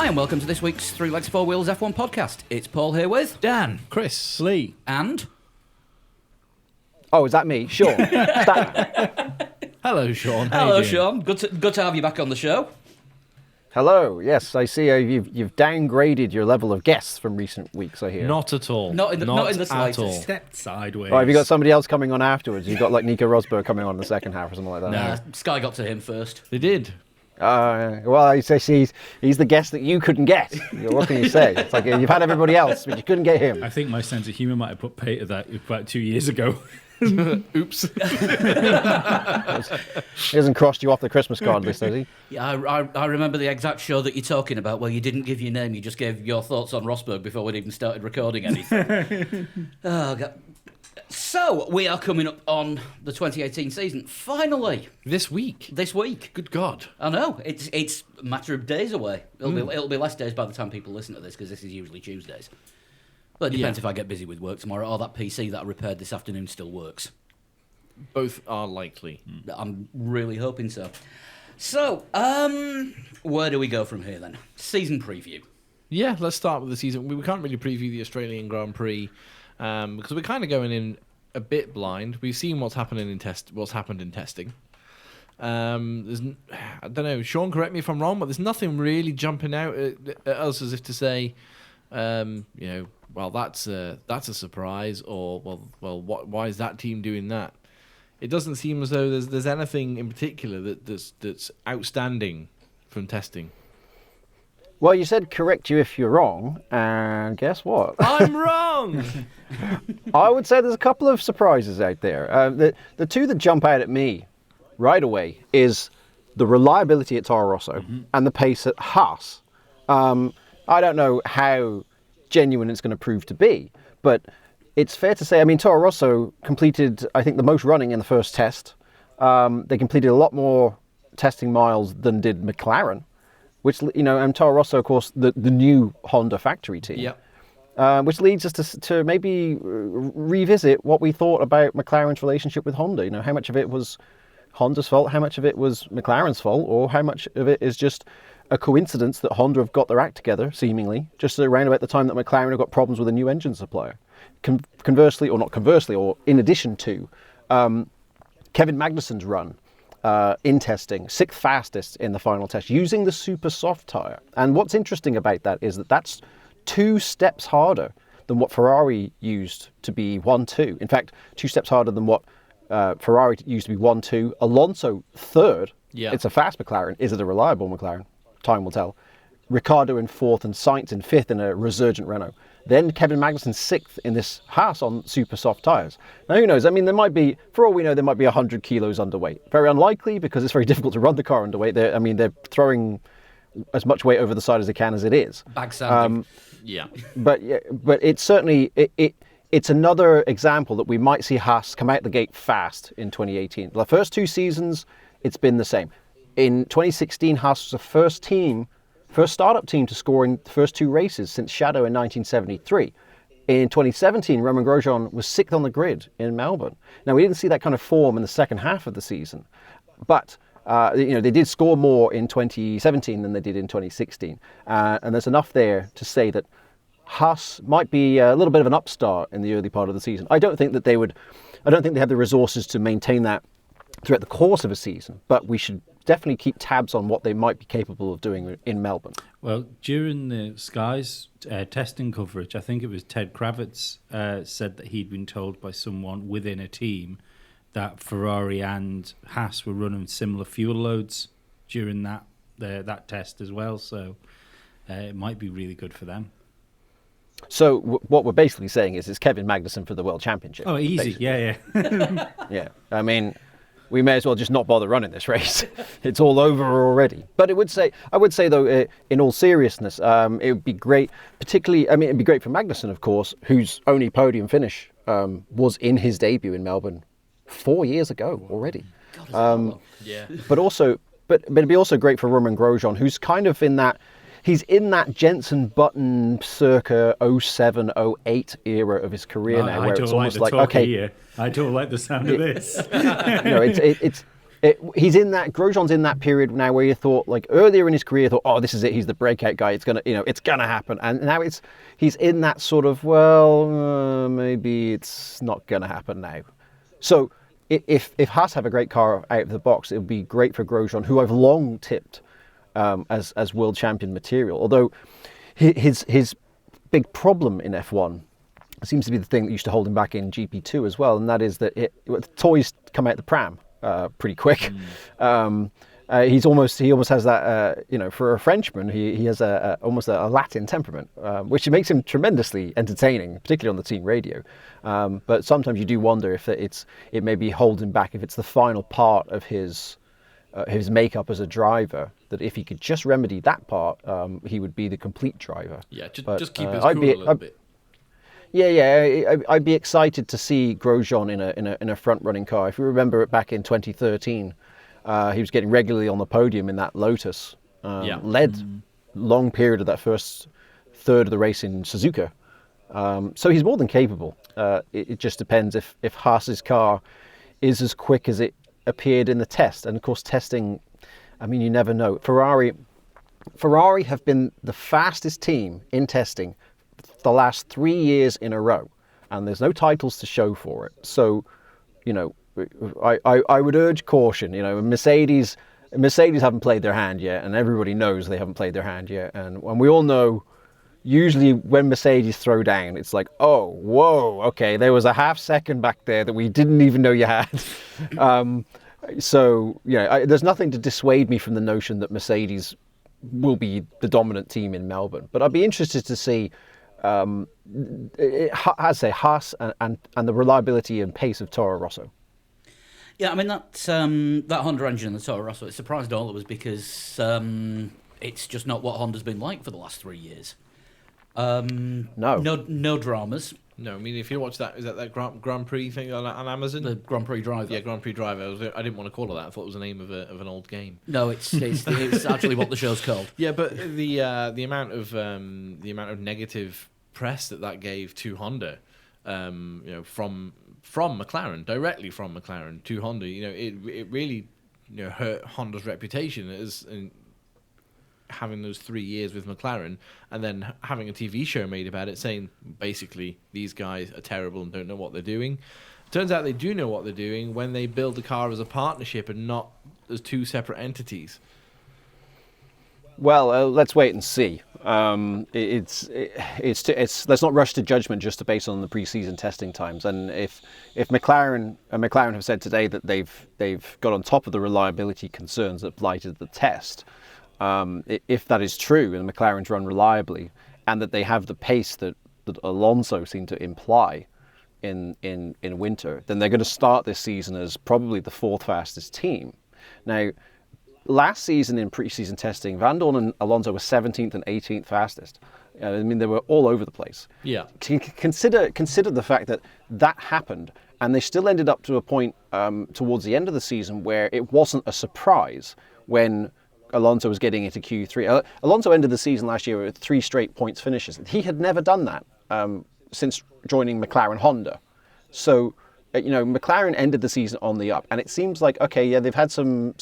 Hi, and welcome to this week's Three Legs, Four Wheels F1 podcast. It's Paul here with Dan, Chris, Lee, and... Oh, is that me? Sure. Hello, Sean. Hello, Sean. Good to have you back on the show. Hello. Yes, I see you've downgraded your level of guests from recent weeks, I hear. Not at all. Not in the at slightest. all. Stepped sideways. Oh, have you got somebody else coming on afterwards? You've got like Nico Rosberg coming on in the second half or something like that? Nah, Sky got to him first. They did. Well, I say he's the guest that you couldn't get. What can you say? It's like you've had everybody else, but you couldn't get him. I think my sense of humour might have put pay to that about 2 years ago. Oops. He hasn't crossed you off the Christmas card list, has he? Yeah, I remember the exact show that you're talking about where you didn't give your name, you just gave your thoughts on Rosberg before we'd even started recording anything. Oh, God. So, we are coming up on the 2018 season. Finally, This week. this week. Good God. I know, it's a matter of days away. It'll be less days by the time people listen to this, because this is usually Tuesdays. But it depends if I get busy with work tomorrow, or that PC that I repaired this afternoon still works. Both are likely. I'm really hoping so. So, where do we go from here then? Season preview. Yeah, let's start with the season. We can't really preview the Australian Grand Prix because we're kind of going in a bit blind. We've seen what's happened in testing. I don't know. Sean, correct me if I'm wrong, but there's nothing really jumping out at us as if to say, well, that's a surprise, or why is that team doing that? It doesn't seem as though there's anything in particular that's outstanding from testing. Well, you said correct you if you're wrong, and guess what? I'm wrong. I would say there's a couple of surprises out there. The two that jump out at me right away is the reliability at Toro Rosso and the pace at Haas. I don't know how genuine it's going to prove to be, but it's fair to say, I mean, Toro Rosso completed, I think, the most running in the first test. They completed a lot more testing miles than did McLaren, which, and Toro Rosso, of course, the new Honda factory team. Yeah. Which leads us to maybe revisit what we thought about McLaren's relationship with Honda. How much of it was Honda's fault, how much of it was McLaren's fault, or how much of it is just a coincidence that Honda have got their act together, seemingly, just around about the time that McLaren have got problems with a new engine supplier. Conversely, or not conversely, or in addition to, Kevin Magnussen's run in testing, sixth fastest in the final test, using the super soft tyre. And what's interesting about that is that that's 2 steps harder than what Ferrari used to be 1-2. In fact, 2 steps harder than what Ferrari used to be 1-2. Alonso third. Yeah. It's a fast McLaren. Is it a reliable McLaren? Time will tell. Ricciardo in 4th and Sainz in 5th in a resurgent Renault. Then Kevin Magnussen 6th in this Haas on super soft tyres. Now, who knows? I mean, there might be, for all we know, there might be 100 kilos underweight. Very unlikely, because it's very difficult to run the car underweight. They're throwing as much weight over the side as they can as it is. Bag sanding. Yeah. But it's certainly it's another example that we might see Haas come out the gate fast in 2018. The first 2 seasons, it's been the same. In 2016, Haas was the first startup team to score in the first 2 races since Shadow in 1973. In 2017, Romain Grosjean was 6th on the grid in Melbourne. Now, we didn't see that kind of form in the second half of the season, but they did score more in 2017 than they did in 2016. And there's enough there to say that Haas might be a little bit of an upstart in the early part of the season. I don't think they have the resources to maintain that throughout the course of a season, but we should definitely keep tabs on what they might be capable of doing in Melbourne. Well, during the Sky's testing coverage, I think it was Ted Kravitz said that he'd been told by someone within a team that Ferrari and Haas were running similar fuel loads during that test as well, so it might be really good for them. So what we're basically saying is it's Kevin Magnussen for the World Championship. Oh, easy, basically. yeah. Yeah, I mean, we may as well just not bother running this race. It's all over already. But I would say though, in all seriousness, it would be great, particularly, it'd be great for Magnussen, of course, whose only podium finish was in his debut in Melbourne 4 years ago already. Yeah. But it'd be also great for Romain Grosjean, who's kind of he's in that Jenson Button circa 07, 08 era of his career now, where it's almost like, okay. Here. I don't like the sound of this. he's in that Grosjean's in that period now where you thought, like, earlier in his career, you thought, oh, this is it, he's the breakout guy, it's gonna happen, and now he's in that sort of, well, maybe it's not gonna happen now. So if Haas have a great car out of the box, it would be great for Grosjean, who I've long tipped as world champion material. Although his big problem in F1 seems to be the thing that used to hold him back in GP2 as well, and that is that toys come out the pram pretty quick. He almost has that, for a Frenchman, he has almost a Latin temperament, which makes him tremendously entertaining, particularly on the team radio. But sometimes you do wonder if it may be holding back, if it's the final part of his makeup as a driver, that if he could just remedy that part, he would be the complete driver. Yeah, But, just keep his cool a little bit. Yeah, I'd be excited to see Grosjean in a front-running car. If you remember it back in 2013, he was getting regularly on the podium in that Lotus. Led long period of that first third of the race in Suzuka. So he's more than capable. It just depends if Haas's car is as quick as it appeared in the test. And of course, testing, I mean, you never know. Ferrari have been the fastest team in testing the last 3 years in a row, and there's no titles to show for it. So, I would urge caution. Mercedes haven't played their hand yet, and everybody knows they haven't played their hand yet. And we all know, usually when Mercedes throw down, it's like, oh, whoa, okay, there was a half second back there that we didn't even know you had. There's nothing to dissuade me from the notion that Mercedes will be the dominant team in Melbourne. But I'd be interested to see, Haas and the reliability and pace of Toro Rosso. Yeah, I mean, that Honda engine in the Toro Rosso, it surprised all of us because it's just not what Honda's been like for the last 3 years. No dramas. No, I mean, if you watch that Grand Prix thing on Amazon? The Grand Prix Driver. Yeah, Grand Prix Driver. I didn't want to call it that. I thought it was the name of an old game. No, it's actually what the show's called. Yeah, but the amount of negative press that gave to Honda, from McLaren, directly from McLaren to Honda, it really hurt Honda's reputation as having those 3 years with McLaren, and then having a TV show made about it, saying basically these guys are terrible and don't know what they're doing. Turns out they do know what they're doing when they build the car as a partnership and not as two separate entities. Well, let's wait and see. Let's not rush to judgment just based on the pre-season testing times. And if McLaren have said today that they've got on top of the reliability concerns that blighted the test, if that is true and McLaren's run reliably, and that they have the pace that Alonso seemed to imply in winter, then they're going to start this season as probably the fourth fastest team. Now, last season in pre-season testing, Van Dorn and Alonso were 17th and 18th fastest. I mean, they were all over the place. Yeah. Consider the fact that happened, and they still ended up to a point towards the end of the season where it wasn't a surprise when Alonso was getting into Q3. Alonso ended the season last year with 3 straight points finishes. He had never done that since joining McLaren Honda. So, McLaren ended the season on the up, and it seems like, okay, yeah, they've had some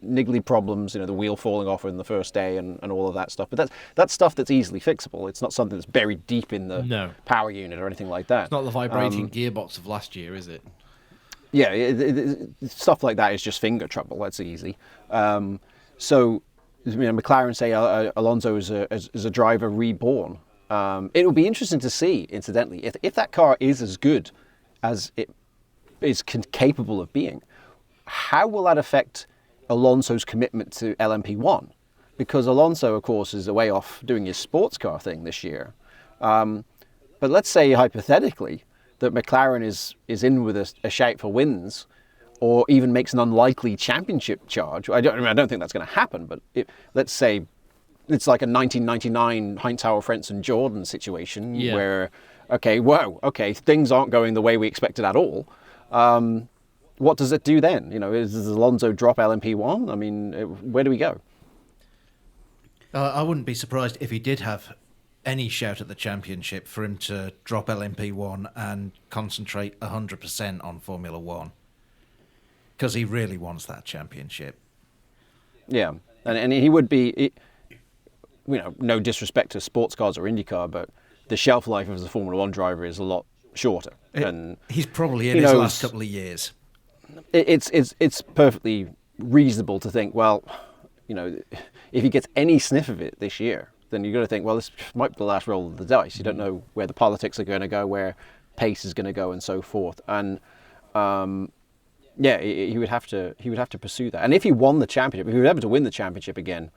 niggly problems, the wheel falling off in the first day and all of that stuff. But that's stuff that's easily fixable. It's not something that's buried deep in the power unit or anything like that. It's not the vibrating gearbox of last year, is it? Yeah, stuff like that is just finger trouble. That's easy. So, McLaren say Alonso is a driver reborn. It will be interesting to see, incidentally, if that car is as good as it is capable of being. How will that affect Alonso's commitment to LMP1? Because Alonso, of course, is away off doing his sports car thing this year. But let's say, hypothetically, that McLaren is in with a shout for wins, or even makes an unlikely championship charge. I don't think that's going to happen, but let's say it's like a 1999 Heinz-Hauer Frentzen Jordan situation where, things aren't going the way we expected at all. What does it do then? Does Alonso drop LMP1? I mean, where do we go? I wouldn't be surprised if he did have any shout at the championship for him to drop LMP1 and concentrate 100% on Formula One. because he really wants that championship. Yeah, and he would be, no disrespect to sports cars or IndyCar, but the shelf life of the Formula One driver is a lot shorter. And He's probably in he his knows- last couple of years. it's perfectly reasonable to think, well, if he gets any sniff of it this year, then you've got to think, well, this might be the last roll of the dice. You don't know where the politics are going to go, where pace is going to go, and so forth. And he would have to pursue that. And if he won the championship, if he were able to win the championship again,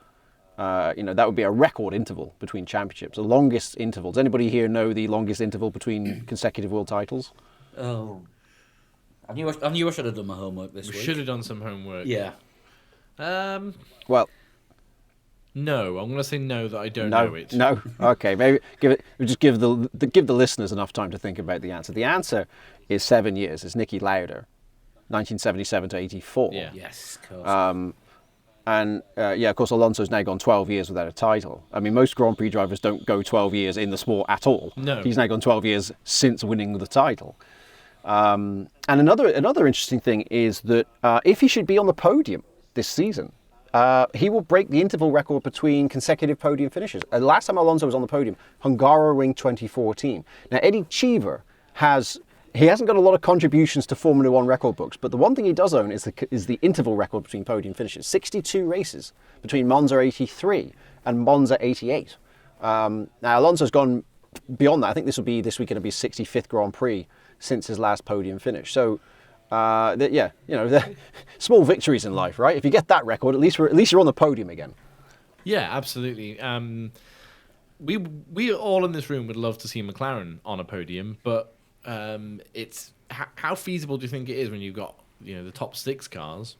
that would be a record interval between championships. The longest interval. Does anybody here know the longest interval between consecutive world titles? Oh, I knew I should have done my homework this We week. should have done some homework. Yeah. Well, No, I'm going to say no that I don't know it. no. Okay, maybe give the listeners enough time to think about the answer. The answer is 7 years. It's Niki Lauda, 1977 to 84. Yeah. Yes, of course. And of course, Alonso's now gone 12 years without a title. I mean, most Grand Prix drivers don't go 12 years in the sport at all. No. He's now gone 12 years since winning the title. And another interesting thing is that if he should be on the podium this season, he will break the interval record between consecutive podium finishes. Last time Alonso was on the podium, Hungaroring 2014. Now, Eddie Cheever hasn't got a lot of contributions to Formula One record books, but the one thing he does own is the interval record between podium finishes. 62 races between Monza 83 and Monza 88. Now, Alonso's gone beyond that. I think this week going to be his 65th Grand Prix since his last podium finish. So, small victories in life, right? If you get that record, at least you're on the podium again. Yeah, absolutely. We all in this room would love to see McLaren on a podium, but it's how feasible do you think it is when you've got the top 6 cars?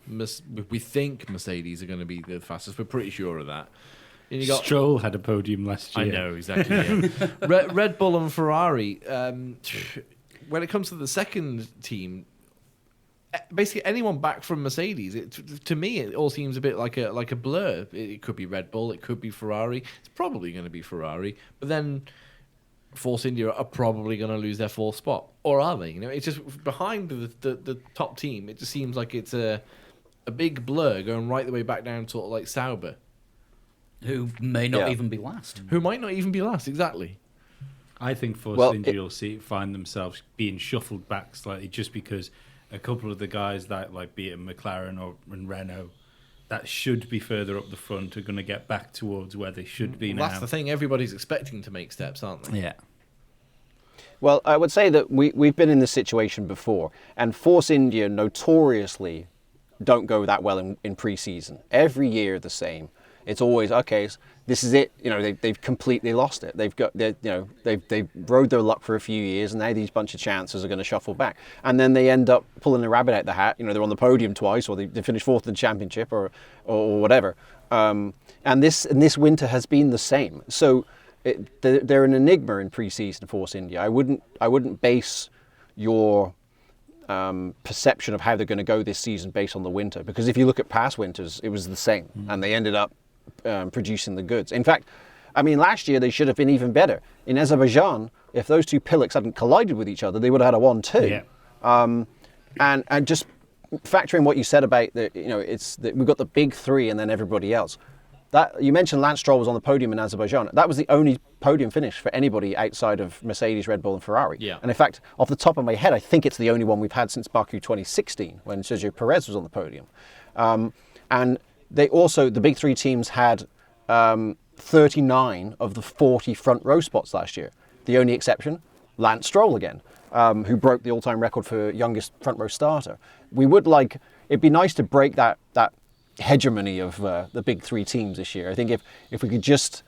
We think Mercedes are going to be the fastest. We're pretty sure of that. And you got Stroll had a podium last year. I know exactly. Yeah. Red Bull and Ferrari. When it comes to the second team, basically anyone back from Mercedes, to me, it all seems a bit like a blur. It could be Red Bull, it could be Ferrari. It's probably going to be Ferrari, but then Force India are probably going to lose their 4th spot, or are they? It's just behind the top team. It just seems like it's a big blur going right the way back down to like Sauber, Who may not even be last. who might not even be last. Exactly. I think Force Well, India will find themselves being shuffled back slightly just because a couple of the guys that, like, be it McLaren and Renault, that should be further up the front are going to get back towards where they should be now. That's the thing. Everybody's expecting to make steps, aren't they? Yeah. Well, I would say that we've been in this situation before, and Force India notoriously don't go that well in pre-season. Every year the same. It's always okay. This is it. They've completely lost it. They've rode their luck for a few years, and now these bunch of chances are going to shuffle back, and then they end up pulling the rabbit out the hat. They're on the podium twice, or they finish 4th in the championship, or whatever. And this winter has been the same. So they're an enigma in pre-season. Force India. I wouldn't base your perception of how they're going to go this season based on the winter, because if you look at past winters, it was the same, and they ended up producing the goods. In fact, last year they should have been even better. In Azerbaijan, if those two pillocks hadn't collided with each other, they would have had a 1-2. Yeah. And just factoring what you said about we've got the big 3 and then everybody else. That you mentioned Lance Stroll was on the podium in Azerbaijan. That was the only podium finish for anybody outside of Mercedes, Red Bull, and Ferrari. Yeah. And in fact, off the top of my head, I think it's the only one we've had since Baku 2016, when Sergio Perez was on the podium. And they also, the big 3 teams had 39 of the 40 front row spots last year. The only exception, Lance Stroll again, who broke the all-time record for youngest front row starter. It'd be nice to break that hegemony of the big 3 teams this year. I think if we could just,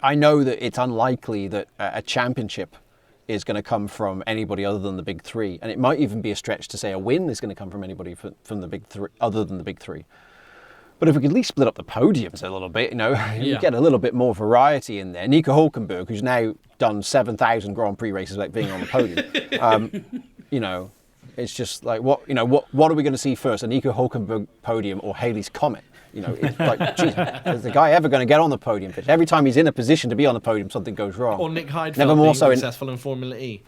I know that it's unlikely that a championship is going to come from anybody other than the big 3, and it might even be a stretch to say a win is going to come from anybody from the big 3 other than the big 3. But if we could at least split up the podiums a little bit, you get a little bit more variety in there. Nico Hulkenberg, who's now done 7,000 Grand Prix races without being on the podium, it's just like what are we going to see first, a Nico Hulkenberg podium or Halley's Comet? You know, it's like, geez, is the guy ever going to get on the podium? But every time he's in a position to be on the podium, something goes wrong. Or Nick Heidfeld Never more being so in- successful in Formula E.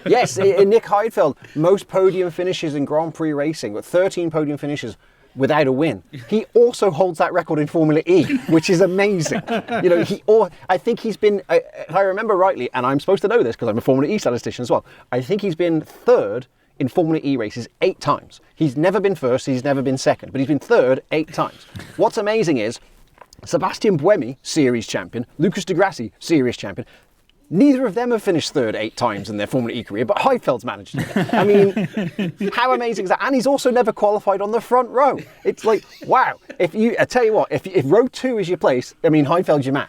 Yes, Nick Heidfeld, most podium finishes in Grand Prix racing, with 13 podium finishes without a win. He also holds that record in Formula E, which is amazing. You know, I think he's been, if I remember rightly, and I'm supposed to know this because I'm a Formula E statistician as well, I think he's been third in Formula E races 8 times. He's never been first, he's never been second, but he's been third 8 times. What's amazing is Sebastian Buemi, series champion, Lucas Di Grassi, series champion. Neither of them have finished third 8 times in their Formula E career, but Heidfeld's managed it. I mean, how amazing is that? And he's also never qualified on the front row. It's like, wow. I tell you what, if row 2 is your place, I mean, Heidfeld's your man.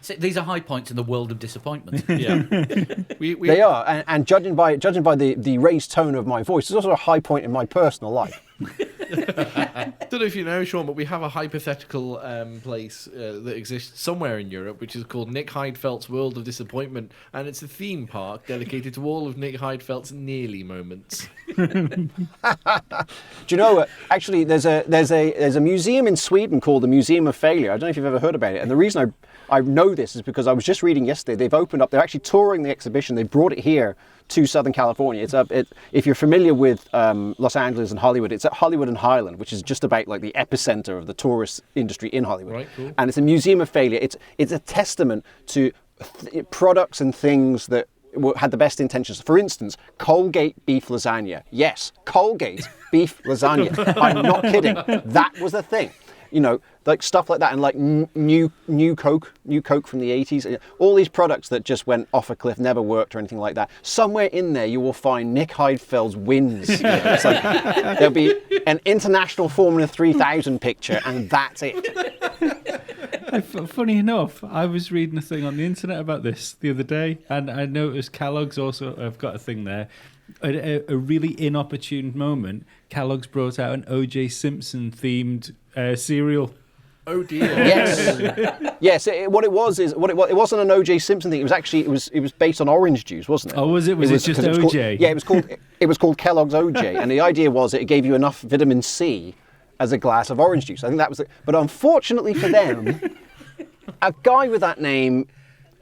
So these are high points in the world of disappointment. Yeah. They are, and judging by the raised tone of my voice, it's also a high point in my personal life. Don't know if you know, Sean, but we have a hypothetical place that exists somewhere in Europe, which is called Nick Heidfeld's World of Disappointment, and it's a theme park dedicated to all of Nick Heidfeld's nearly moments. Do you know? Actually, there's a museum in Sweden called the Museum of Failure. I don't know if you've ever heard about it. And the reason I know this is because I was just reading yesterday. They've opened up. They're actually touring the exhibition. They brought it here to Southern California. If you're familiar with Los Angeles and Hollywood, it's at Hollywood and Highland, which is just about like the epicenter of the tourist industry in Hollywood. Right, cool. And it's a museum of failure. It's a testament to products and things that had the best intentions. For instance, Colgate beef lasagna. Yes, Colgate beef lasagna. I'm not kidding. That was the thing. You know, like stuff like that, and like new Coke from the 80s. All these products that just went off a cliff, never worked or anything like that. Somewhere in there, you will find Nick Heidfeld's wins. You know, it's like there'll be an international Formula 3000 picture, and that's it. Funny enough, I was reading a thing on the internet about this the other day, and I noticed Kellogg's also have got a thing there. At a really inopportune moment, Kellogg's brought out an O.J. Simpson themed cereal. Oh dear. Yes, yes. It wasn't an O.J. Simpson thing. It was actually it was based on orange juice, wasn't it? Oh, was it? Was it just 'cause O.J.? Yeah, it was called Kellogg's O.J. And the idea was it gave you enough vitamin C as a glass of orange juice. I think that was it. But unfortunately for them, a guy with that name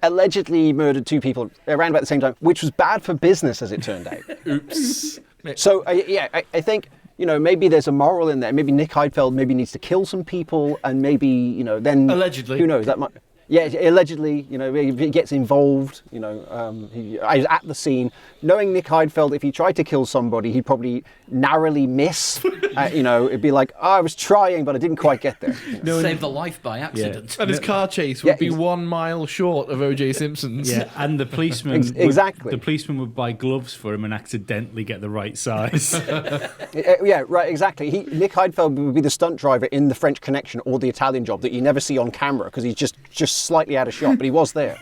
allegedly murdered 2 people around about the same time, which was bad for business, as it turned out. Oops. So, I think, you know, maybe there's a moral in there. Maybe Nick Heidfeld maybe needs to kill some people, and maybe, you know, then... Allegedly. Who knows? That might... Yeah, allegedly, you know, if he gets involved, you know, I was at the scene. Knowing Nick Heidfeld, if he tried to kill somebody, he'd probably narrowly miss. You know, it'd be like, I was trying, but I didn't quite get there. You know? Save the life by accident. And his car chase would be Yeah, 1 mile short of O.J. Simpson's. Yeah, and the policeman Exactly. the policeman would buy gloves for him and accidentally get the right size. Yeah, right, exactly. Nick Heidfeld would be the stunt driver in The French Connection or The Italian Job that you never see on camera because he's just slightly out of shot, but he was there.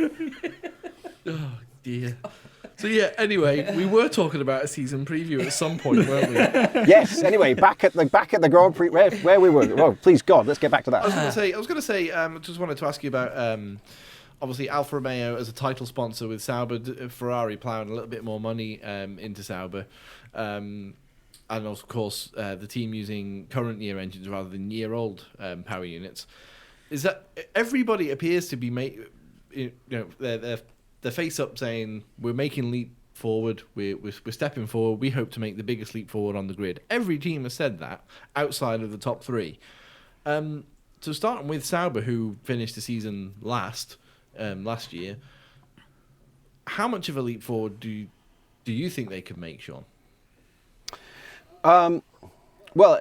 Oh dear. So yeah, anyway, we were talking about a season preview at some point, weren't we? Yes. Anyway, back at the Grand Prix where we were. Well, please God, let's get back to that. I was going to say. Just wanted to ask you about. Obviously, Alfa Romeo as a title sponsor with Sauber, Ferrari ploughing a little bit more money into Sauber, and of course the team using current year engines rather than year-old power units. Is that everybody appears to be their face up saying we're making leap forward, we're stepping forward, we hope to make the biggest leap forward on the grid. Every team has said that outside of the top 3. So starting with Sauber, who finished the season last year, how much of a leap forward do you think they could make, Sean? Well,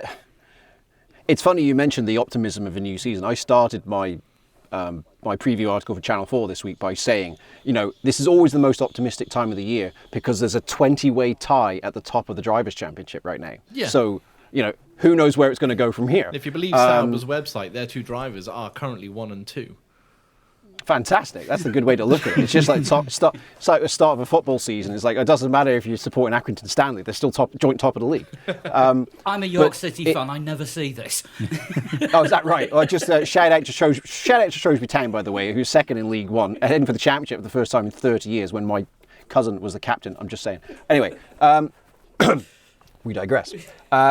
it's funny you mentioned the optimism of a new season. I started my preview article for Channel 4 this week by saying, you know, this is always the most optimistic time of the year because there's a 20-way tie at the top of the Drivers' Championship right now. Yeah. So, you know, who knows where it's going to go from here. If you believe Sauber's website, their 2 drivers are currently 1 and 2. Fantastic. That's a good way to look at it. It's just like it's like the start of a football season. It's like it doesn't matter if you're supporting Accrington Stanley; they're still joint top of the league. I'm a York City fan. I never see this. Oh, is that right? Well, just shout out to Shrewsbury Town, by the way, who's second in League One, heading for the Championship for the first time in 30 years. When my cousin was the captain. I'm just saying. Anyway, we digress.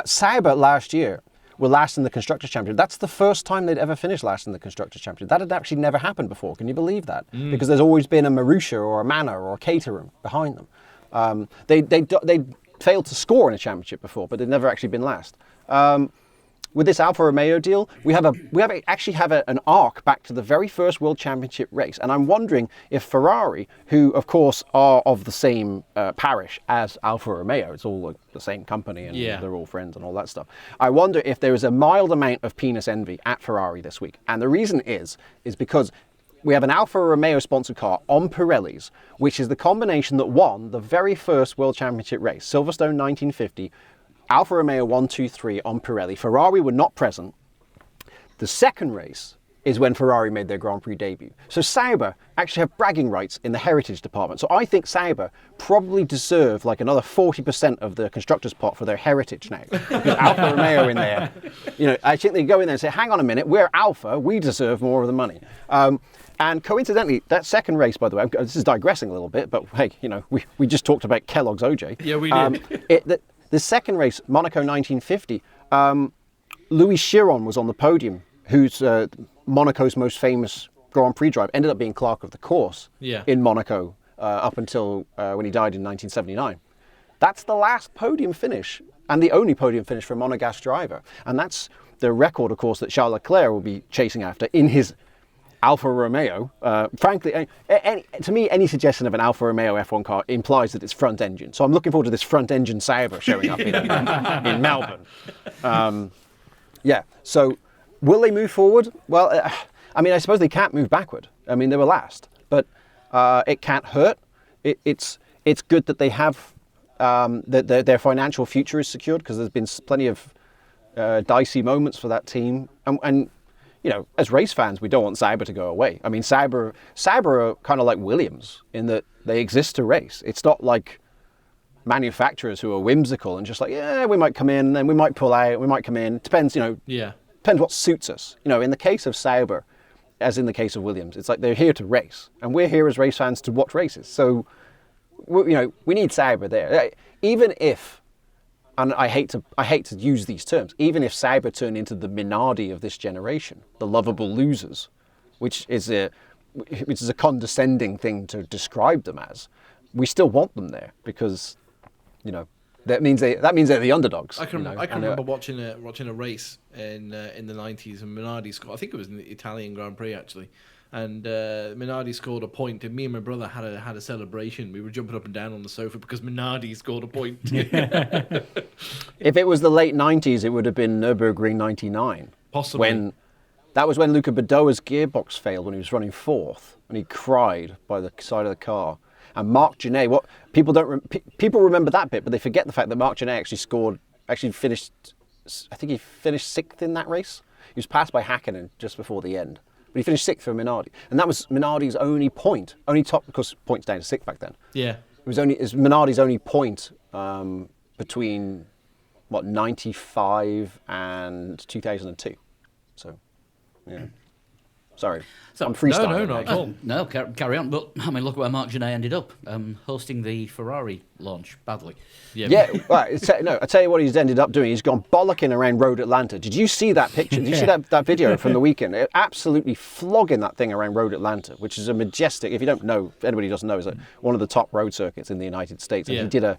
Sauber last year were last in the Constructors' Championship. That's the first time they'd ever finished last in the Constructors' Championship. That had actually never happened before. Can you believe that? Because there's always been a Marussia or a Manor or a Caterham behind them. They failed to score in a championship before, but they'd never actually been last. With this Alfa Romeo deal, we actually have an arc back to the very first World Championship race, and I'm wondering if Ferrari, who of course are of the same parish as Alfa Romeo, it's all the same company and they're all friends and all that stuff. I wonder if there is a mild amount of penis envy at Ferrari this week, and the reason is because we have an Alfa Romeo sponsored car on Pirellis, which is the combination that won the very first World Championship race, Silverstone 1950. Alfa Romeo 1, 2, 3 on Pirelli. Ferrari were not present. The second race is when Ferrari made their Grand Prix debut. So Sauber actually have bragging rights in the heritage department. So I think Sauber probably deserve like another 40% of the constructors' pot for their heritage now. Because Alfa Romeo in there, I think they go in there and say, hang on a minute, we're Alfa, we deserve more of the money. And coincidentally, that second race, by the way, this is digressing a little bit, but hey, we just talked about Kellogg's OJ. Yeah, we did. The second race, Monaco 1950, Louis Chiron was on the podium, who's Monaco's most famous Grand Prix driver, ended up being clerk of the course in Monaco up until when he died in 1979. That's the last podium finish and the only podium finish for a Monegasque driver. And that's the record, of course, that Charles Leclerc will be chasing after in his Alfa Romeo. Frankly, to me, any suggestion of an Alfa Romeo F1 car implies that it's front engine. So I'm looking forward to this front engine Sauber showing up in Melbourne. So will they move forward? Well, I suppose they can't move backward. I mean, they were last, but it can't hurt. It's good that they have that their financial future is secured, because there's been plenty of dicey moments for that team, and as race fans, we don't want Sauber to go away. I mean, Sauber are kind of like Williams in that they exist to race. It's not like manufacturers who are whimsical and just like, we might come in and we might pull out, we might come in. Depends, depends what suits us. In the case of Sauber, as in the case of Williams, it's like they're here to race, and we're here as race fans to watch races. So, we need Sauber there. Even if, and I hate to use these terms, even if Sauber turn into the Minardi of this generation, the lovable losers, which is a condescending thing to describe them as, we still want them there, because that means they're the underdogs. I can remember watching a race in the 90s, and Minardi scored. I think it was in the Italian Grand Prix actually. And Minardi scored a point, and me and my brother had a celebration. We were jumping up and down on the sofa because Minardi scored a point. If it was the late 90s, it would have been Nürburgring 99. Possibly. That was when Luca Badoa's gearbox failed when he was running fourth, and he cried by the side of the car. And Marc Gené, people remember that bit, but they forget the fact that Marc Gené actually finished sixth in that race. He was passed by Hakkinen just before the end. But he finished sixth for Minardi. And that was Minardi's only top, because points down to sixth back then. Yeah. It was Minardi's only point between, 95 and 2002. So, yeah. Sorry. I'm freestyling. No, not at all. No, carry on. But, look where Marc Gené ended up, hosting the Ferrari launch badly. Yeah, right. I tell you what he's ended up doing. He's gone bollocking around Road Atlanta. Did you see that picture? Did you see that video from the weekend? Absolutely flogging that thing around Road Atlanta, which is a majestic, if you don't know, if anybody doesn't know, is one of the top road circuits in the United States. And he did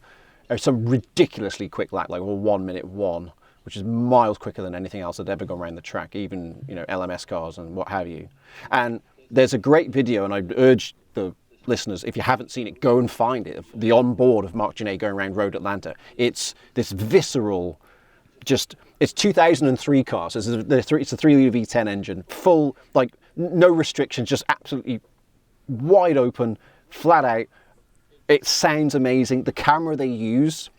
some ridiculously quick lap, like 1 minute 1, which is miles quicker than anything else that ever gone around the track, even LMS cars and what have you. And there's a great video, and I'd urge the listeners, if you haven't seen it, go and find it. The onboard of Marc Gené going around Road Atlanta. It's this visceral, it's 2003 cars. It's a 3-liter V10 engine, full, like no restrictions, just absolutely wide open, flat out. It sounds amazing. The camera they use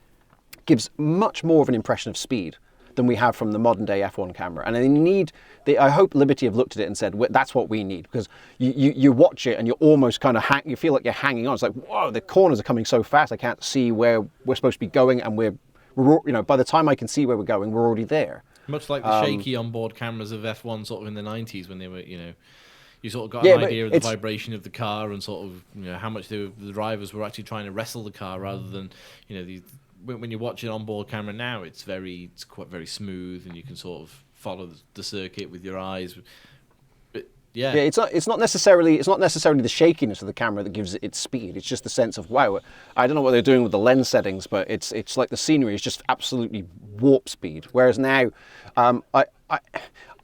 gives much more of an impression of speed than we have from the modern day F1 camera. And I hope Liberty have looked at it and said, that's what we need, because you watch it and you're almost kind of you feel like you're hanging on. It's like, whoa, the corners are coming so fast, I can't see where we're supposed to be going, and we're by the time I can see where we're going, we're already there. Much like the shaky onboard cameras of F1 sort of in the 90s when they were, you sort of got an idea of the vibration of the car and sort of, how much the drivers were actually trying to wrestle the car rather than, when you're watching on-board camera now, it's quite very smooth, and you can sort of follow the circuit with your eyes. But yeah, it's not necessarily the shakiness of the camera that gives it its speed. It's just the sense of, wow, I don't know what they're doing with the lens settings, but it's like the scenery is just absolutely warp speed. Whereas now,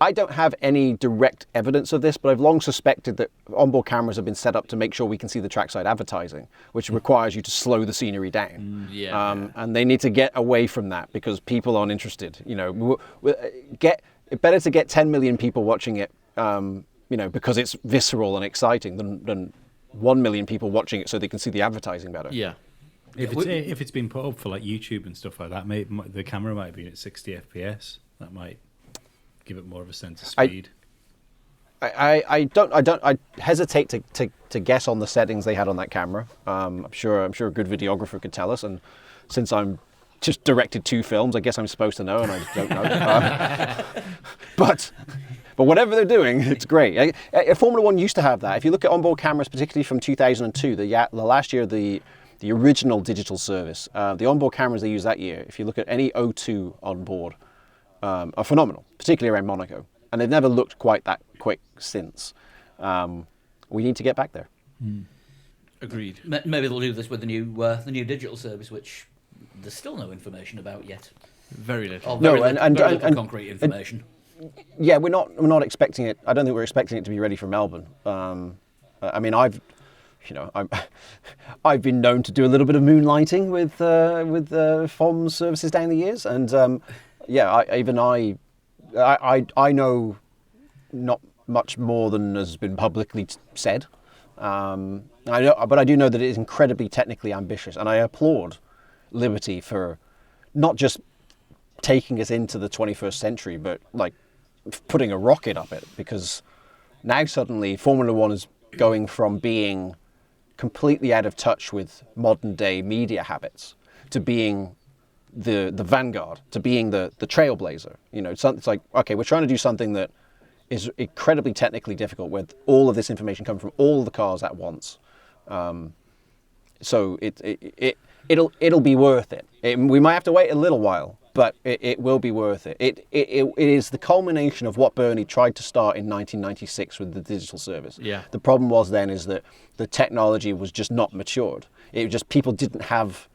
I don't have any direct evidence of this, but I've long suspected that onboard cameras have been set up to make sure we can see the trackside advertising, which requires you to slow the scenery down. And they need to get away from that because people aren't interested. You know, better to get 10 million people watching it, you know, because it's visceral and exciting than 1 million people watching it so they can see the advertising better. Yeah. If it's been put up for like YouTube and stuff like that, the camera might have been at 60 FPS. That might give it more of a sense of speed. I hesitate to guess on the settings they had on that camera. I'm sure a good videographer could tell us, and since I'm just directed 2 films, I guess I'm supposed to know, and I just don't know. But whatever they're doing, it's great. Formula One used to have that. If you look at onboard cameras, particularly from 2002, the last year the original digital service, the onboard cameras they used that year, if you look at any O2 on board, are phenomenal, particularly around Monaco, and they've never looked quite that quick since. We need to get back there. Agreed. Maybe they'll do this with the new digital service, which there's still no information about yet. Very little. Or very and little concrete information. Yeah, we're not expecting it. I don't think we're expecting it to be ready for Melbourne. I mean, I've been known to do a little bit of moonlighting with FOM services down the years, and I know not much more than has been publicly said. But I do know that it is incredibly technically ambitious, and I applaud Liberty for not just taking us into the 21st century, but like putting a rocket up it, because now suddenly Formula One is going from being completely out of touch with modern day media habits to being the vanguard, to being the trailblazer. You know, it's like, okay, we're trying to do something that is incredibly technically difficult, with all of this information coming from all the cars at once. So it'll be worth it. We might have to wait a little while, but it will be worth it. It is the culmination of what Bernie tried to start in 1996 with the digital service. Yeah. The problem was then is that the technology was just not matured. It was just, people didn't have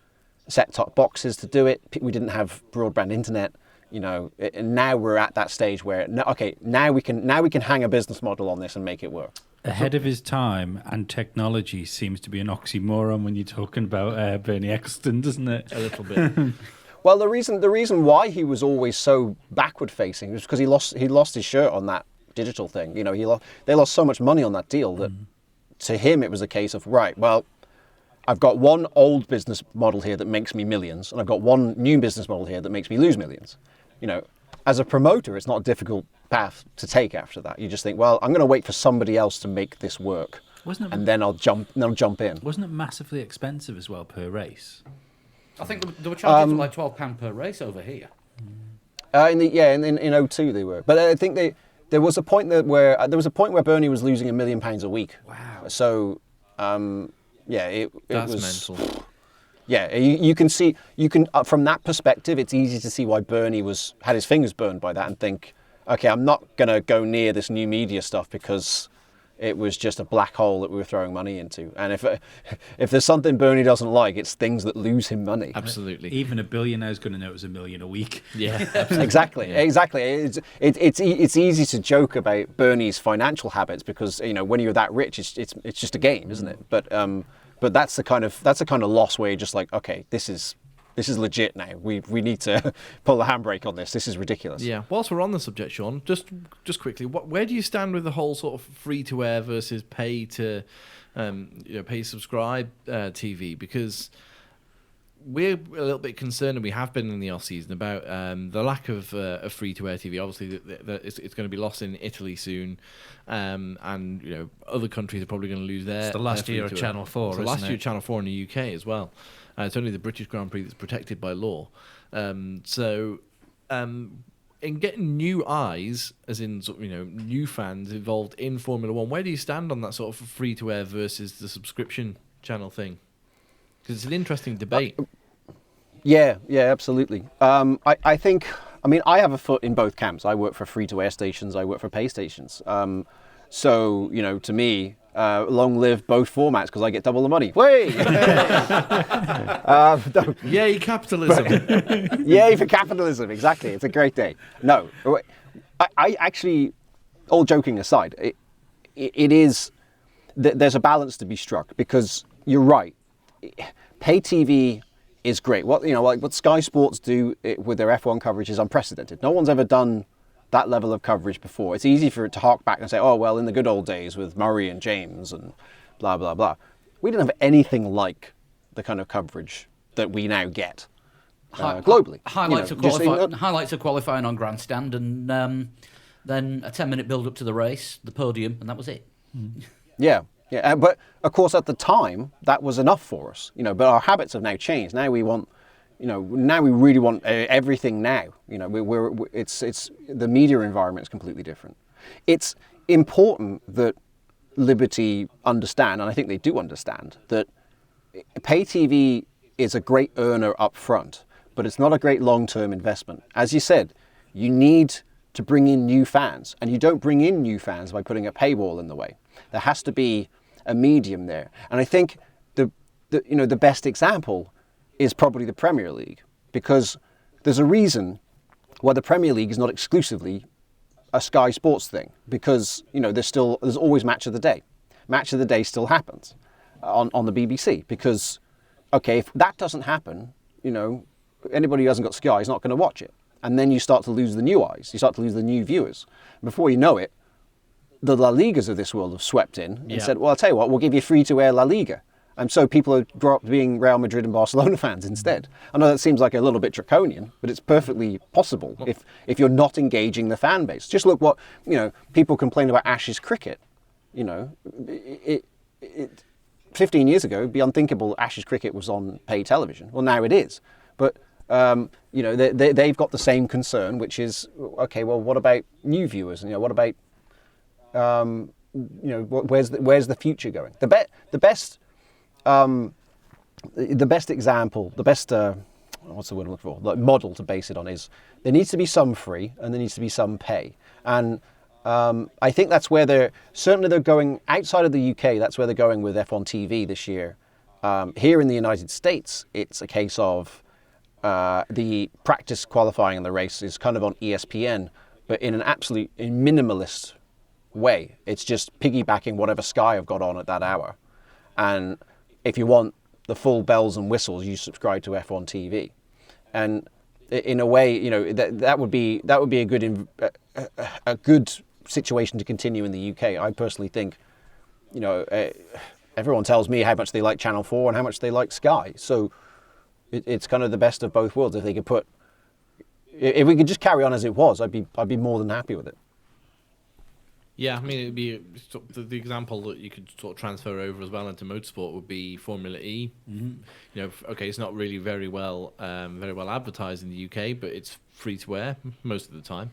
set-top boxes to do it. We didn't have broadband internet. You know, and now we're at that stage where now we can hang a business model on this and make it work. Ahead of his time, and technology seems to be an oxymoron when you're talking about Bernie Ecclestone, doesn't it? A little bit. Well, the reason why he was always so backward facing was because he lost his shirt on that digital thing. You know, they lost so much money on that deal that to him it was a case of, right, well, I've got one old business model here that makes me millions, and I've got one new business model here that makes me lose millions. You know, as a promoter, it's not a difficult path to take after that. You just think, well, I'm going to wait for somebody else to make this work, and then I'll jump in. Wasn't it massively expensive as well per race? I think they were charging for like £12 per race over here. In 02 they were, but I think there was a point where Bernie was losing £1 million a week. Wow. So it That's was mental. Yeah, you can see from that perspective, it's easy to see why Bernie had his fingers burned by that and think, okay, I'm not gonna go near this new media stuff because it was just a black hole that we were throwing money into. And if there's something Bernie doesn't like, it's things that lose him money. Absolutely. Even a billionaire's going to know it was $1 million a week. Yeah. Exactly. It's easy to joke about Bernie's financial habits because, you know, when you're that rich, it's just a game, isn't it? But that's the kind of loss where you're just like, okay, this is legit now. We need to pull the handbrake on this. This is ridiculous. Yeah. Whilst we're on the subject, Sean, just quickly, where do you stand with the whole sort of free to air versus pay to, pay subscribe TV? Because we're a little bit concerned, and we have been in the off season about the lack of free to air TV. Obviously, it's going to be lost in Italy soon, and you know other countries are probably going to lose their. It's the last their year of free-to-air. Channel 4, It's the isn't last year it? of Channel 4 in the UK as well. It's only the British Grand Prix that's protected by law. In getting new eyes, as in new fans involved in Formula One, where do you stand on that sort of free to air versus the subscription channel thing? Because it's an interesting debate. Yeah, absolutely. I think, I mean, I have a foot in both camps. I work for free-to-air stations, I work for pay stations. So, to me, long live both formats because I get double the money. Way! Yay, capitalism. Yay for capitalism, exactly. It's a great day. No, I actually, all joking aside, it is, there's a balance to be struck because you're right. Pay TV is great. What Sky Sports do with their F1 coverage is unprecedented. No one's ever done that level of coverage before. It's easy for it to hark back and say, oh, well, in the good old days with Murray and James and blah, blah, blah. We didn't have anything like the kind of coverage that we now get globally. Highlights of qualifying on grandstand and then a 10-minute build-up to the race, the podium, and that was it. Yeah. But, of course, at the time, that was enough for us. But our habits have now changed. Now we want... now we really want everything now. It's the media environment is completely different. It's important that Liberty understand, and I think they do understand, that pay TV is a great earner up front, but it's not a great long-term investment. As you said, you need to bring in new fans, and you don't bring in new fans by putting a paywall in the way. There has to be a medium there, and I think the best example is probably the Premier League, because there's a reason why the Premier League is not exclusively a Sky Sports thing, because there's always Match of the Day. Match of the Day still happens on the BBC, because if that doesn't happen, anybody who hasn't got Sky is not going to watch it, and then you start to lose the new eyes, you start to lose the new viewers. Before you know it, the La Ligas of this world have swept in and said, well, I'll tell you what, we'll give you free-to-air La Liga. And so people grow up being Real Madrid and Barcelona fans instead. I know that seems like a little bit draconian, but it's perfectly possible if you're not engaging the fan base. Just look what, people complain about Ashes cricket. 15 years ago, it'd be unthinkable Ashes cricket was on paid television. Well, now it is. But, they've got the same concern, which is, okay, well, what about new viewers? What about, where's the future going? The best example, the best, what's the word I'm looking for? Like model to base it on is there needs to be some free and there needs to be some pay. And I think that's where they're going outside of the UK. That's where they're going with F1 TV this year. Here in the United States, it's a case of the practice qualifying in the race is kind of on ESPN, but in an absolute minimalist way. It's just piggybacking whatever Sky have got on at that hour. And if you want the full bells and whistles, you subscribe to F1 TV, and in a way, that would be a good situation to continue in the UK. I personally think, everyone tells me how much they like Channel 4 and how much they like Sky, so it's kind of the best of both worlds. If we could just carry on as it was, I'd be more than happy with it. Yeah, I mean, it'd be the example that you could sort of transfer over as well into motorsport would be Formula E. Mm-hmm. It's not really very well advertised in the UK, but it's free to air most of the time,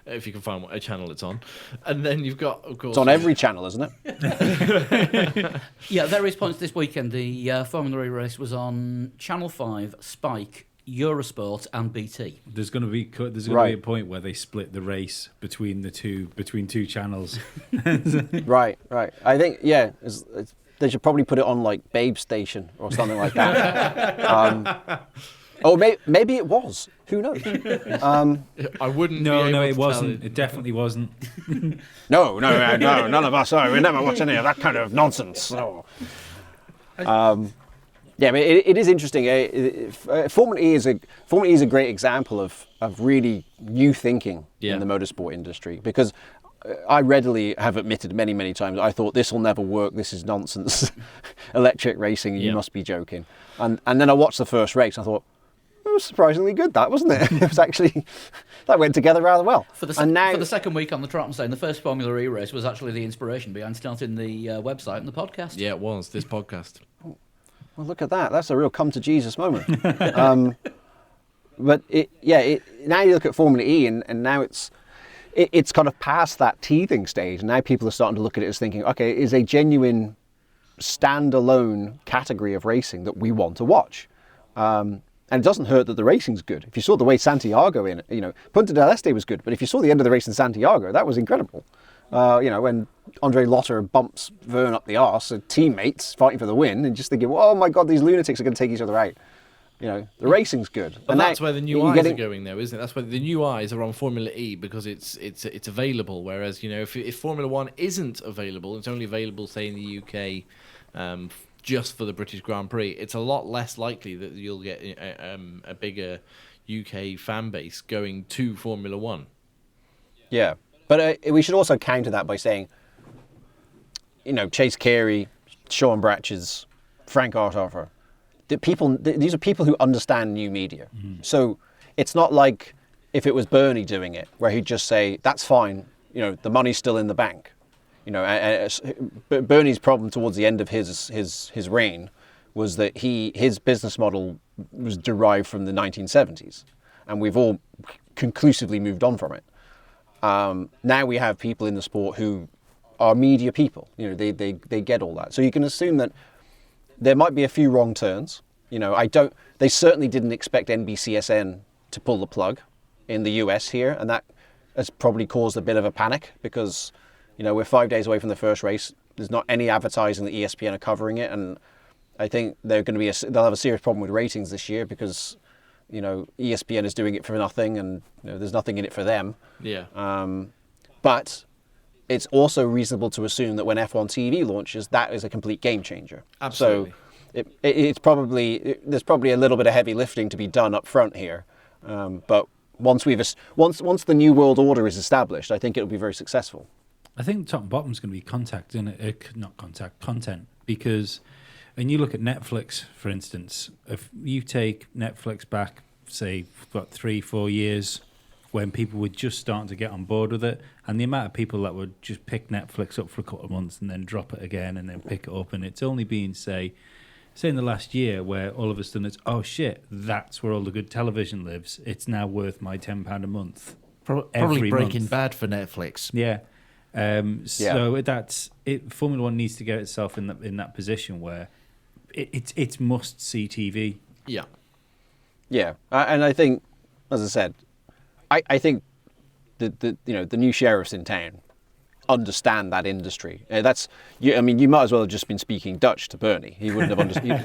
if you can find what channel it's on. And then you've got, of course, it's on every channel, isn't it? Yeah, various points this weekend. The Formula E race was on Channel 5, Spike, Eurosport and BT. There's going to be a point where they split the race between two channels. Right. I think they should probably put it on like Babe Station or something like that. Or maybe it was. Who knows? I wouldn't. No, it wasn't. It definitely wasn't. No, none of us. We never watch any of that kind of nonsense. No. Yeah, but it is interesting. Formula E is a great example of really new thinking in the motorsport industry, because I readily have admitted many times I thought this will never work. This is nonsense. Electric racing, you must be joking. And then I watched the first race. And I thought it was surprisingly good. That wasn't it? It was actually that went together rather well. For the second week on the trot, I'm saying the first Formula E race was actually the inspiration behind starting the website and the podcast. Yeah, it was this podcast. Well, look at that. That's a real come to Jesus moment. But now you look at Formula E and now it's kind of past that teething stage. And now people are starting to look at it as thinking, okay, is a genuine standalone category of racing that we want to watch. And it doesn't hurt that the racing's good. If you saw the way Santiago Punta del Este was good, but if you saw the end of the race in Santiago, that was incredible. When Andre Lotter bumps Verne up the arse, teammates fighting for the win, and just thinking, oh my God, these lunatics are going to take each other out. The racing's good. But and that's where the new eyes are going, though, isn't it? That's where the new eyes are on Formula E because it's available. Whereas if Formula One isn't available, it's only available, say, in the UK, just for the British Grand Prix. It's a lot less likely that you'll get a bigger UK fan base going to Formula One. Yeah, but we should also counter that by saying, Chase Carey, Sean Bratches, Frank Artoffer. These are people who understand new media. So it's not like if it was Bernie doing it, where he'd just say, that's fine, the money's still in the bank. Bernie's problem towards the end of his reign was that his business model was derived from the 1970s, and we've all conclusively moved on from it. Now we have people in the sport who are media people. They get all that. So you can assume that there might be a few wrong turns. They certainly didn't expect NBCSN to pull the plug in the US here, and that has probably caused a bit of a panic because, we're 5 days away from the first race. There's not any advertising that ESPN are covering it, and I think they'll have a serious problem with ratings this year because, ESPN is doing it for nothing, and there's nothing in it for them. Yeah. But it's also reasonable to assume that when F1 TV launches, that is a complete game changer. Absolutely. So there's probably a little bit of heavy lifting to be done up front here, but once the new world order is established, I think it'll be very successful. I think top and bottom's going to be content, because when you look at Netflix, for instance, if you take Netflix back, say, 3-4 years, when people were just starting to get on board with it, and the amount of people that would just pick Netflix up for a couple of months and then drop it again and then pick it up, and it's only been, say in the last year where all of a sudden it's, oh shit, that's where all the good television lives. It's now worth my £10 a month. Probably Breaking Bad for Netflix. Yeah. So that's it. Formula One needs to get itself in that position where it's must see TV. Yeah. Yeah, and I think, as I said, I think the new sheriffs in town understand that industry. You might as well have just been speaking Dutch to Bernie. He wouldn't have understood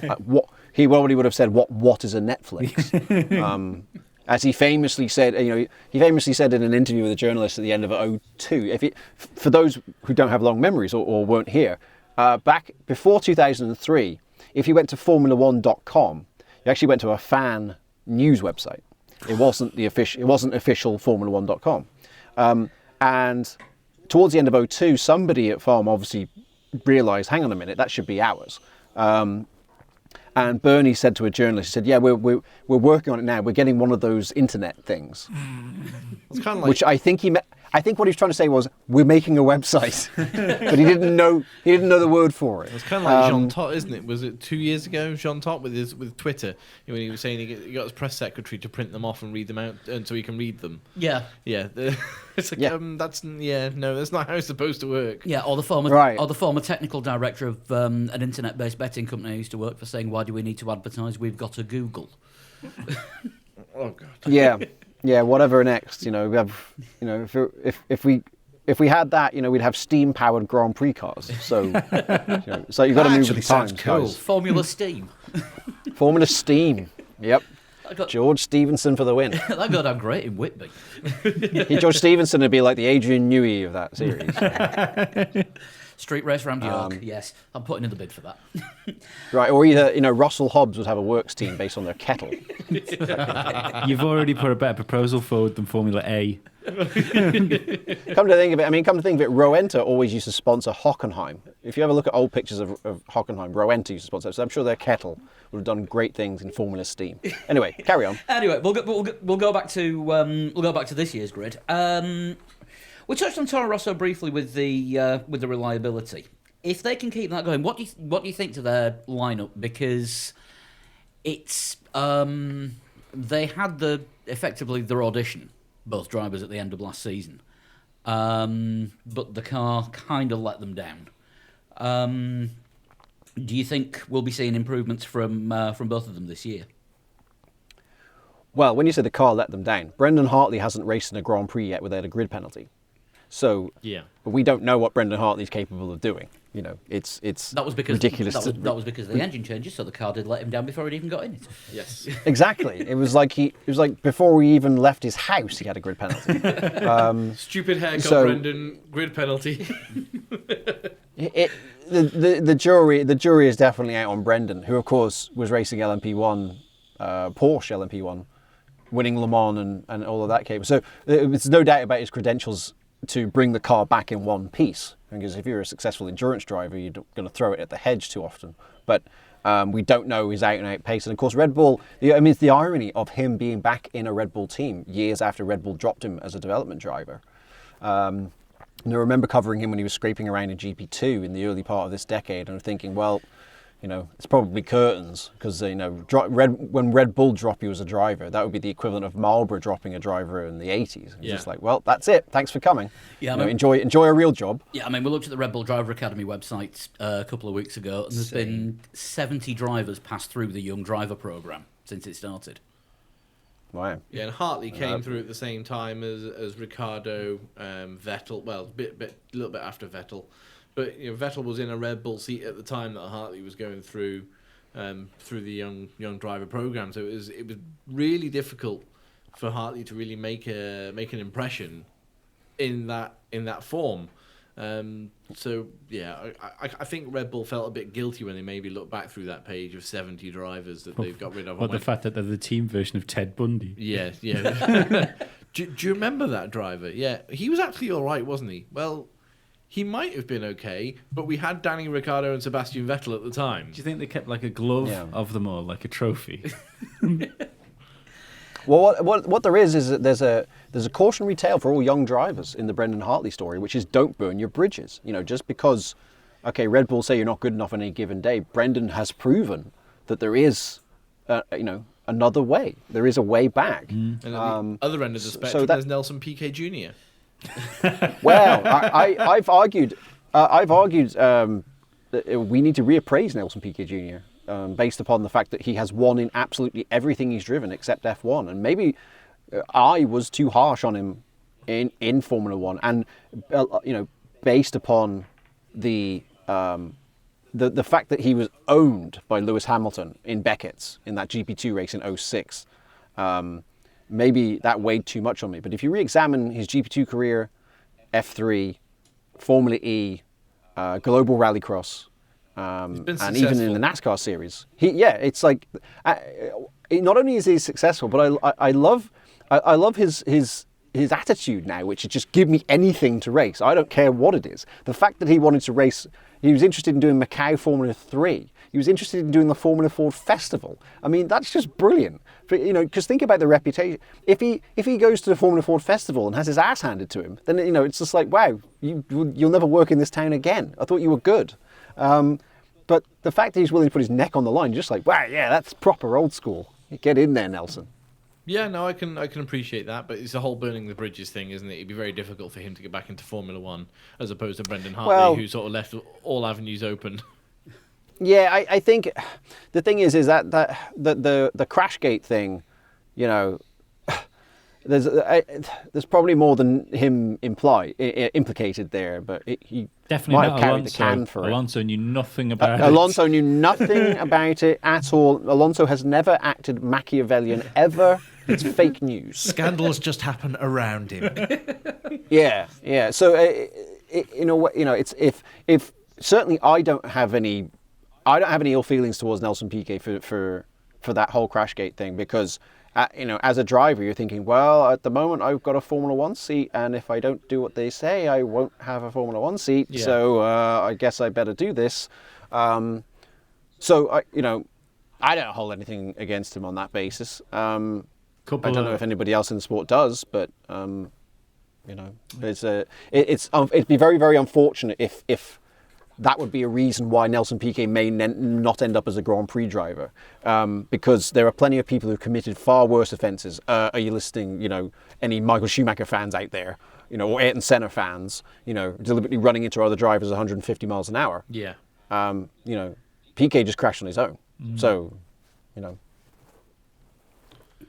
he probably would have said what is a Netflix. As he famously said, in an interview with a journalist at the end of 2002. For those who don't have long memories or weren't here, back before 2003, if you went to Formula1.com, you actually went to a fan news website. It wasn't official Formula1.com. And towards the end of 2002, somebody at Farm obviously realised, hang on a minute, that should be ours. And Bernie said to a journalist, he said, "Yeah, we're working on it now. We're getting one of those internet things." It's kind of like, which I think what he was trying to say was, we're making a website, but he didn't know the word for it. it's kind of like Jean Todt, isn't it? Was it 2 years ago, Jean Todt with Twitter, when he was saying he got his press secretary to print them off and read them out, and so he can read them. Yeah. Yeah. It's like that's not how it's supposed to work. Yeah, or the former technical director of an internet-based betting company I used to work for, saying, "Why do we need to advertise? We've got a Google." Oh God. Yeah, whatever next. We have, if we had that, we'd have steam-powered Grand Prix cars. So, so you've got to move with the times, cool. guys. Formula Steam. Formula Steam. Yep. George Stevenson for the win. That got down great in Whitby. George Stevenson would be like the Adrian Newey of that series. Street race round York. Yes, I'm putting in the bid for that. Right, or either Russell Hobbs would have a works team based on their kettle. You've already put a better proposal forward than Formula A. Come to think of it, Rowenta always used to sponsor Hockenheim. If you ever look at old pictures of Hockenheim, Rowenta used to sponsor it. So I'm sure their kettle would have done great things in Formula Steam. Anyway, carry on. Anyway, we'll go back to this year's grid. We touched on Toro Rosso briefly with the reliability. If they can keep that going, what do you think to their lineup? Because it's they had effectively their audition, both drivers, at the end of last season, but the car kind of let them down. Do you think we'll be seeing improvements from both of them this year? Well, when you say the car let them down, Brendan Hartley hasn't raced in a Grand Prix yet without a grid penalty. So Yeah. we don't know what Brendan Hartley's capable of doing. You know, it's That was because ridiculous. That was because of the engine changes, so the car did let him down before he'd even got in it. Yes. Exactly. It was like before he even left his house, he had a grid penalty. Stupid haircut, So- Brendan. Grid penalty. The jury is definitely out on Brendan, who of course was racing LMP1, Porsche LMP1, winning Le Mans and all of that came. So there's no doubt about his credentials to bring the car back in one piece. Because if you're a successful endurance driver, you're going to throw it at the hedge too often. But we don't know his out-and-out pace. And of course, Red Bull, it's the irony of him being back in a Red Bull team years after Red Bull dropped him as a development driver. And I remember covering him when he was scraping around in GP2 in the early part of this decade, and I'm thinking, well, it's probably curtains, because when Red Bull drop you as a driver, that would be the equivalent of Marlboro dropping a driver in the 80s. It's just like, well, that's it. Thanks for coming. Yeah, enjoy a real job. Yeah, we looked at the Red Bull Driver Academy website a couple of weeks ago, and there's been 70 drivers passed through the Young Driver program since it started. Wow. Yeah, and Hartley came through at the same time as Ricciardo, Vettel. Well, a little bit after Vettel, but Vettel was in a Red Bull seat at the time that Hartley was going through the young driver program. So it was really difficult for Hartley to really make an impression in that form. So yeah, I think Red Bull felt a bit guilty when they maybe looked back through that page of 70 drivers that they've got rid of. Or the fact that they're the team version of Ted Bundy. Yeah. do you remember that driver? Yeah, he was actually all right, wasn't he? Well, he might have been okay, but we had Danny Ricciardo and Sebastian Vettel at the time. Do you think they kept like a glove Yeah. of them all, like a trophy? Well, what there is that there's a cautionary tale for all young drivers in the Brendan Hartley story, which is don't burn your bridges. Just because, okay, Red Bull say you're not good enough on any given day, Brendan has proven that there is, another way. There is a way back. And at the other end of the spectrum, so that- there's Nelson Piquet Jr. Well, I've argued that we need to reappraise Nelson Piquet Jr. Based upon the fact that he has won in absolutely everything he's driven except F1, and maybe I was too harsh on him in Formula One, and based upon the fact that he was owned by Lewis Hamilton in Beckett's in that GP2 race in 06. Maybe that weighed too much on me. But if you re-examine his GP2 career, F3, Formula E, Global Rallycross, and even in the NASCAR series, it's like not only is he successful, but I love his attitude now, which is just give me anything to race. I don't care what it is. The fact that he wanted to race, he was interested in doing Macau Formula 3. He was interested in doing the Formula Ford Festival. I mean, that's just brilliant. Because think about the reputation. If he goes to the Formula Ford Festival and has his ass handed to him, then it's just like, wow, you'll never work in this town again. I thought you were good. But the fact that he's willing to put his neck on the line, you're just like, wow, yeah, that's proper old school. Get in there, Nelson. Yeah, no, I can appreciate that, but it's a whole burning the bridges thing, isn't it? It'd be very difficult for him to get back into Formula One as opposed to Brendan Hartley, who sort of left all avenues open. Yeah, I think the thing is that the Crashgate thing, there's probably more than him implicated there, but he Definitely might not have carried the can Alonso. for it. Alonso knew nothing about it. Alonso knew nothing about it at all. Alonso has never acted Machiavellian ever. It's fake news. Scandals just happen around him. Yeah. So it's if certainly I don't have any ill feelings towards Nelson Piquet for that whole Crashgate thing, because as a driver you're thinking, well, at the moment I've got a Formula One seat, and if I don't do what they say, I won't have a Formula One seat. Yeah. So I guess I better do this. So I don't hold anything against him on that basis. I don't know if anybody else in the sport does, but it'd be very, very unfortunate if that would be a reason why Nelson Piquet may not end up as a Grand Prix driver, because there are plenty of people who've committed far worse offences. Are you listing, any Michael Schumacher fans out there, or Ayrton Senna fans, deliberately running into other drivers 150 miles an hour? Yeah. Piquet just crashed on his own. So,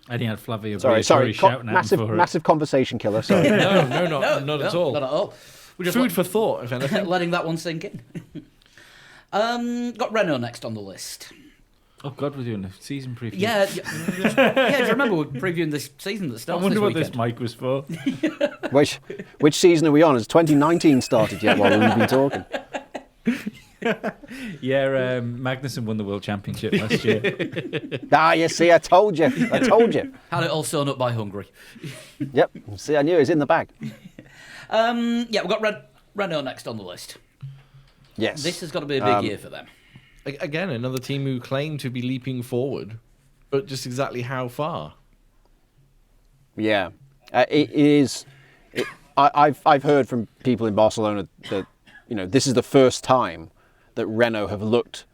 And he had Flavio Sorry, Briatore shouting at him for it. massive conversation killer. Sorry. No, not at all. Not at all. We're just Food for thought, if anything. letting that one sink in. Got Renault next on the list. Oh God, we're doing a season preview. Yeah, do you remember we're previewing this season that I starts wonder this what weekend? this mic was for. Which season are we on? Has 2019 started yet while we've been talking? Yeah, Magnussen won the World Championship last year. Ah, you see, I told you. I told you. Had it all sewn up by Hungary. Yep. See, I knew it was in the bag. Yeah, we've got Renault next on the list. Yes. This has got to be a big year for them. Again, another team who claim to be leaping forward, but just exactly how far? Yeah, it is. I've heard from people in Barcelona that this is the first time that Renault have looked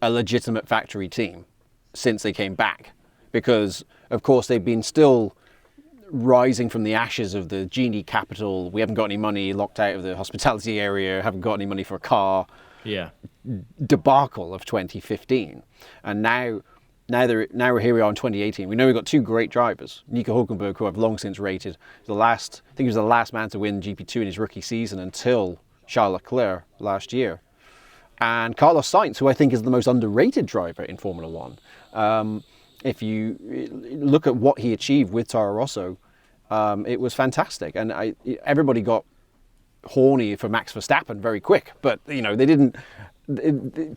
a legitimate factory team since they came back, because of course they've been still rising from the ashes of the Genie capital. We haven't got any money, locked out of the hospitality area, haven't got any money for a car. Yeah. Debacle of 2015, and now we're here we are in 2018. We know we've got two great drivers, Nico Hülkenberg, who I've long since rated I think he was the last man to win GP2 in his rookie season until Charles Leclerc last year, and Carlos Sainz, who I think is the most underrated driver in Formula One. If you look at what he achieved with Toro Rosso, it was fantastic, and everybody got horny for Max Verstappen very quick, but they didn't.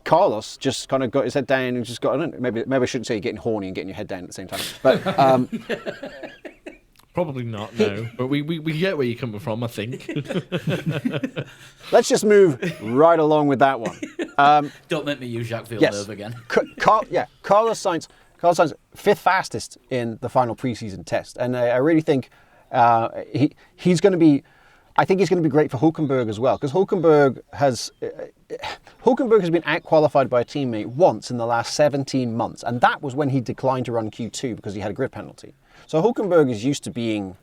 Carlos just kind of got his head down and just got. I don't know, maybe I shouldn't say getting horny and getting your head down at the same time, but Probably not, no. But we get where you're coming from, I think. let's just move right along with that one. Don't make me use Jacques Villeneuve again. Carlos Sainz, fifth fastest in the final preseason test, and I really think he's going to be. I think he's going to be great for Hülkenberg as well, because Hülkenberg has been out-qualified by a teammate once in the last 17 months, and that was when he declined to run Q2 because he had a grid penalty. So Hülkenberg is used to being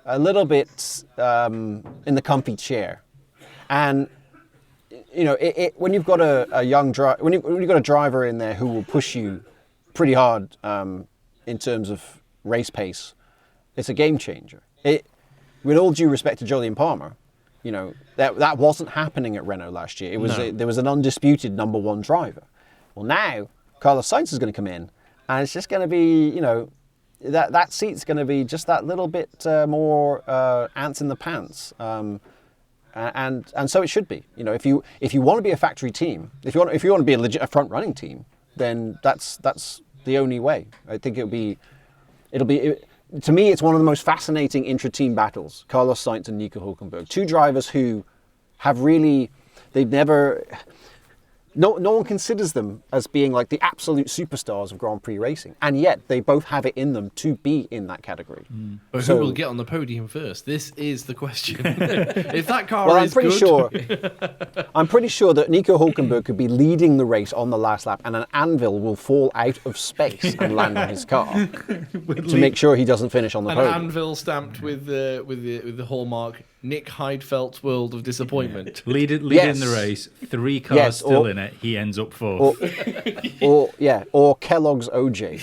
a little bit in the comfy chair, and when you've got a young driver, when you've got a driver in there who will push you pretty hard in terms of race pace, it's a game changer. With all due respect to Jolyon Palmer, that wasn't happening at Renault last year. It was there was an undisputed number one driver. Well, now Carlos Sainz is going to come in, and it's just going to be, that seat's going to be just that little bit more ants in the pants, and so it should be. If you want to be a factory team, if you want to be a front running team, then that's the only way. I think it'll be. To me, it's one of the most fascinating intra-team battles, Carlos Sainz and Nico Hülkenberg. Two drivers who have really, no one considers them as being like the absolute superstars of Grand Prix racing. And yet, they both have it in them to be in that category. But who will get on the podium first? This is the question. If that car Well, is I'm pretty sure that Nico Hülkenberg could be leading the race on the last lap, and an anvil will fall out of space and land on his car to make sure he doesn't finish on the an podium. anvil stamped with the hallmark Nick Heidfeldt's World of Disappointment. Leading Yes. the race, 3 cars Yes, still or- in it. He ends up fourth. or Kellogg's OJ.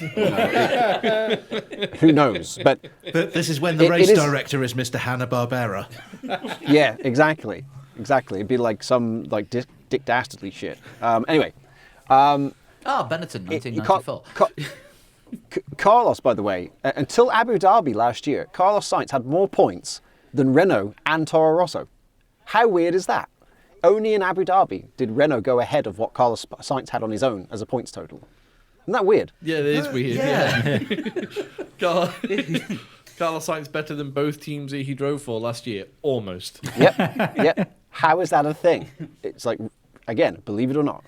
Who knows? But This is when the It race is- director is Mr. Hanna-Barbera. yeah, exactly. It'd be like some Dick Dastardly shit. Anyway, Benetton, 1994. Carlos, by the way, until Abu Dhabi last year, Carlos Sainz had more points than Renault and Toro Rosso. How weird is that? Only in Abu Dhabi did Renault go ahead of what Carlos Sainz had on his own as a points total. Isn't that weird? Yeah, it is weird. Yeah. Carlos Sainz better than both teams that he drove for last year, almost. Yep. How is that a thing? It's like, again, believe it or not.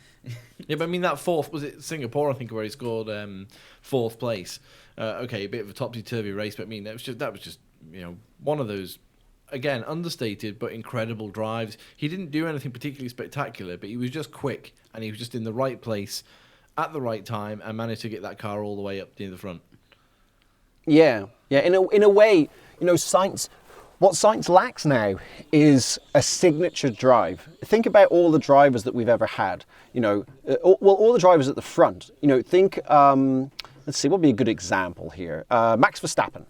Yeah, but I mean that fourth, was it Singapore, I think, where he scored fourth place. Okay, a bit of a topsy-turvy race, but I mean that was just one of those, again, understated but incredible drives. He didn't do anything particularly spectacular, but he was just quick and he was just in the right place at the right time and managed to get that car all the way up near the front. Yeah. In a way, Sainz. What Sainz lacks now is a signature drive. Think about all the drivers that we've ever had. All the drivers at the front. Think let's see, what would be a good example here? Max Verstappen.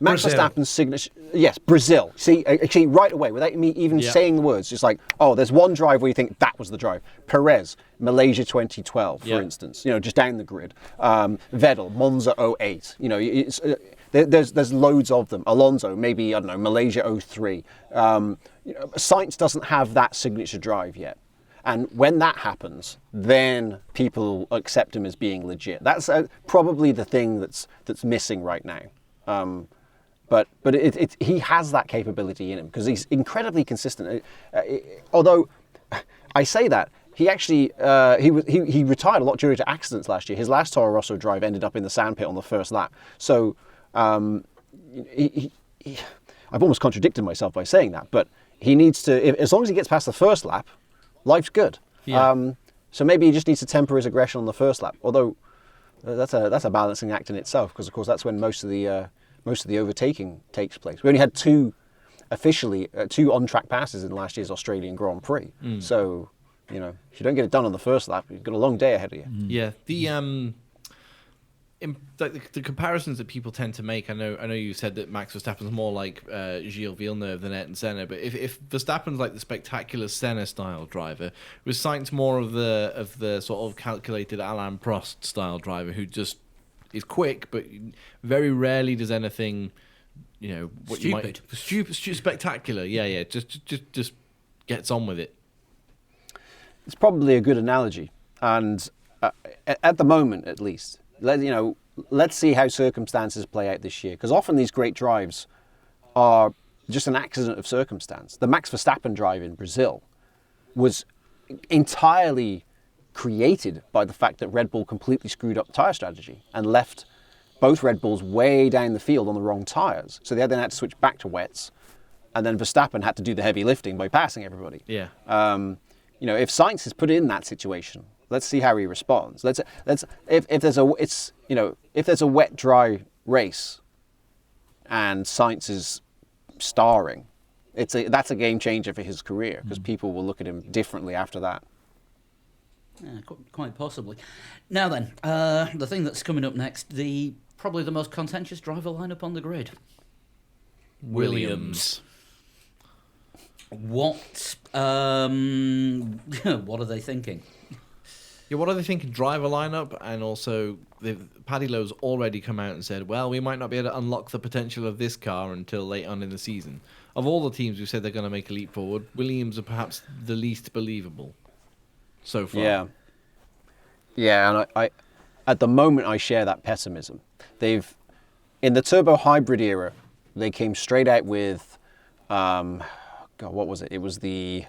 Max Brazil. Verstappen's signature, yes, Brazil. See, actually, right away, without me even Yeah. saying the words, it's like, oh, there's one drive where you think that was the drive. Perez, Malaysia 2012, for Yeah. instance, just down the grid. Vettel, Monza 08. It's, there's loads of them. Alonso, maybe, I don't know, Malaysia 03. Sainz doesn't have that signature drive yet. And when that happens, then people accept him as being legit. That's probably the thing that's missing right now. But he has that capability in him because he's incredibly consistent. Although I say that, he actually he retired a lot due to accidents last year. His last Toro Rosso drive ended up in the sandpit on the first lap. So I've almost contradicted myself by saying that, but he needs to, as long as he gets past the first lap, life's good. Yeah. So maybe he just needs to temper his aggression on the first lap. Although that's a balancing act in itself, because of course that's when most of the overtaking takes place. We only had two on-track passes in last year's Australian Grand Prix. So if you don't get it done on the first lap, you've got a long day ahead of you. Yeah, the comparisons that people tend to make. I know you said that Max Verstappen's more like Gilles Villeneuve than Ayrton Senna, but if Verstappen's like the spectacular Senna style driver, was Sainz more of the sort of calculated Alain Prost style driver who just is quick, but very rarely does anything, what Stupid. you might stupid, spectacular. Yeah, just gets on with it. It's probably a good analogy, and at the moment, at least, let's see how circumstances play out this year. Because often these great drives are just an accident of circumstance. The Max Verstappen drive in Brazil was entirely created by the fact that Red Bull completely screwed up tyre strategy and left both Red Bulls way down the field on the wrong tyres. So they then had to switch back to wets, and then Verstappen had to do the heavy lifting by passing everybody. Yeah. If Sainz is put in that situation, let's see how he responds. If there's a wet dry race and Sainz is starring, that's a game changer for his career, because people will look at him differently after that. Yeah, quite possibly. Now then, the thing that's coming up next, probably the most contentious driver lineup on the grid. Williams. What are they thinking? Yeah, what are they thinking? Driver lineup, and also Paddy Lowe's already come out and said, well, we might not be able to unlock the potential of this car until late on in the season. Of all the teams who said they're going to make a leap forward, Williams are perhaps the least believable so far. Yeah, and I at the moment I share that pessimism. In the turbo hybrid era, they came straight out with, what was it? It was the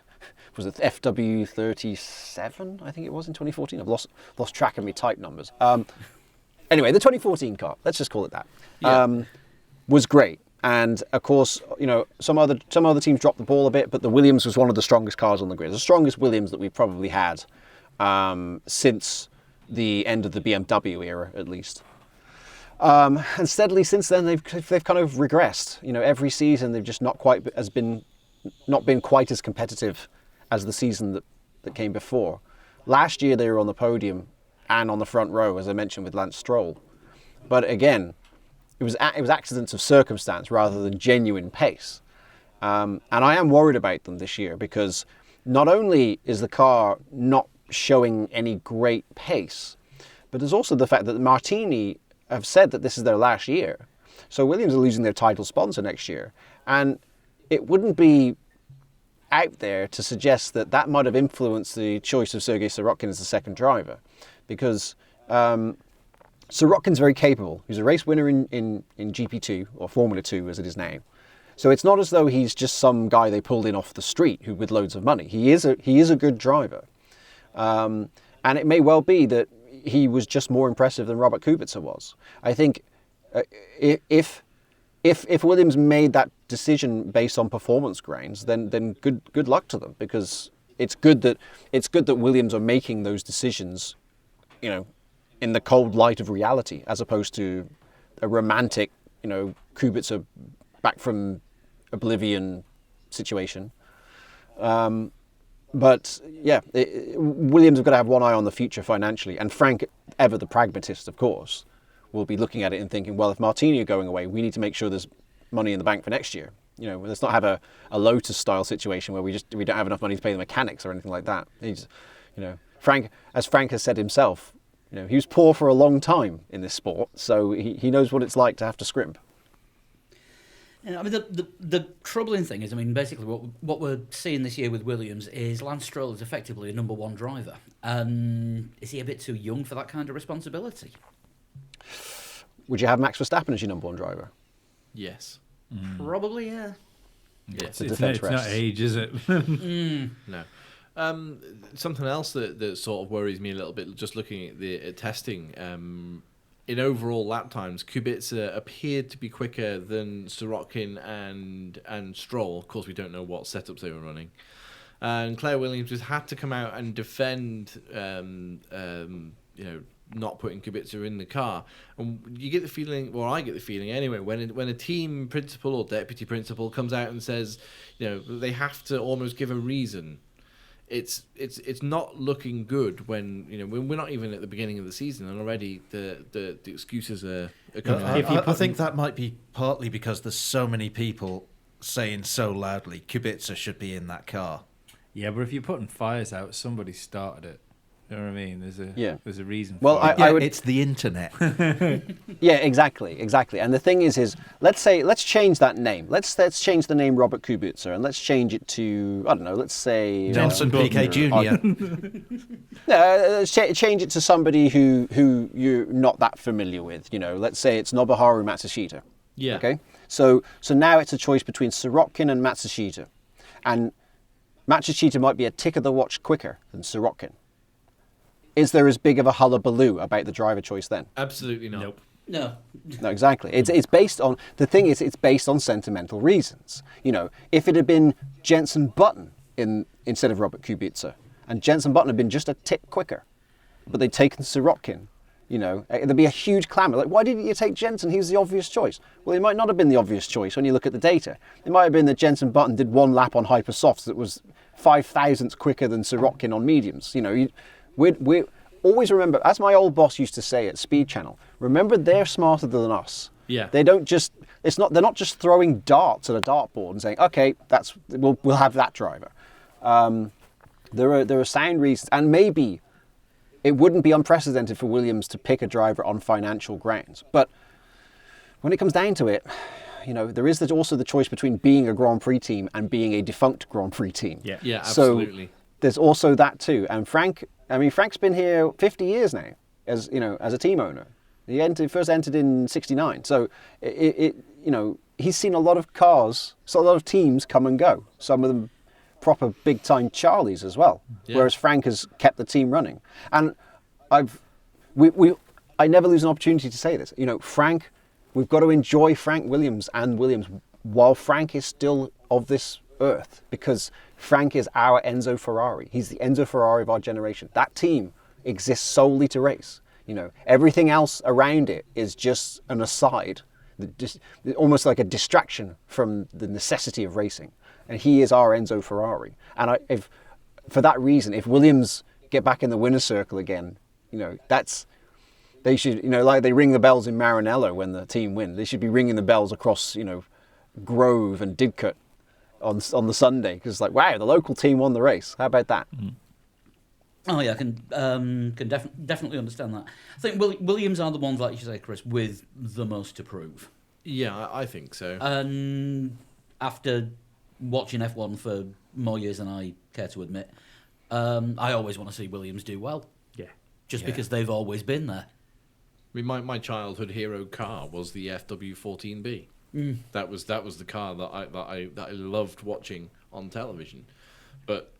FW37, I think it was, in 2014. I've lost track of my type numbers. Anyway, the 2014 car, let's just call it that, was great. And of course, some other teams dropped the ball a bit, but the Williams was one of the strongest cars on the grid. The strongest Williams that we've probably had since the end of the BMW era, at least. And steadily since then, they've kind of regressed. Every season they've just not been quite as competitive as the season that came before. Last year they were on the podium and on the front row, as I mentioned, with Lance Stroll. But again, it was accidents of circumstance rather than genuine pace. And I am worried about them this year, because not only is the car not showing any great pace, but there's also the fact that Martini have said that this is their last year. So Williams are losing their title sponsor next year. And it wouldn't be out there to suggest that might have influenced the choice of Sergei Sirotkin as the second driver, because Sirotkin's very capable. He's a race winner in GP2, or Formula 2 as it is now. So it's not as though he's just some guy they pulled in off the street who with loads of money. He is a good driver. And it may well be that he was just more impressive than Robert Kubica was. I think if Williams made that decision based on performance grounds, then good luck to them, because it's good that Williams are making those decisions, in the cold light of reality, as opposed to a romantic, Kubica back from oblivion situation. But yeah, Williams have got to have one eye on the future financially, and Frank, ever the pragmatist, of course, will be looking at it and thinking, well, if Martini are going away, we need to make sure there's money in the bank for next year. You know, let's not have a Lotus style situation where we don't have enough money to pay the mechanics or anything like that. Frank has said himself, he was poor for a long time in this sport, so he knows what it's like to have to scrimp. Yeah, I mean, the troubling thing is, basically what we're seeing this year with Williams is Lance Stroll is effectively a number one driver. Is he a bit too young for that kind of responsibility? Would you have Max Verstappen as your number one driver? Yes. Probably, yeah. Yes. The It's defence not rests. age, is it? No. Something else that sort of worries me a little bit, just looking at the testing, in overall lap times, Kubica appeared to be quicker than Sorokin and Stroll. Of course, we don't know what setups they were running. And Claire Williams just had to come out and defend, not putting Kubica in the car. And you get the feeling, or I get the feeling anyway, when a team principal or deputy principal comes out and says, they have to almost give a reason. It's not looking good when we're not even at the beginning of the season and already the excuses are coming out. I think that might be partly because there's so many people saying so loudly Kubica should be in that car. Yeah, but if you're putting fires out, somebody started it. You know what I mean? There's a reason. Well, for it. I would. It's the internet. Yeah, exactly. And the thing is let's change that name. Let's change the name Robert Kubica and let's change it to, I don't know, let's say Jenson Piquet Jr. Change it to somebody who you're not that familiar with. Let's say it's Nobuharu Matsushita. Yeah. Okay. So now it's a choice between Sorokin and Matsushita, and Matsushita might be a tick of the watch quicker than Sorokin. Is there as big of a hullabaloo about the driver choice then? Absolutely not. Nope. No. No, exactly. It's based on, the thing is, it's based on sentimental reasons. If it had been Jenson Button instead of Robert Kubica, and Jenson Button had been just a tick quicker, but they'd taken Sorokin, there'd be a huge clamour. Like, why didn't you take Jenson? He was the obvious choice. Well, he might not have been the obvious choice when you look at the data. It might have been that Jenson Button did one lap on hypersofts that was 5,000ths quicker than Sorokin on mediums. We always remember, as my old boss used to say at Speed Channel, remember they're smarter than us. Yeah. They don't just, they're not just throwing darts at a dartboard and saying, okay, we'll have that driver. There are sound reasons, and maybe it wouldn't be unprecedented for Williams to pick a driver on financial grounds. But when it comes down to it, there is also the choice between being a Grand Prix team and being a defunct Grand Prix team. Yeah. Yeah, absolutely. So there's also that too. And Frank's been here 50 years now as a team owner. He first entered in '69. So he's seen a lot of cars, so a lot of teams come and go. Some of them proper big time Charlies as well. Yeah. Whereas Frank has kept the team running. And I never lose an opportunity to say this. Frank, we've got to enjoy Frank Williams and Williams while Frank is still of this earth, because Frank is our Enzo Ferrari. He's the Enzo Ferrari of our generation. That team exists solely to race. Everything else around it is just an aside, almost like a distraction from the necessity of racing. And he is our Enzo Ferrari. And for that reason, if Williams get back in the winner's circle again, they should, like they ring the bells in Maranello when the team win. They should be ringing the bells across, Grove and Didcot on the Sunday, because it's like, wow, the local team won the race. How about that? Oh yeah, I can definitely understand that. I think Williams are the ones, like you say, Chris, with the most to prove. Yeah, I think so. And after watching F1 for more years than I care to admit, I always want to see Williams do well. Yeah. Just because they've always been there. I mean, my childhood hero car was the FW14B. That was the car that I loved watching on television. But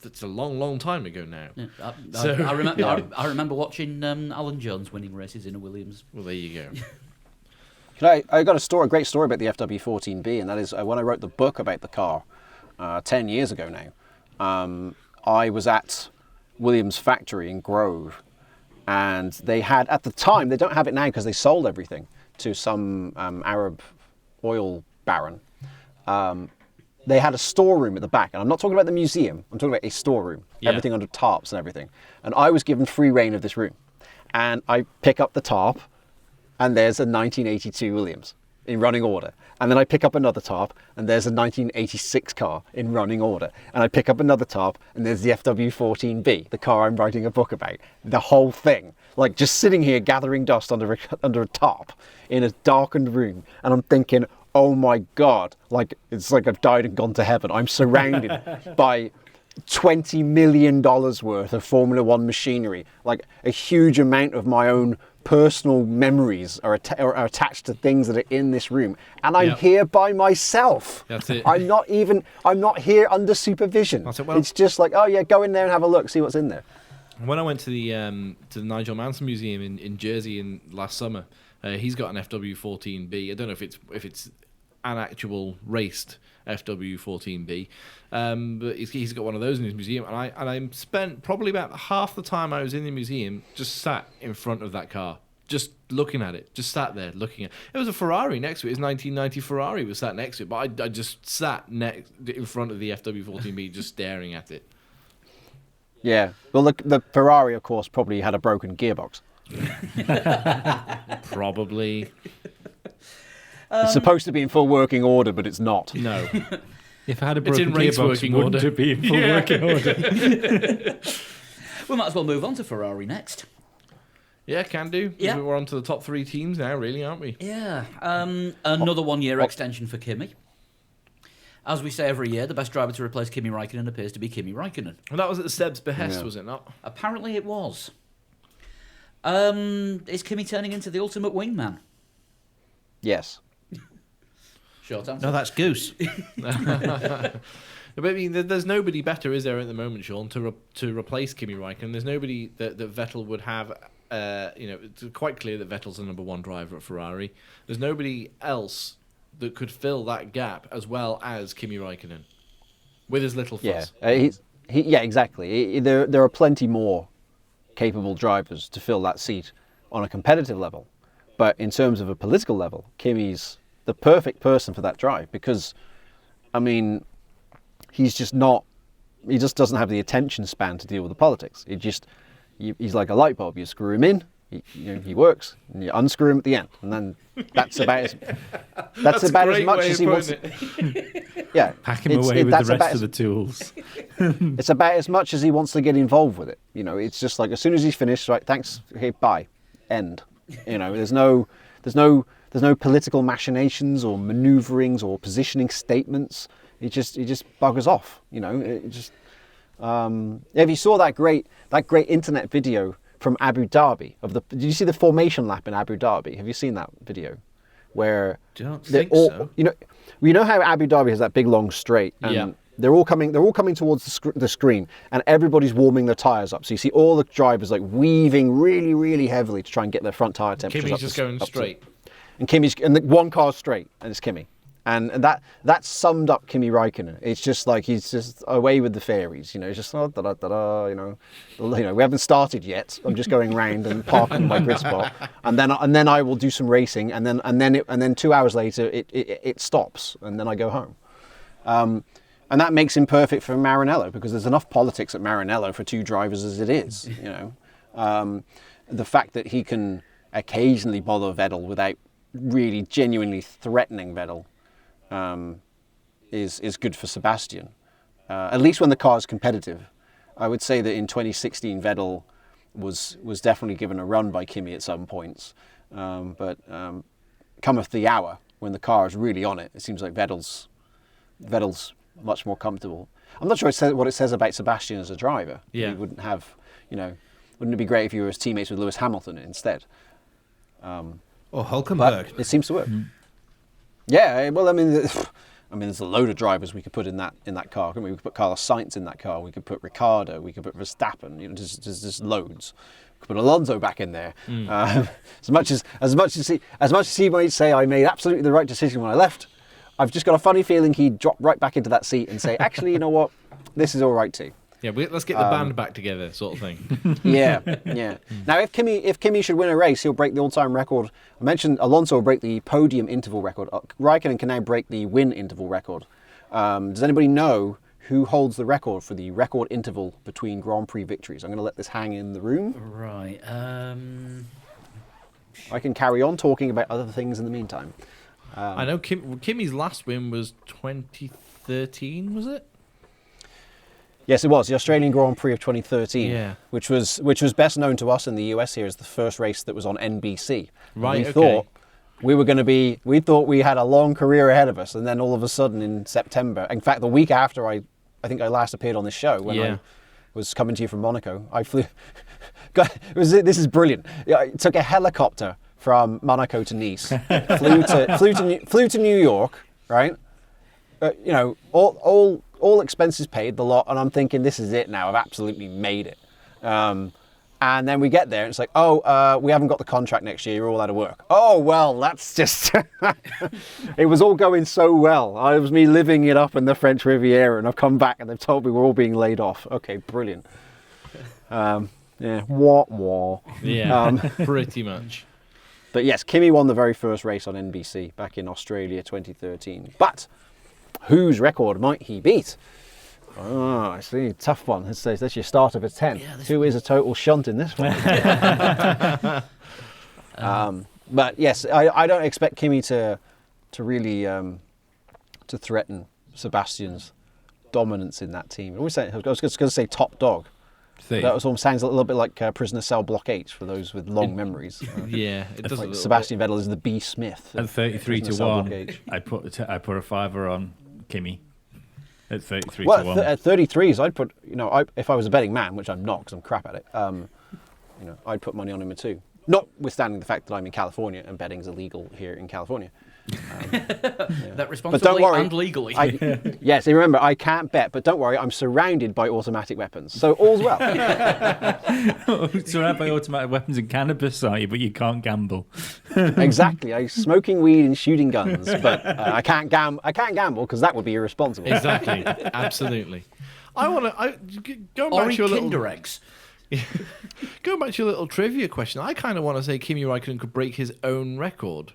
that's a long time ago now. Yeah, So- I remember. I remember watching Alan Jones winning races in a Williams. Well, there you go. I got a great story about the FW14B, and that is when I wrote the book about the car 10 years ago now. I was at Williams' factory in Grove, and they had, at the time, they don't have it now because they sold everything to some Arab oil baron. they had a storeroom at the back, and I'm not talking about the museum. I'm talking about a storeroom, Yeah. everything under tarps and everything. And I was given free reign of this room, and I pick up the tarp, and there's a 1982 Williams in running order. And then I pick up another tarp, and there's a 1986 car in running order. And I pick up another tarp, and there's the FW14B, the car I'm writing a book about. The whole thing, like just sitting here gathering dust under a tarp in a darkened room, and I'm thinking, oh my God, like it's like I've died and gone to heaven. I'm surrounded by $20 million worth of Formula One machinery. Like a huge amount of my own personal memories are attached to things that are in this room. And I'm Yep. here by myself. That's it. I'm not here under supervision. That's it. Well- It's just like, oh yeah, go in there and have a look, see what's in there. When I went to the Nigel Mansell Museum in Jersey last summer, he's got an FW14B. I don't know if it's an actual raced FW14B, but he's got one of those in his museum. And I spent probably about half the time I was in the museum just sat in front of that car, just looking at it, just sat there looking at it. It was a Ferrari next to it. His 1990 Ferrari was sat next to it, but I just sat in front of the FW14B, just staring at it. Yeah. Well, the Ferrari, of course, probably had a broken gearbox. Probably. It's supposed to be in full working order, but it's not. No. If I had a It's in broken race gearbox, working wouldn't order. it be in full working order? We might as well move on to Ferrari next. Yeah, can do. Yeah. We're on to the top three teams now, really, aren't we? Yeah. Another 1 year extension for Kimi. As we say every year, the best driver to replace Kimi Raikkonen appears to be Kimi Raikkonen. Well, that was at Seb's behest, Yeah. was it not? Apparently it was. Is Kimi turning into the ultimate wingman? Yes. Short answer. No, that's Goose. But I mean, there's nobody better, is there, at the moment, Sean, to replace Kimi Raikkonen? There's nobody that Vettel would have. It's quite clear that Vettel's the number one driver at Ferrari. There's nobody else that could fill that gap as well as Kimi Raikkonen, with his little Yeah. fuss. Yeah, exactly. There are plenty more capable drivers to fill that seat on a competitive level. But in terms of a political level, Kimi's the perfect person for that drive because, I mean, he just doesn't have the attention span to deal with the politics. He's like a light bulb. You screw him in, he works, and you unscrew him at the end, and then that's about as That's about a as great much way as of he wants. putting it. Yeah, Pack him away with the that's about rest as- of the tools. It's about as much as he wants to get involved with it. It's just like as soon as he's finished, right? Thanks. Okay, bye. End. There's no political machinations or maneuverings or positioning statements. He just buggers off. If you saw that great internet video from Abu Dhabi did you see the formation lap in Abu Dhabi? Have you seen that video? Where Don't they're think all- so. You know how Abu Dhabi has that big long straight, and Yeah. they're all coming towards the screen, and everybody's warming their tires up. So you see all the drivers like weaving really, really heavily to try and get their front tire temperatures Kimi's up. just to- going up to- straight. and the one car's straight, and it's Kimi, and that summed up Kimi Raikkonen. It's just like he's just away with the fairies, It's just da da da da, we haven't started yet. I'm just going round and parking my grid spot, and then I will do some racing, and then 2 hours later it stops, and then I go home. And that makes him perfect for Maranello because there's enough politics at Maranello for two drivers as it is. The fact that he can occasionally bother Vettel without really genuinely threatening Vettel is good for Sebastian. At least when the car is competitive. I would say that in 2016 Vettel was definitely given a run by Kimi at some points, but cometh the hour when the car is really on it. It seems like Vettel's much more comfortable. I'm not sure what it says about Sebastian as a driver. Yeah. He wouldn't have, wouldn't it be great if you were his teammates with Lewis Hamilton instead? Or But Hulkenberg. it seems to work. Yeah, well, I mean, there's a load of drivers we could put in that car. Couldn't we? We could put Carlos Sainz in that car. We could put Ricciardo. We could put Verstappen. Just loads. We could put Alonso back in there. As much as he might say I made absolutely the right decision when I left, I've just got a funny feeling he'd drop right back into that seat and say, actually, you know what, this is all right too. Yeah, let's get the band back together, sort of thing. Yeah. Now, if Kimi should win a race, he'll break the all-time record. I mentioned Alonso will break the podium interval record. Raikkonen can now break the win interval record. Does anybody know who holds the record for the record interval between Grand Prix victories? I'm going to let this hang in the room. Right. I can carry on talking about other things in the meantime. I know Kimi's last win was 2013, was it? Yes, it was the Australian Grand Prix of 2013, Yeah. which was best known to us in the US here as the first race that was on NBC. Right, We okay. thought we thought we had a long career ahead of us, and then all of a sudden in September, in fact, the week after I think I last appeared on this show when Yeah. I was coming to you from Monaco, I flew. This is brilliant. I took a helicopter from Monaco to Nice, flew to New York, right? All expenses paid, the lot, and I'm thinking, this is it now. I've absolutely made it. And then we get there, and it's like, we haven't got the contract next year. You're all out of work. Oh, well, that's just... It was all going so well. It was me living it up in the French Riviera, and I've come back, and they've told me we're all being laid off. Okay, brilliant. Wah. Yeah, pretty much. But yes, Kimi won the very first race on NBC back in Australia 2013. But whose record might he beat? Oh, I see. Tough one. That's your start of a 10. Yeah, Who is a total shunt in this one? But yes, I don't expect Kimi to really to threaten Sebastian's dominance in that team. I was just going to say top dog. That almost sounds a little bit like Prisoner Cell Block 8 for those with long memories. Yeah, it does. Like Sebastian Vettel is the B. Smith. At 33 to Prisoner Cell Block 1, 8. I put a fiver on Kimi. At 33 to Well, 1. at 33s, I'd put, if I was a betting man, which I'm not because I'm crap at it, I'd put money on him too. Notwithstanding the fact that I'm in California and betting's illegal here in California. That But responsibly don't worry. and legally. Yes, remember, I can't bet, but don't worry, I'm surrounded by automatic weapons. So all's well. Surrounded by automatic weapons and cannabis, are you? But you can't gamble. Exactly. I'm smoking weed and shooting guns, but I can't gamble because that would be irresponsible. Exactly, absolutely. Going or back eat to your Kinder little, eggs. going back to your little trivia question, I kind of want to say Kimi Räikkönen could break his own record.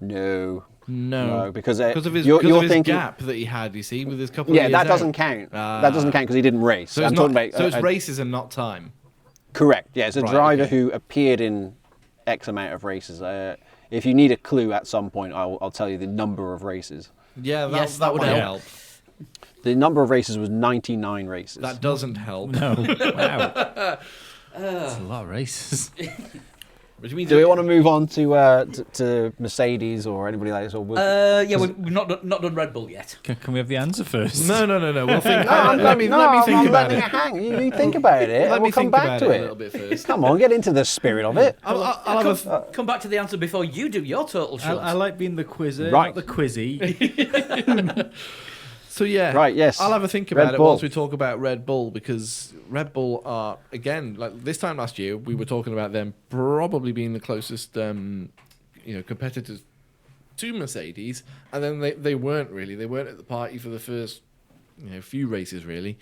No, No, because of his, you're because of his thinking, gap that he had. You see, with his couple. Yeah, of years that out. doesn't count. That doesn't count because he didn't race. So it's, it's races and not time. Correct. Yeah, it's a Right, driver okay. who appeared in X amount of races. If you need a clue at some point, I'll tell you the number of races. Yeah, Yes, that would might help. The number of races was 99 races. That doesn't help. No. Wow. That's a lot of races. Which means Do we want to move on to Mercedes or anybody like this? Or We've not done Red Bull yet. Can we have the answer first? No. We'll think. I'm let me think I'm about letting it. it hang. You think about it, Let and me we'll come think back about to it it. a little bit first. Come on, get into the spirit of it. I'll have a. Come back to the answer before you do your total shot. I like being the quizzer, Right. not the quizzy. So yeah, Right, yes. I'll have a think Red about it Bull. once we talk about Red Bull, because Red Bull are, again, like this time last year we were talking about them probably being the closest competitors to Mercedes, and then they weren't really. They weren't at the party for the first few races really.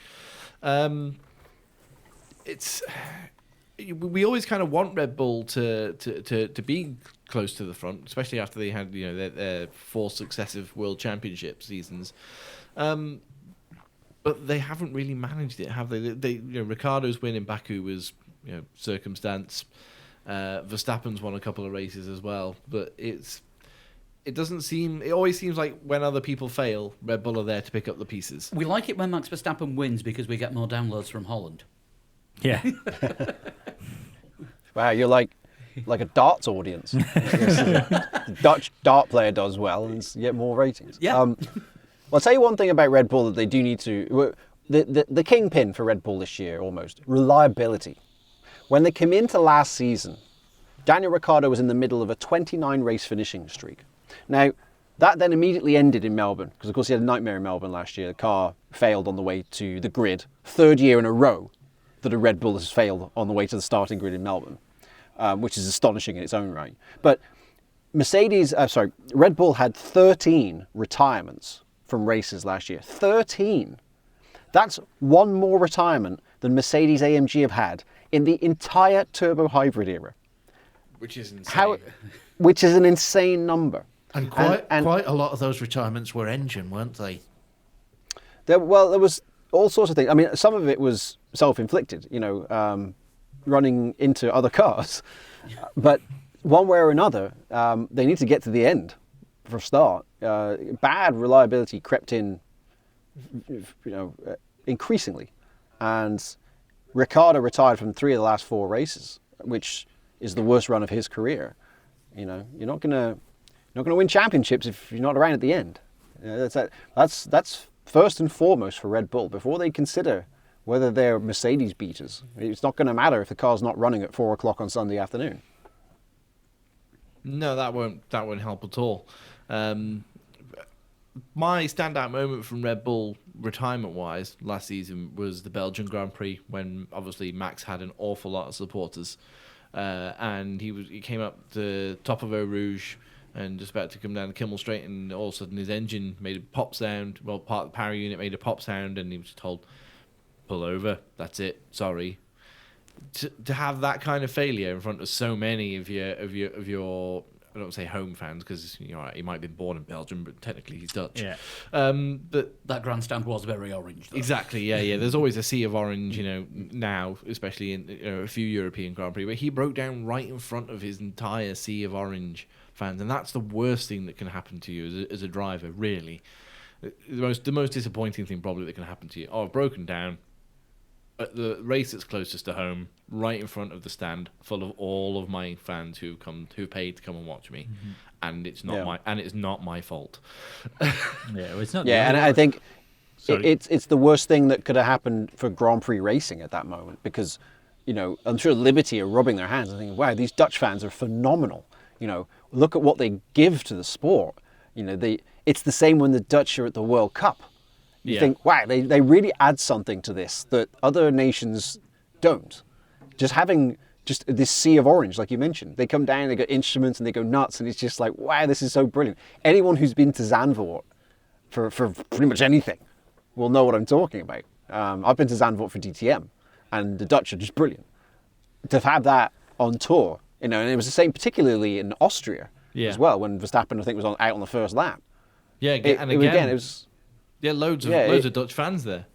We always kind of want Red Bull to be close to the front, especially after they had their 4 successive World Championship seasons. But they haven't really managed it, have they? Ricciardo's win in Baku was circumstance. Verstappen's won a couple of races as well, but it always seems like when other people fail, Red Bull are there to pick up the pieces. We like it when Max Verstappen wins because we get more downloads from Holland. Yeah. Wow, you're like a darts audience. The Dutch dart player does well and you get more ratings. Yeah. Well, I'll tell you one thing about Red Bull that they do need to... The kingpin for Red Bull this year, almost, reliability. When they came into last season, Daniel Ricciardo was in the middle of a 29-race finishing streak. Now, that then immediately ended in Melbourne, because of course he had a nightmare in Melbourne last year. The car failed on the way to the grid. 3rd year in a row that a Red Bull has failed on the way to the starting grid in Melbourne, which is astonishing in its own right. But Red Bull had 13 retirements from races last year. 13. That's one more retirement than Mercedes AMG have had in the entire turbo hybrid era. Which is insane. Which is an insane number. And quite And- quite a lot of those retirements were engine, weren't they? There was all sorts of things. I mean, some of it was self-inflicted, running into other cars. But one way or another, they need to get to the end for a start. Bad reliability crept in, increasingly. And Ricciardo retired from 3 of the last 4 races, which is the worst run of his career. You're not gonna win championships if you're not around at the end. That's first and foremost for Red Bull before they consider whether they're Mercedes beaters. It's not going to matter if the car's not running at 4 o'clock on Sunday afternoon. No, that won't help at all. My standout moment from Red Bull retirement-wise last season was the Belgian Grand Prix, when obviously Max had an awful lot of supporters, and he came up the top of Eau Rouge and just about to come down the Kimmel Straight, and all of a sudden his engine made a pop sound. Well, part of the power unit made a pop sound, and he was told, "Pull over. That's it. Sorry." To have that kind of failure in front of so many of your I don't say home fans, because he might have been born in Belgium, but technically he's Dutch. Yeah. But That grandstand was very orange, though. exactly, yeah. There's always a sea of orange, now, especially in a few European Grand Prix. But he broke down right in front of his entire sea of orange fans, and that's the worst thing that can happen to you as a driver. Really, the most disappointing thing probably that can happen to you. Oh, I've broken down at the race that's closest to home, right in front of the stand, full of all of my fans who paid to come and watch me, and it's not my fault. Yeah, well, it's not. Yeah, and I think Sorry. it's the worst thing that could have happened for Grand Prix racing at that moment, because, I'm sure Liberty are rubbing their hands and thinking, wow, these Dutch fans are phenomenal. Look at what they give to the sport. It's the same when the Dutch are at the World Cup. You think, wow, they really add something to this that other nations don't. Just having this sea of orange, like you mentioned. They come down, they got instruments, and they go nuts, and it's just like, wow, this is so brilliant. Anyone who's been to Zandvoort for pretty much anything will know what I'm talking about. I've been to Zandvoort for DTM, and the Dutch are just brilliant. To have that on tour, and it was the same particularly in Austria as well, when Verstappen, I think, was out on the first lap. Yeah, It was... Yeah, loads of Dutch fans there.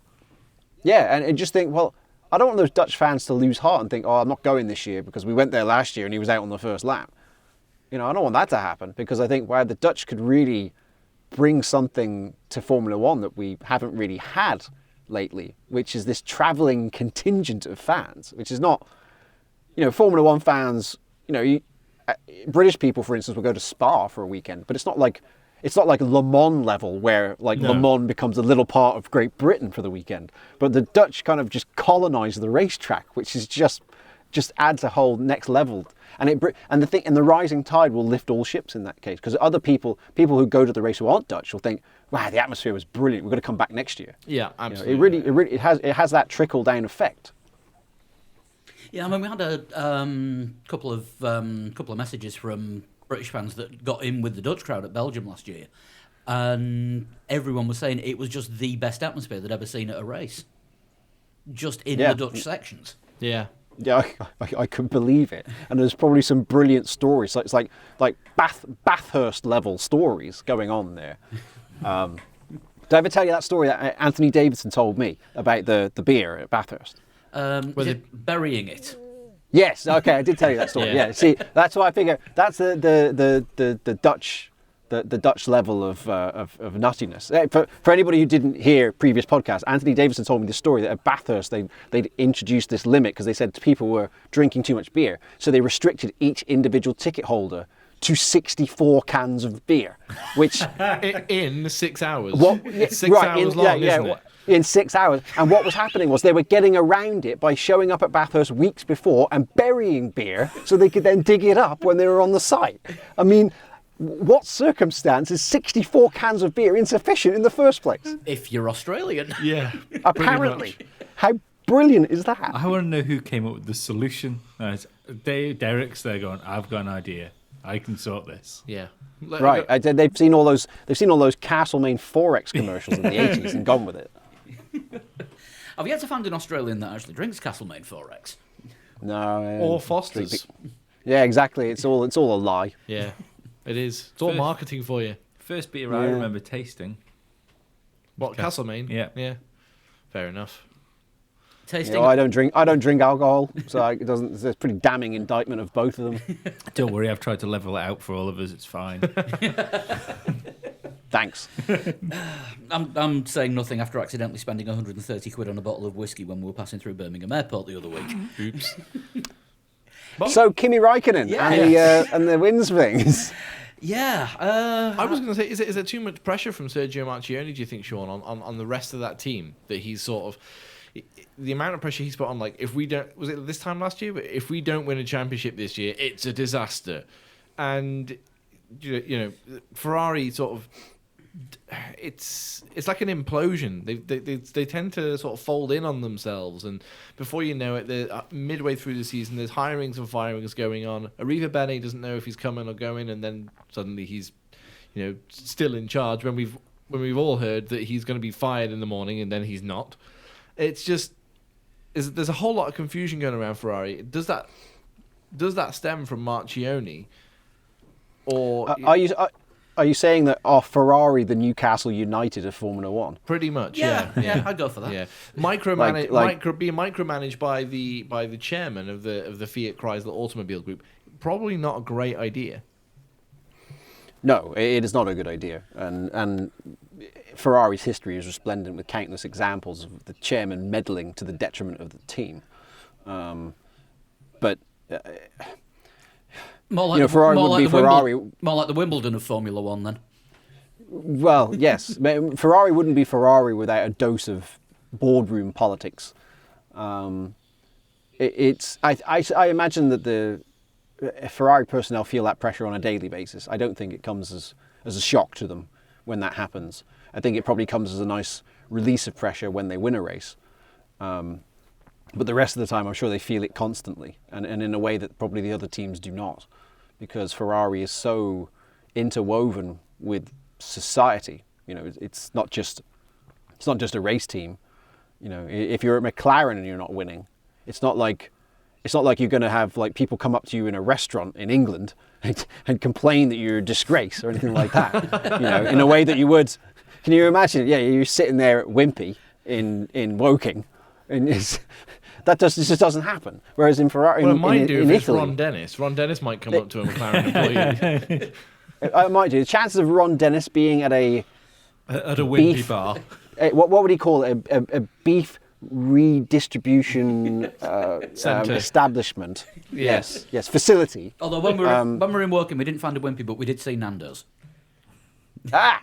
Yeah, and just think, well, I don't want those Dutch fans to lose heart and think, oh, I'm not going this year because we went there last year and he was out on the first lap. I don't want that to happen, because I think, wow, the Dutch could really bring something to Formula One that we haven't really had lately, which is this travelling contingent of fans, which is not, Formula One fans, British people, for instance, will go to Spa for a weekend, but it's not like Le Mans level, where Le Mans becomes a little part of Great Britain for the weekend. But the Dutch kind of just colonise the racetrack, which is just adds a whole next level. And the rising tide will lift all ships in that case, because other people who go to the race who aren't Dutch will think, wow, the atmosphere was brilliant. We're going to come back next year. Yeah, absolutely. It has that trickle down effect. Yeah, I mean, we had a couple of messages from British fans that got in with the Dutch crowd at Belgium last year, and everyone was saying it was just the best atmosphere they'd ever seen at a race, just in the Dutch sections. Yeah. Yeah, I could believe it. And there's probably some brilliant stories. So it's like Bathurst level stories going on there. Did I ever tell you that story that Anthony Davidson told me about the beer at Bathurst? Burying it. Yes, okay, I did tell you that story. Yeah, see, that's why I figure that's the Dutch level of nuttiness. For anybody who didn't hear previous podcasts, Anthony Davidson told me this story that at Bathurst they'd introduced this limit because they said people were drinking too much beer, so they restricted each individual ticket holder to 64 cans of beer, which in 6 hours. 6 hours long, isn't it? In 6 hours. And what was happening was they were getting around it by showing up at Bathurst weeks before and burying beer so they could then dig it up when they were on the site. I mean, what circumstance is 64 cans of beer insufficient in the first place? If you're Australian. Yeah. Apparently. How brilliant is that? I want to know who came up with the solution. Derek's there going, I've got an idea. I can sort this. Yeah. Right. They've seen all those Castlemaine Forex commercials in the 80s and gone with it. Have you yet to find an Australian that actually drinks Castlemaine Forex? No. Or Foster's. Yeah, exactly. It's all a lie. Yeah. It is. It's all First- marketing for you. First beer I Yeah. remember tasting. What, Castlemaine? Yeah. Yeah. Fair enough. Tasting. I don't drink alcohol, so it doesn't. It's a pretty damning indictment of both of them. Don't worry, I've tried to level it out for all of us. It's fine. Thanks. I'm saying nothing after accidentally spending 130 quid on a bottle of whiskey when we were passing through Birmingham Airport the other week. Oops. So Kimi Räikkönen and the wins things. Yeah. I was going to say, is it too much pressure from Sergio Marchionne, do you think, Sean, on the rest of that team? That he's sort of... The amount of pressure he's put on, like, if we don't... Was it this time last year? But if we don't win a championship this year, it's a disaster. And, you know, Ferrari sort of... It's like an implosion. They tend to sort of fold in on themselves, and before you know it, they're midway through the season. There's hirings and firings going on. Arriva Bene doesn't know if he's coming or going, and then suddenly he's, you know, still in charge. When we've all heard that he's going to be fired in the morning, and then he's not. It's just there's a whole lot of confusion going around Ferrari. Does that stem from Marchionne, or Are you saying that Ferrari the Newcastle United of Formula One? pretty much? Yeah, Yeah. I'd go for that. Yeah, being micromanaged by the chairman of the Fiat Chrysler Automobile Group. Probably not a great idea. No, it is not a good idea. And Ferrari's history is resplendent with countless examples of the chairman meddling to the detriment of the team. But More like You know, Ferrari more would like be the Ferrari. More like the Wimbledon of Formula One, then. well, yes, Ferrari wouldn't be Ferrari without a dose of boardroom politics. I imagine that the Ferrari personnel feel that pressure on a daily basis. I don't think it comes as a shock to them when that happens. I think it probably comes as a nice release of pressure when they win a race. But the rest of the time, I'm sure they feel it constantly, and in a way that probably the other teams do not, because Ferrari is so interwoven with society. You know, it's not just a race team. You know, if you're at McLaren and you're not winning, it's not like you're going to have like people come up to you in a restaurant in England and complain that you're a disgrace or anything like that. You know, in a way that you would. Can you imagine? Yeah, you're sitting there at Wimpy in Woking, and that just doesn't happen. Whereas in Ferrari, Well, it might do if in it's Italy, Ron Dennis. Ron Dennis might come up to a McLaren employee. I might do. The chances of Ron Dennis being at a wimpy beef bar. what would he call it? A beef redistribution Centre. establishment. Yes. Yes, facility. Although when we were in Woking, we didn't find a Wimpy, but we did see Nando's. Ah,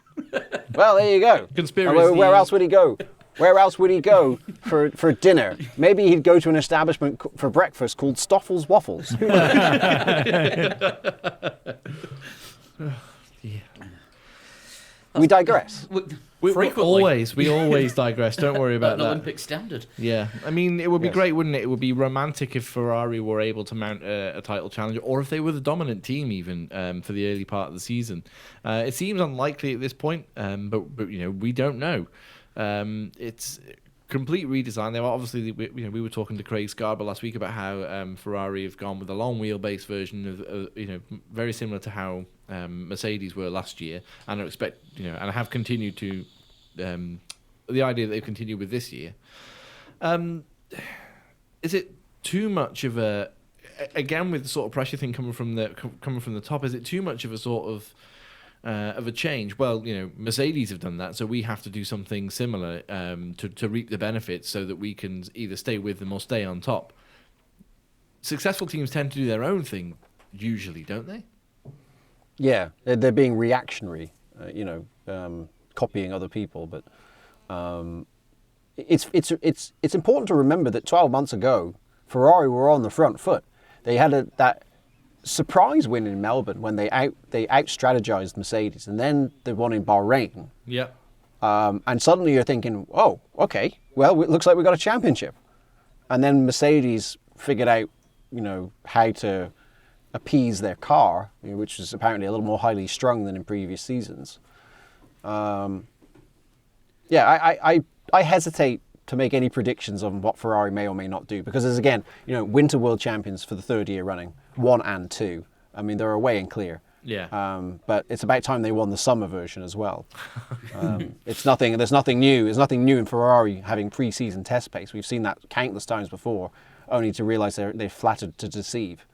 well, there you go. Conspiracy. Where else would he go? Where else would he go for dinner? Maybe he'd go to an establishment for breakfast called Stoffel's Waffles. Who knows? We digress. We Frequently. always digress. Don't worry At about an that. Olympic standard. Yeah, I mean, it would be Yes. great, wouldn't it? It would be romantic if Ferrari were able to mount a title challenge, or if they were the dominant team even for the early part of the season. It seems unlikely at this point, but you know, we don't know. It's complete redesign. They were obviously, we were talking to Craig Scarber last week about how Ferrari have gone with a long wheelbase version of very similar to how Mercedes were last year, and I expect and have continued to the idea that they've continued with this year. Is it too much of a, again with the sort of pressure thing coming from the top? Is it too much of a sort of a change? Well, Mercedes have done that, so we have to do something similar to reap the benefits, so that we can either stay with them or stay on top. Successful teams tend to do their own thing, usually, don't they? Yeah, they're being reactionary, copying other people. But it's important to remember that 12 months ago, Ferrari were on the front foot. They had that surprise win in Melbourne when they out-strategized Mercedes, and then the one in Bahrain. Yeah. And suddenly you're thinking, oh, okay, well, it looks like we got a championship. And then Mercedes figured out, how to appease their car, which is apparently a little more highly strung than in previous seasons. I hesitate to make any predictions on what Ferrari may or may not do, because as winter world champions for the third year running, 1 and 2. I mean, they're away and clear. Yeah. But it's about time they won the summer version as well. There's nothing new. There's nothing new in Ferrari having pre-season test pace. We've seen that countless times before, only to realise they're flattered to deceive.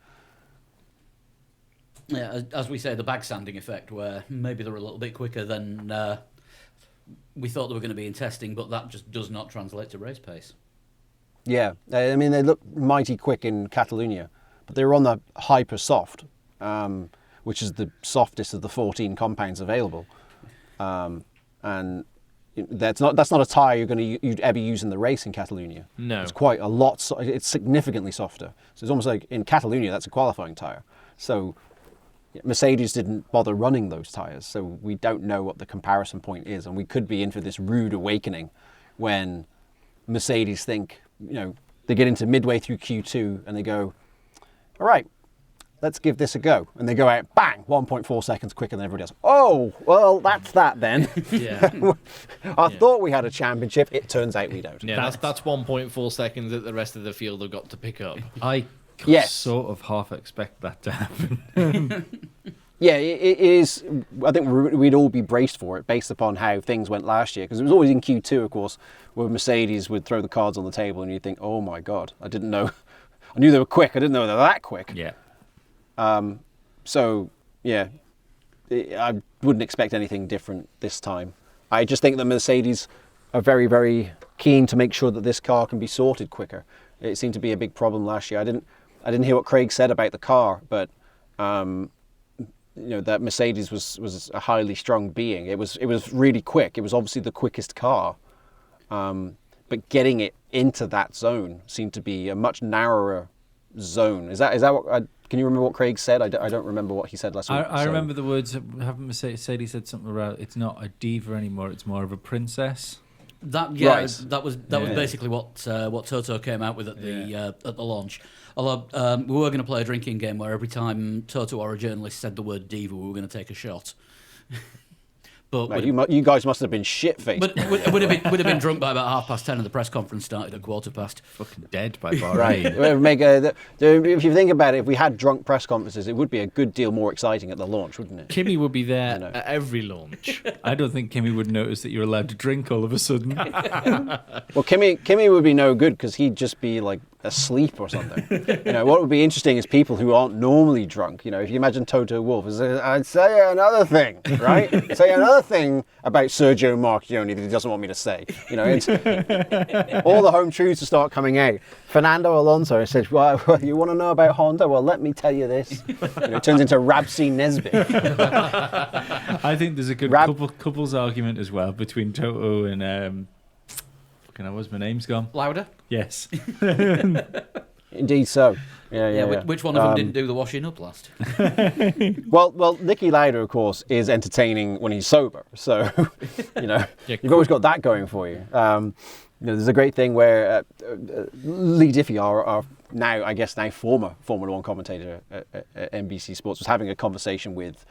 Yeah, as we say, the bag sanding effect, where maybe they're a little bit quicker than we thought they were going to be in testing, but that just does not translate to race pace. Yeah, I mean, they look mighty quick in Catalonia, but they were on the hyper soft, which is the softest of the 14 compounds available, and that's not a tyre you'd ever use in the race in Catalonia. No, it's quite a lot. It's significantly softer. So it's almost like in Catalonia, that's a qualifying tyre. So Mercedes didn't bother running those tyres, so we don't know what the comparison point is, and we could be in for this rude awakening when Mercedes think, they get into midway through Q2 and they go, all right, let's give this a go. And they go out, bang, 1.4 seconds quicker than everybody else. Oh, well, that's that then. Yeah. I thought we had a championship. It turns out we don't. Yeah, that's 1.4 seconds that the rest of the field have got to pick up. I Yes. sort of half expect that to happen. Yeah, it is. I think we'd all be braced for it based upon how things went last year. Because it was always in Q2, of course, where Mercedes would throw the cards on the table and you'd think, oh my God, I didn't know. I knew they were quick. I didn't know they were that quick. Yeah. So, yeah, I wouldn't expect anything different this time. I just think that Mercedes are very, very keen to make sure that this car can be sorted quicker. It seemed to be a big problem last year. I didn't hear what Craig said about the car, but that Mercedes was a highly strong being. It was really quick. It was obviously the quickest car, but getting it into that zone seemed to be a much narrower zone. Is that what? Can you remember what Craig said? I don't remember what he said last week. I remember the words. Haven't Mercedes said something about it's not a diva anymore? It's more of a princess. That was basically what Toto came out with at the launch. Although we were going to play a drinking game where every time Toto or a journalist said the word diva, we were going to take a shot. But you guys must have been shit-faced. But would have been drunk by about 10:30, and the press conference started at 15:15. Fucking dead by Bahrain. Right. If you think about it, if we had drunk press conferences, it would be a good deal more exciting at the launch, wouldn't it? Kimmy would be there at every launch. I don't think Kimmy would notice that you're allowed to drink all of a sudden. Well, Kimmy would be no good because he'd just be like asleep or something. What would be interesting is people who aren't normally drunk. If you imagine Toto Wolff, I'd say another thing, right? Say another thing about Sergio Marchionne that he doesn't want me to say. It's, all the home truths to start coming out. Fernando Alonso says, well, you want to know about Honda? Well, let me tell you this. It turns into Rabsi Nesbitt. I think there's a good couples argument as well between Toto and what's my name's gone? Lauda? Yes. Indeed so. Yeah. Which one of them didn't do the washing up last? Well, Nicky Lauda, of course, is entertaining when he's sober. So, you've always got that going for you. There's a great thing where Lee Diffie, our now former Formula One commentator at NBC Sports, was having a conversation with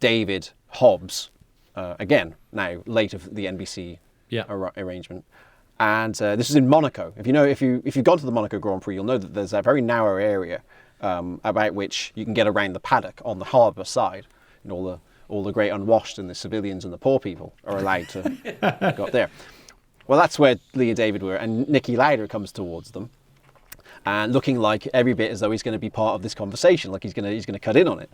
David Hobbs, again, now late of the NBC arrangement. And this is in Monaco. If you've gone to the Monaco Grand Prix, you'll know that there's a very narrow area about which you can get around the paddock on the harbour side. All the great unwashed and the civilians and the poor people are allowed to go up there. Well, that's where Lee and David were, and Nicky Lauda comes towards them, and looking like every bit as though he's going to be part of this conversation, like he's going to cut in on it.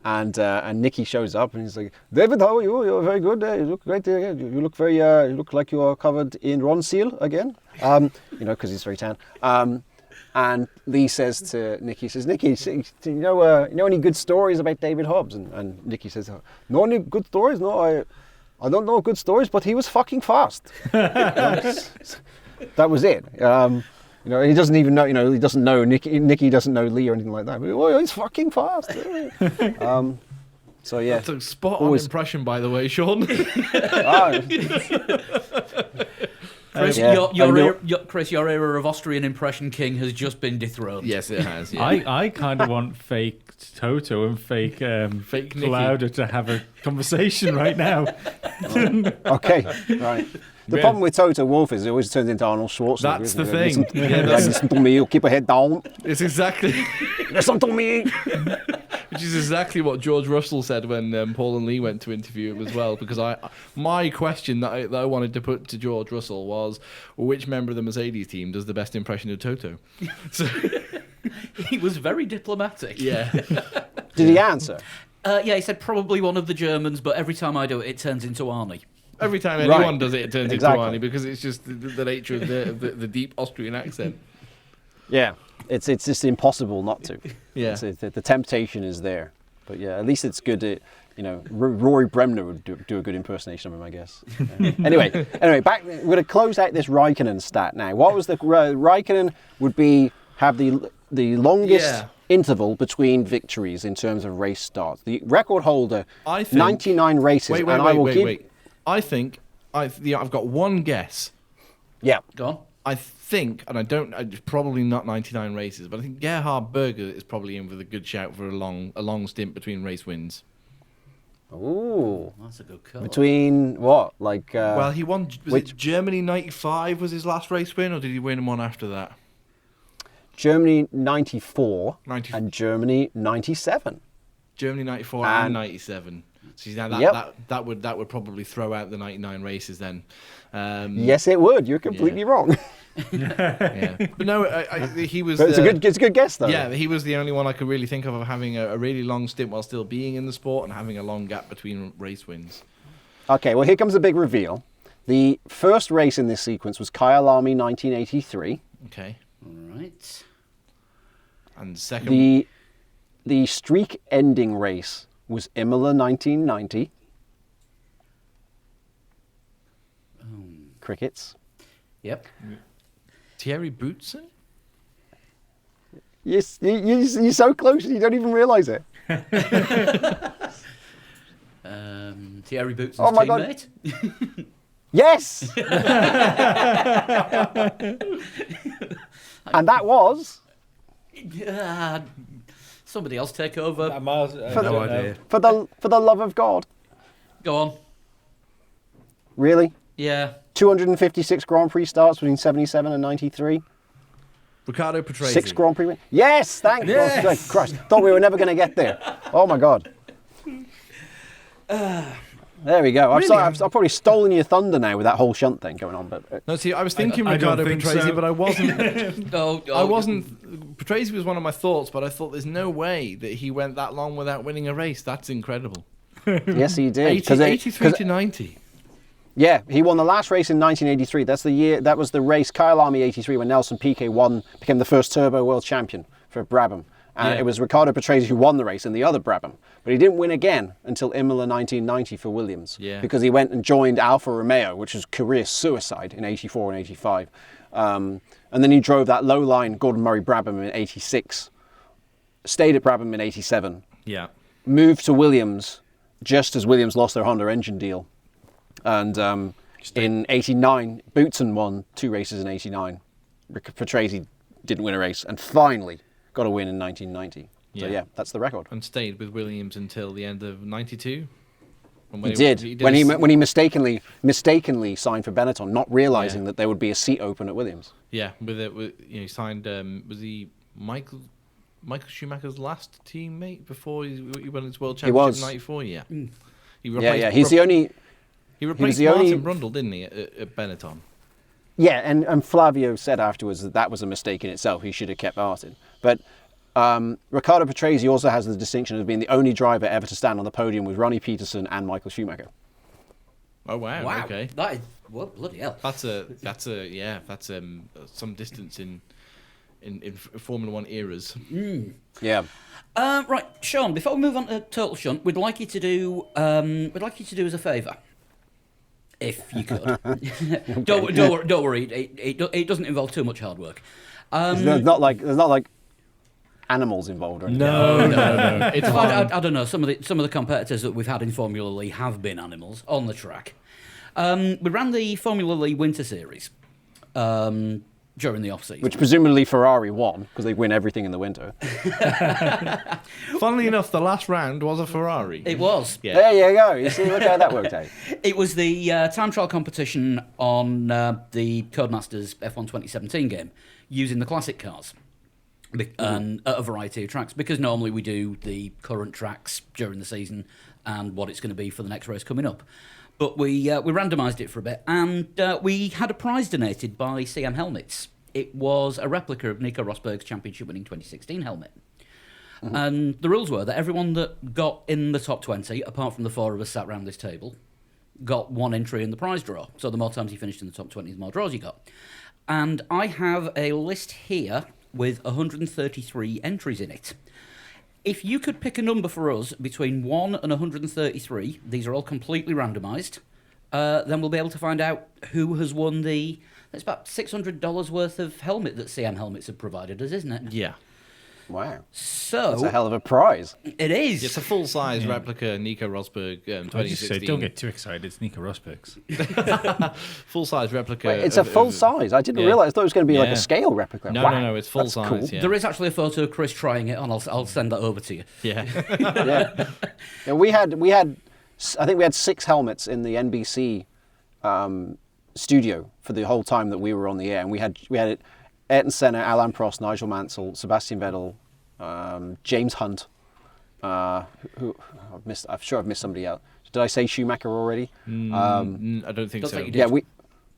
And Nicky shows up and he's like, David, how are you? You're very good. You look great. You look very. You look like you are covered in Ron Seal again. Because he's very tan. And Lee says to Nicky, Nicky, you know any good stories about David Hobbs? And Nicky says, no, any good stories? No, I don't know good stories, but he was fucking fast. That was it. He doesn't even know. He doesn't know Nicky doesn't know Lee or anything like that. But, he's fucking fast. So yeah, that's a spot-on impression, by the way, Sean. Chris, your era of Austrian impression king has just been dethroned. Yes, it has. Yeah. I kind of want fake Toto and fake Lauda to have a conversation right now. Okay, right. The problem with Toto Wolff is it always turns into Arnold Schwarzenegger. That's the thing. Listen to me, you keep your head down. It's exactly. Listen to me. Which is exactly what George Russell said when Paul and Lee went to interview him as well. Because my question that I wanted to put to George Russell was, which member of the Mercedes team does the best impression of Toto? So, He was very diplomatic. yeah. Did he answer? Yeah, he said probably one of the Germans, but every time I do it, it turns into Arnie. Every time Right. anyone does it turns Exactly. into Arnie because it's just the nature of the deep Austrian accent. Yeah, it's just impossible not to. Yeah. The temptation is there, but yeah, at least it's good. Rory Bremner would do a good impersonation of him, I guess. Anyway, back. We're going to close out this Raikkonen stat now. What was the Raikkonen would have the longest Yeah. interval between victories in terms of race starts. The record holder, I think- 99 races, Wait. I think I've got one guess. Yeah, Go on. I think, and it's probably not 99 races, but I think Gerhard Berger is probably in with a good shout for a long stint between race wins. ooh, That's a good call. between what, like? Well, he won. Was which- it Germany '95 was his last race win, or did he win one after that? Germany 94 90 and Germany 97. Germany '94 And- and '97. So now Yep. that would probably throw out the 99 races then. Yes, it would. You're completely wrong. Yeah. But no, he was. But it's a good guess though. Yeah, he was the only one I could really think of having a really long stint while still being in the sport and having a long gap between race wins. Okay, well here comes the big reveal. The first race in this sequence was Kyalami 1983. Okay. All right. And second, The streak ending race was Imola 1990. Crickets. Yep. Thierry Boutsen? You're so close you don't even realise it. Thierry Bootson's Oh my God. teammate. Yes! And that was Somebody else take over. No idea. for the love of God. Go on. Really? Yeah. 256 Grand Prix starts between 77 and 93. Ricardo Patrese. 6 Grand Prix wins. Yes, thank Yes. God. Christ, thought we were never going to get there. Oh my God. There we go. I've probably stolen your thunder now with that whole shunt thing going on. But No, see, I was thinking I don't Ricardo think Patrese, so. but I wasn't. Oh, I wasn't. Patrese was one of my thoughts, but I thought there's no way that he went that long without winning a race. That's incredible. yes, he did. 83 to 90. Yeah, he won the last race in 1983. That's the year. That was the race Kyalami 83 when Nelson Piquet became the first turbo world champion for Brabham. And it was Ricardo Patrese who won the race in the other Brabham. But he didn't win again until Imola 1990 for Williams. Yeah. Because he went and joined Alfa Romeo, which was career suicide in 84 and 85. And then he drove that low line Gordon Murray Brabham in 86. Stayed at Brabham in 87. Yeah. Moved to Williams just as Williams lost their Honda engine deal. And in 89, Boutsen won 2 races in 89. Patrese didn't win a race and finally got a win in 1990. So yeah, that's the record. And stayed with Williams until the end of 92. He did. When he mistakenly signed for Benetton, not realizing that there would be a seat open at Williams. Yeah, he signed. Was he Michael Schumacher's last teammate before he won his world championship was. in '94? Yeah. He Yeah. He's the only. He replaced the Martin only- Brundle, didn't he, at Benetton? Yeah, and Flavio said afterwards that was a mistake in itself. He should have kept Martin. But Ricardo Patrese also has the distinction of being the only driver ever to stand on the podium with Ronnie Peterson and Michael Schumacher. Oh wow! Wow. Okay, That is, what bloody hell. that's some distance in Formula One eras. Yeah. Right, Sean. Before we move on to Total Shunt, we'd like you to do us a favour, if you could. don't worry. It doesn't involve too much hard work. There's not like animals involved or anything. No. It's I don't know. Some of the competitors that we've had in Formula Lee have been animals on the track. We ran the Formula Lee Winter Series during the off season. Which presumably Ferrari won because they win everything in the winter. Funnily enough, the last round was a Ferrari. It was. Yeah. There you go. You see, look how that worked out. It was the time trial competition on the Codemasters F1 2017 game using the classic cars. and at a variety of tracks, because normally we do the current tracks during the season and what it's going to be for the next race coming up. But we randomised it for a bit, and we had a prize donated by CM Helmets. It was a replica of Nico Rosberg's championship-winning 2016 helmet. And the rules were that everyone that got in the top 20, apart from the four of us sat around this table, got one entry in the prize draw. So the more times you finished in the top 20, the more draws you got. And I have a list here with 133 entries in it. If you could pick a number for us between 1 and 133, these are all completely randomised, then we'll be able to find out who has won the... It's about $600 worth of helmet that CM Helmets have provided us, isn't it? Yeah. Wow. So... That's a hell of a prize. It is. It's a full-size replica Nico Rosberg I just 2016. say, don't get too excited. It's Nico Rosberg's. Full-size replica. Wait, it's a full size. I didn't realise. I thought it was going to be like Yeah. a scale replica. No, Wow. no, it's That's full-size. cool. Yeah. There is actually a photo of Chris trying it on. I'll send that over to you. Yeah. Yeah, we had. I think we had 6 helmets in the NBC studio for the whole time that we were on the air, and we had Ayrton Senna, Alain Prost, Nigel Mansell, Sebastian Vettel, James Hunt. Who I'm sure I've missed somebody out. Did I say Schumacher already? I don't think Don't so. think you did. Yeah,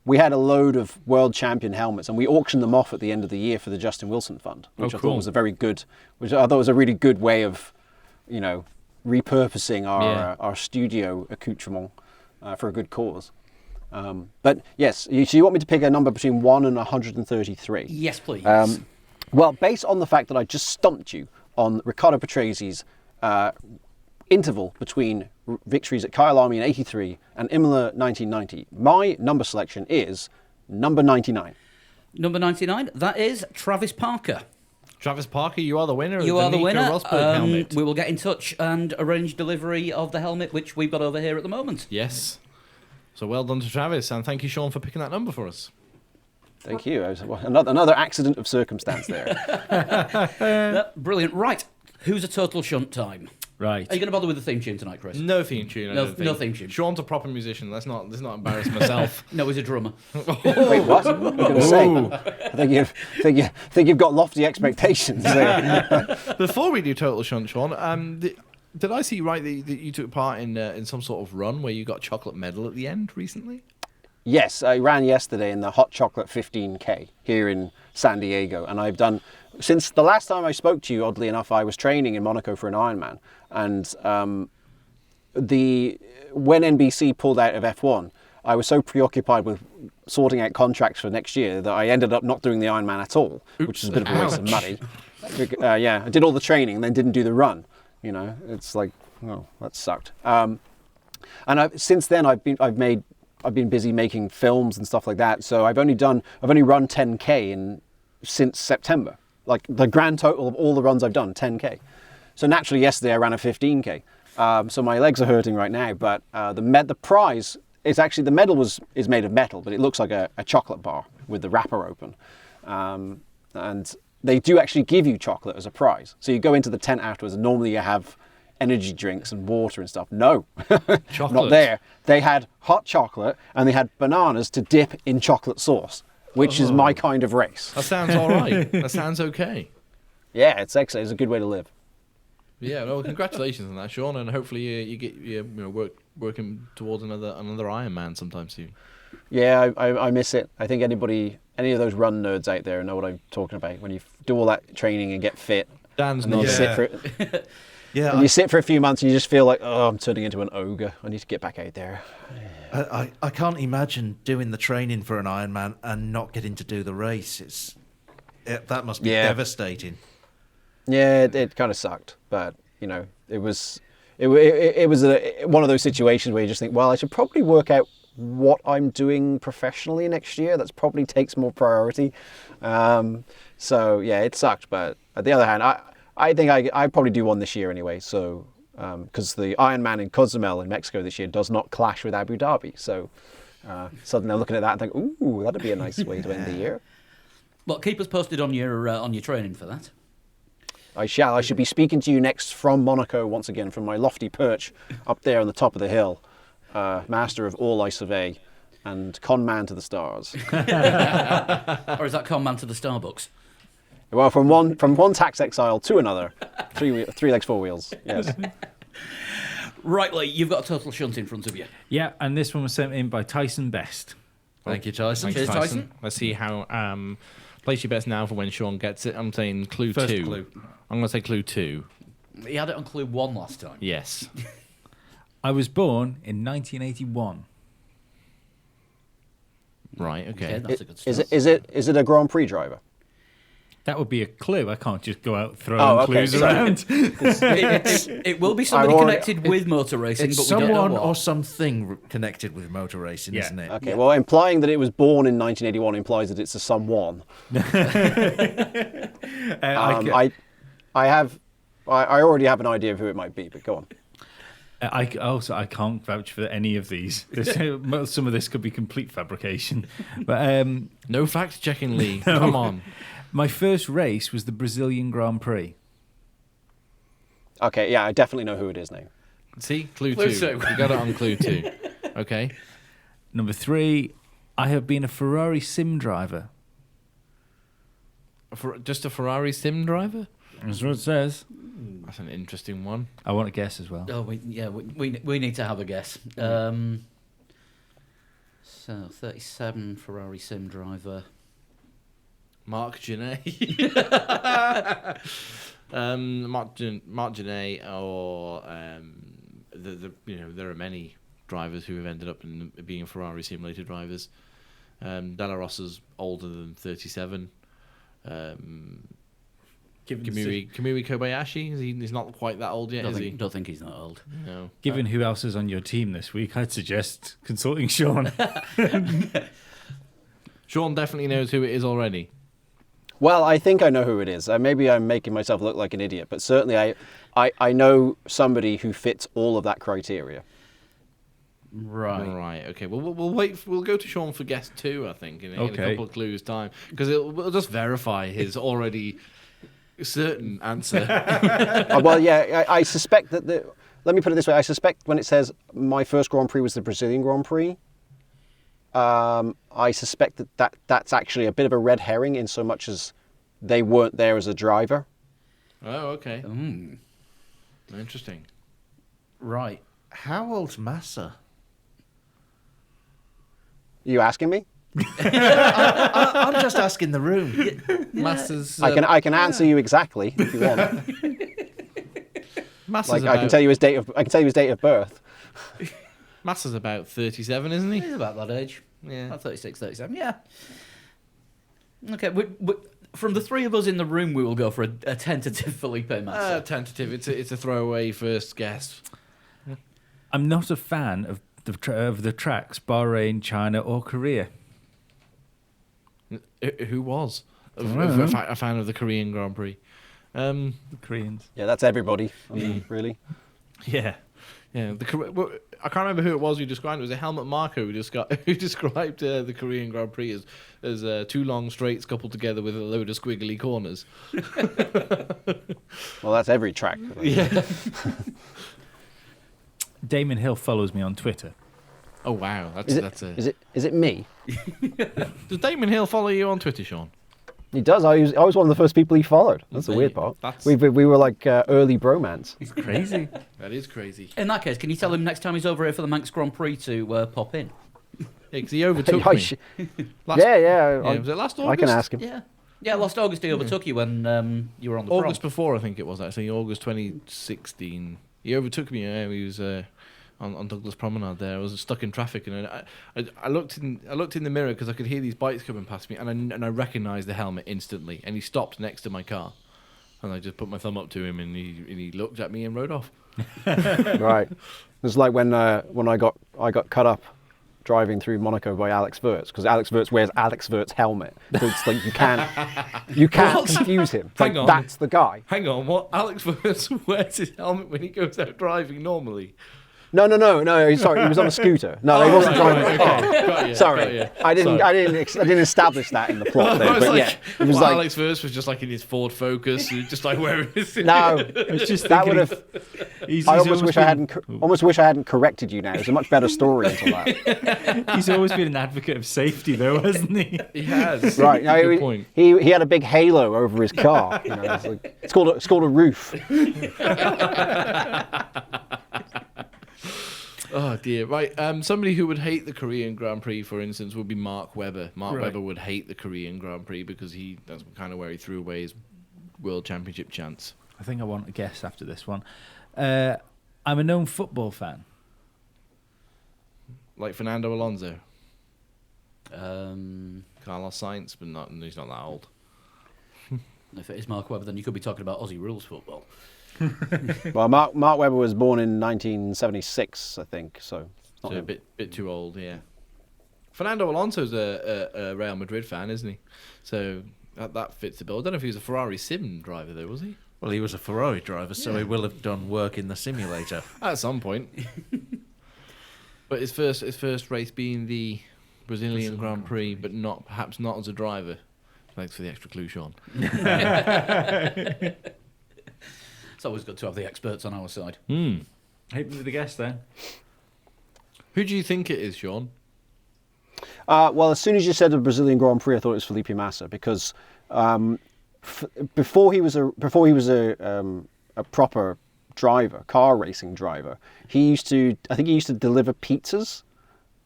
we had a load of world champion helmets, and we auctioned them off at the end of the year for the Justin Wilson Fund, which I cool. thought was a very good, which I thought was a really good way of, repurposing our studio accoutrement for a good cause. But yes, so you want me to pick a number between 1 and 133? Yes, please. Well, based on the fact that I just stumped you on Riccardo Patresi's interval between victories at Kyle Army in 83 and Imola 1990, my number selection is number 99. Number 99, that is Travis Parker. Travis Parker, you are the winner You of are the the Nico winner. Rosberg helmet. We will get in touch and arrange delivery of the helmet, which we've got over here at the moment. Yes. So well done to Travis, and thank you, Sean, for picking that number for us. Thank you. Another accident of circumstance there. Brilliant. Right, who's a total shunt time? Right. Are you going to bother with the theme tune tonight, Chris? No theme tune. I No- don't think. no theme tune. Sean's a proper musician. Let's not embarrass myself. No, he's a drummer. Wait, what? What are you going to say? I think you've got lofty expectations there. Before we do Total Shunt, Sean, did I see right that you took part in some sort of run where you got a chocolate medal at the end recently? Yes, I ran yesterday in the Hot Chocolate 15K here in San Diego, and I've done, since the last time I spoke to you, oddly enough, I was training in Monaco for an Ironman, and when NBC pulled out of F1, I was so preoccupied with sorting out contracts for next year that I ended up not doing the Ironman at all, which is a bit of a waste of money. Yeah, I did all the training and then didn't do the run. It's like, oh, that sucked. And since then, I've been busy making films and stuff like that. So I've only run 10K since September. Like the grand total of all the runs I've done, 10K. So naturally, yesterday I ran a 15K. So my legs are hurting right now. But the prize is actually, the medal is made of metal, but it looks like a chocolate bar with the wrapper open. And they do actually give you chocolate as a prize. So you go into the tent afterwards, and normally you have energy drinks and water and stuff. No, not there. They had hot chocolate and they had bananas to dip in chocolate sauce, which is my kind of race. That sounds all right. That sounds okay. Yeah, it's excellent. It's a good way to live. Yeah, well, congratulations on that, Sean, and hopefully you get working towards another Ironman sometime soon. Yeah, I miss it. I think any of those run nerds out there know what I'm talking about. When you do all that training and get fit, Dan's and then not. you sit for it. Yeah, And you sit for a few months and you just feel like, oh, I'm turning into an ogre. I need to get back out there. I can't imagine doing the training for an Ironman and not getting to do the race. That must be devastating. Yeah, it kind of sucked, but it was one of those situations where you just think, well, I should probably work out what I'm doing professionally next year. That's probably takes more priority. So yeah, it sucked, but on the other hand, I think I probably do one this year anyway. So because the Ironman in Cozumel in Mexico this year does not clash with Abu Dhabi, so suddenly I'm looking at that and think, ooh, that'd be a nice way to end the year. Well, keep us posted on your training for that. I shall. I should be speaking to you next from Monaco once again, from my lofty perch up there on the top of the hill, master of all I survey, and con man to the stars. Or is that con man to the Starbucks? Well, from one tax exile to another, three legs, four wheels. Yes. Right, Lee, you've got a total shunt in front of you. Yeah, and this one was sent in by Tyson Best. Thank you, Tyson. Thanks, Cheers, Tyson. Let's see how. Place your bets now for when Sean gets it. I'm saying clue First 2. clue. I'm going to say clue 2. He had it on clue 1 last time. Yes. I was born in 1981. Right. Okay, Okay. that's a good Is start. it a Grand Prix driver? That would be a clue. I can't just go out throwing Oh, okay, clues sorry. around. It will be somebody already- connected with motor racing, It's but we don't know someone what. or something connected with motor racing, Yeah. isn't it? Okay. Yeah. Well, implying that it was born in 1981 implies that it's a someone. I already have an idea of who it might be, but go on. I can't vouch for any of these. Some of this could be complete fabrication. But No fact checking, Lee. Come on. my first race was the Brazilian Grand Prix. Okay, yeah, I definitely know who it is now. See, clue Clue 2. two. You got it on clue 2. Okay. Number 3, I have been a Ferrari sim driver. Just a Ferrari sim driver? That's what it says. That's an interesting one. I want to guess as well. Oh, we need to have a guess. So 37 Ferrari sim driver. Mark Genet. Mark Genet, or there are many drivers who have ended up in being Ferrari simulator drivers. Della Rossa's older than 37. Kamui Kobayashi, he's not quite that old yet, is he? Don't think he's that old. No. Given who else is on your team this week, I'd suggest consulting Sean. Sean definitely knows who it is already. Well, I think I know who it is. Maybe I'm making myself look like an idiot, but certainly I know somebody who fits all of that criteria. Right. Okay. Well, we'll wait. We'll go to Sean for guess 2, I think, in a Okay. couple of clues time, because we'll just verify his already certain answer. Well, yeah, I suspect that let me put it this way. I suspect when it says my first Grand Prix was the Brazilian Grand Prix, I suspect that's actually a bit of a red herring in so much as they weren't there as a driver. Oh, okay. Mm, Interesting. right. How old's Massa? You asking me? I'm just asking the room. Massa's. I can answer you exactly if you want. Massa's Like about, I can tell you his date of birth. Massa's about 37, isn't he? He's about that age. Yeah. About 36, 37. Yeah. Okay. From the three of us in the room, we will go for a tentative Felipe Massa. Tentative. It's a throwaway first guess. I'm not a fan of the tracks Bahrain, China, or Korea. Who was a fan of the Korean Grand Prix? The Koreans. Yeah, that's everybody. I mean, really. Yeah. Yeah, I can't remember who it was who described it. It was a Helmut Marko who described the Korean Grand Prix as two long straights coupled together with a load of squiggly corners. Well, that's every track. Yeah. Damon Hill follows me on Twitter. Oh wow, Is it me? Does Damon Hill follow you on Twitter, Sean? He does. I was one of the first people he followed. That's the Hey, weird part. that's- We were like early bromance. He's crazy. That is crazy. In that case, can you tell him next time he's over here for the Manx Grand Prix to pop in? Yeah, because he overtook I me. sh- Last- yeah. was it last August? I can ask him. Yeah. Yeah, last August he overtook you when you were on the prom. August before, I think it was actually August 2016. He overtook me. He was on Douglas Promenade. There, I was stuck in traffic, and I looked in the mirror because I could hear these bikes coming past me, and I recognised the helmet instantly. And he stopped next to my car, and I just put my thumb up to him, and he looked at me and rode off. Right. It's like when I got cut up driving through Monaco by Alex Wirtz, because Alex Wirtz wears Alex Wirtz helmet. So it's like you can't confuse him. It's Hang like, on. that's the guy. Hang on, what? Alex Wirtz wears his helmet when he goes out driving normally? No. Sorry, he was on a scooter. No, he wasn't driving a car. Got you, Sorry, got you. I didn't establish that in the plot there. I was But like, yeah, it was well, like Alex Verse was just like in his Ford Focus, just like wearing his. no. I was just That thinking would have. he's I almost always wish I been- hadn't. Almost wish I hadn't corrected you now. It's a much better story until that. He's always been an advocate of safety, though, hasn't he? He has. Right. No, Good point. he had a big halo over his car. You know, it's called a roof. Oh dear. Right. Somebody who would hate the Korean Grand Prix, for instance, would be Mark Webber. Mark Right. Webber would hate the Korean Grand Prix because that's kind of where he threw away his World Championship chance. I think I want a guess after this one. I'm a known football fan. Like Fernando Alonso, Um, Carlos Sainz, but he's not that old. if it is Mark Webber, then you could be talking about Aussie rules football. Well, Mark Webber was born in 1976, I think. So. it's not So a him. bit too old, yeah. Fernando Alonso's a Real Madrid fan, isn't he? So that fits the bill. I don't know if he was a Ferrari sim driver though, was he? Well, he was a Ferrari driver, so he will have done work in the simulator. At some point. But his first race being the Brazilian Grand Prix, but perhaps not as a driver. Thanks for the extra clue, Sean. It's always good to have the experts on our side. Hmm. Hit me with a guess then. Who do you think it is, Sean? Well, as soon as you said the Brazilian Grand Prix, I thought it was Felipe Massa because before he was a proper driver, car racing driver, I think he used to deliver pizzas,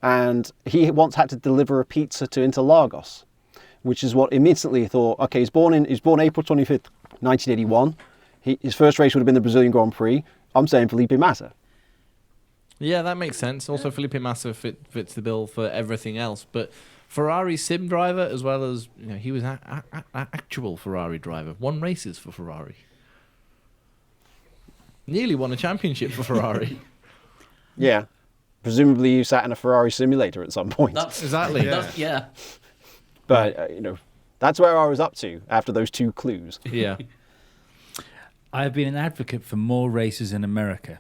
and he once had to deliver a pizza to Interlagos, which is what immediately thought. Okay, he was born April 25th, 1981. His first race would have been the Brazilian Grand Prix. I'm saying Felipe Massa. Yeah, that makes sense. Also, Felipe Massa fits the bill for everything else. But Ferrari sim driver, as well as he was an actual Ferrari driver. Won races for Ferrari. Nearly won a championship for Ferrari. Yeah, presumably you sat in a Ferrari simulator at some point. That's Exactly. Yeah. But that's where I was up to after those two clues. Yeah. I have been an advocate for more races in America.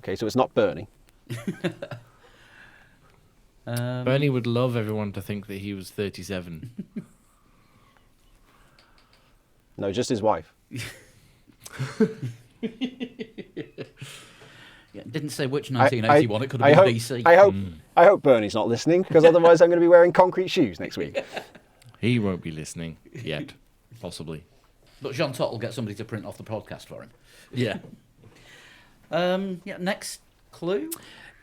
Okay, so it's not Bernie. Bernie would love everyone to think that he was 37. No, just his wife. Yeah, didn't say which 1981. It could have been BC. I hope Bernie's not listening, because otherwise I'm going to be wearing concrete shoes next week. He won't be listening yet, possibly. But Jean Todt will get somebody to print off the podcast for him. Yeah. Yeah. Next clue.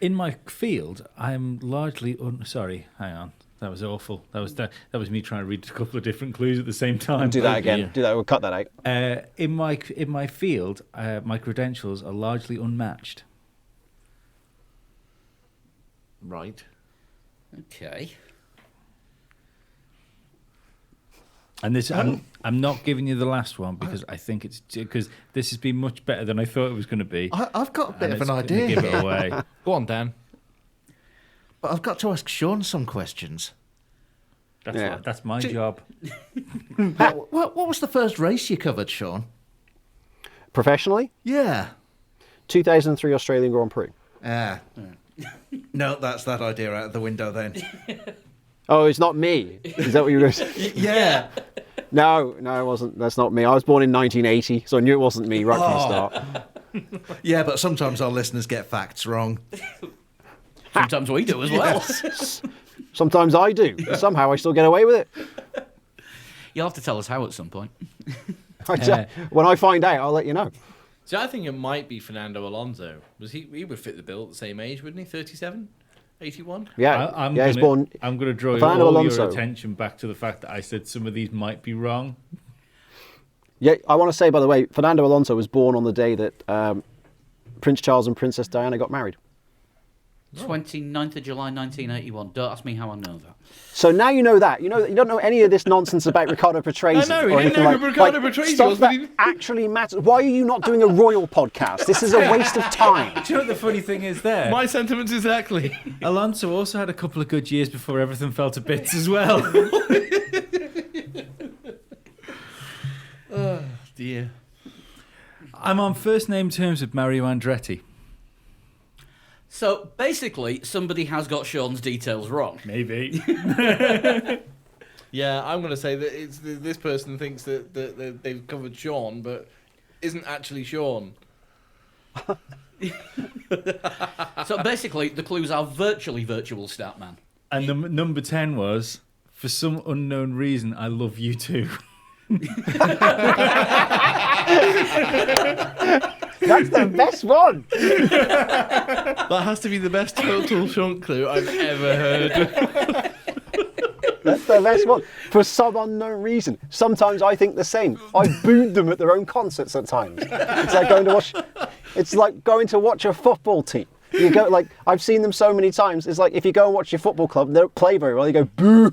In my field, I'm largely sorry. Hang on, that was awful. That was me trying to read a couple of different clues at the same time. Do that again. dear. Do that. We'll cut that out. In my field, my credentials are largely unmatched. Right. Okay. And this, I'm not giving you the last one because I think it's because this has been much better than I thought it was going to be. I've got a bit and of it's an gonna idea Give it here, away. Go on, Dan. but I've got to ask Sean some questions. That's my job. What was the first race you covered, Sean? Professionally, Yeah. 2003 Australian Grand Prix. No, that's that idea out of the window then. Oh, it's not me. Is that what you were going to say? Yeah. No, it wasn't. That's not me. I was born in 1980, so I knew it wasn't me right from the start. Yeah, but sometimes our listeners get facts wrong. Sometimes we do as well. Sometimes I do. Somehow I still get away with it. You'll have to tell us how at some point. When I find out, I'll let you know. So I think it might be Fernando Alonso. He would fit the bill at the same age, wouldn't he? 37? 81? Yeah, I'm he's born. I'm going to draw Fernando all Alonso. your attention back to the fact that I said some of these might be wrong. Yeah, I want to say, by the way, Fernando Alonso was born on the day that Prince Charles and Princess Diana got married. 29th of July 1981. Don't ask me how I know that. So now you know that. You don't know any of this nonsense about Ricardo Patrese. I know, he or didn't anything know who Ricardo Patrese stuff was, but that he- actually matters. Why are you not doing a royal podcast? This is a waste of time. Do you know what the funny thing is there? My sentiments exactly. Alonso also had a couple of good years before everything fell to bits as well. Dear. I'm on first name terms with Mario Andretti. So basically, somebody has got Sean's details wrong. Maybe. Yeah, I'm going to say that it's this person thinks that they've covered Sean, but isn't actually Sean. So basically, the clues are virtually virtual Statman. And the number 10 was, for some unknown reason, I love you too. That's the best one. That has to be the best total Sean clue I've ever heard. That's the best one. For some unknown reason. Sometimes I think the same. I booed them at their own concerts at times. It's like going to watch a football team. You go I've seen them so many times. It's like if you go and watch your football club and they don't play very well, you go, boo,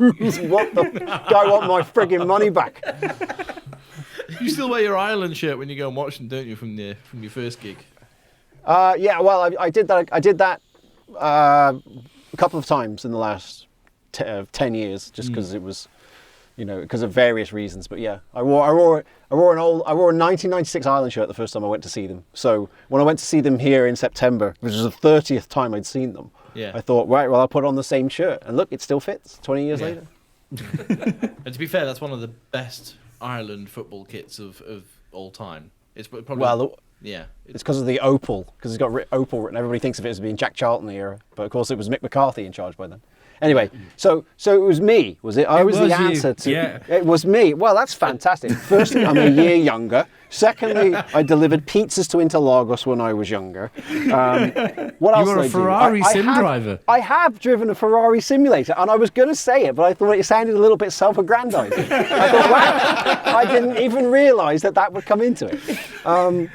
what the I want my frigging money back. You still wear your Ireland shirt when you go and watch them, don't you, from your first gig? Yeah, well, I did that a couple of times in the last 10 years, just because it was, because of various reasons. But yeah, I wore a 1996 Ireland shirt the first time I went to see them. So when I went to see them here in September, which was the 30th time I'd seen them, I thought, right, well, I'll put on the same shirt, and look, it still fits 20 years later. And to be fair, that's one of the best Ireland football kits of all time. It's probably it's because of the opal, because it's got opal written. Everybody thinks of it as being Jack Charlton era, but of course it was Mick McCarthy in charge by then. Anyway, so it was me, was it? I was the answer to. Yeah. It was me. Well, that's fantastic. Firstly, I'm a year younger. Secondly, I delivered pizzas to Interlagos when I was younger. What else You were did a Ferrari sim driver. I have driven a Ferrari simulator, and I was going to say it, but I thought it sounded a little bit self-aggrandizing. I thought, wow, I didn't even realise that would come into it.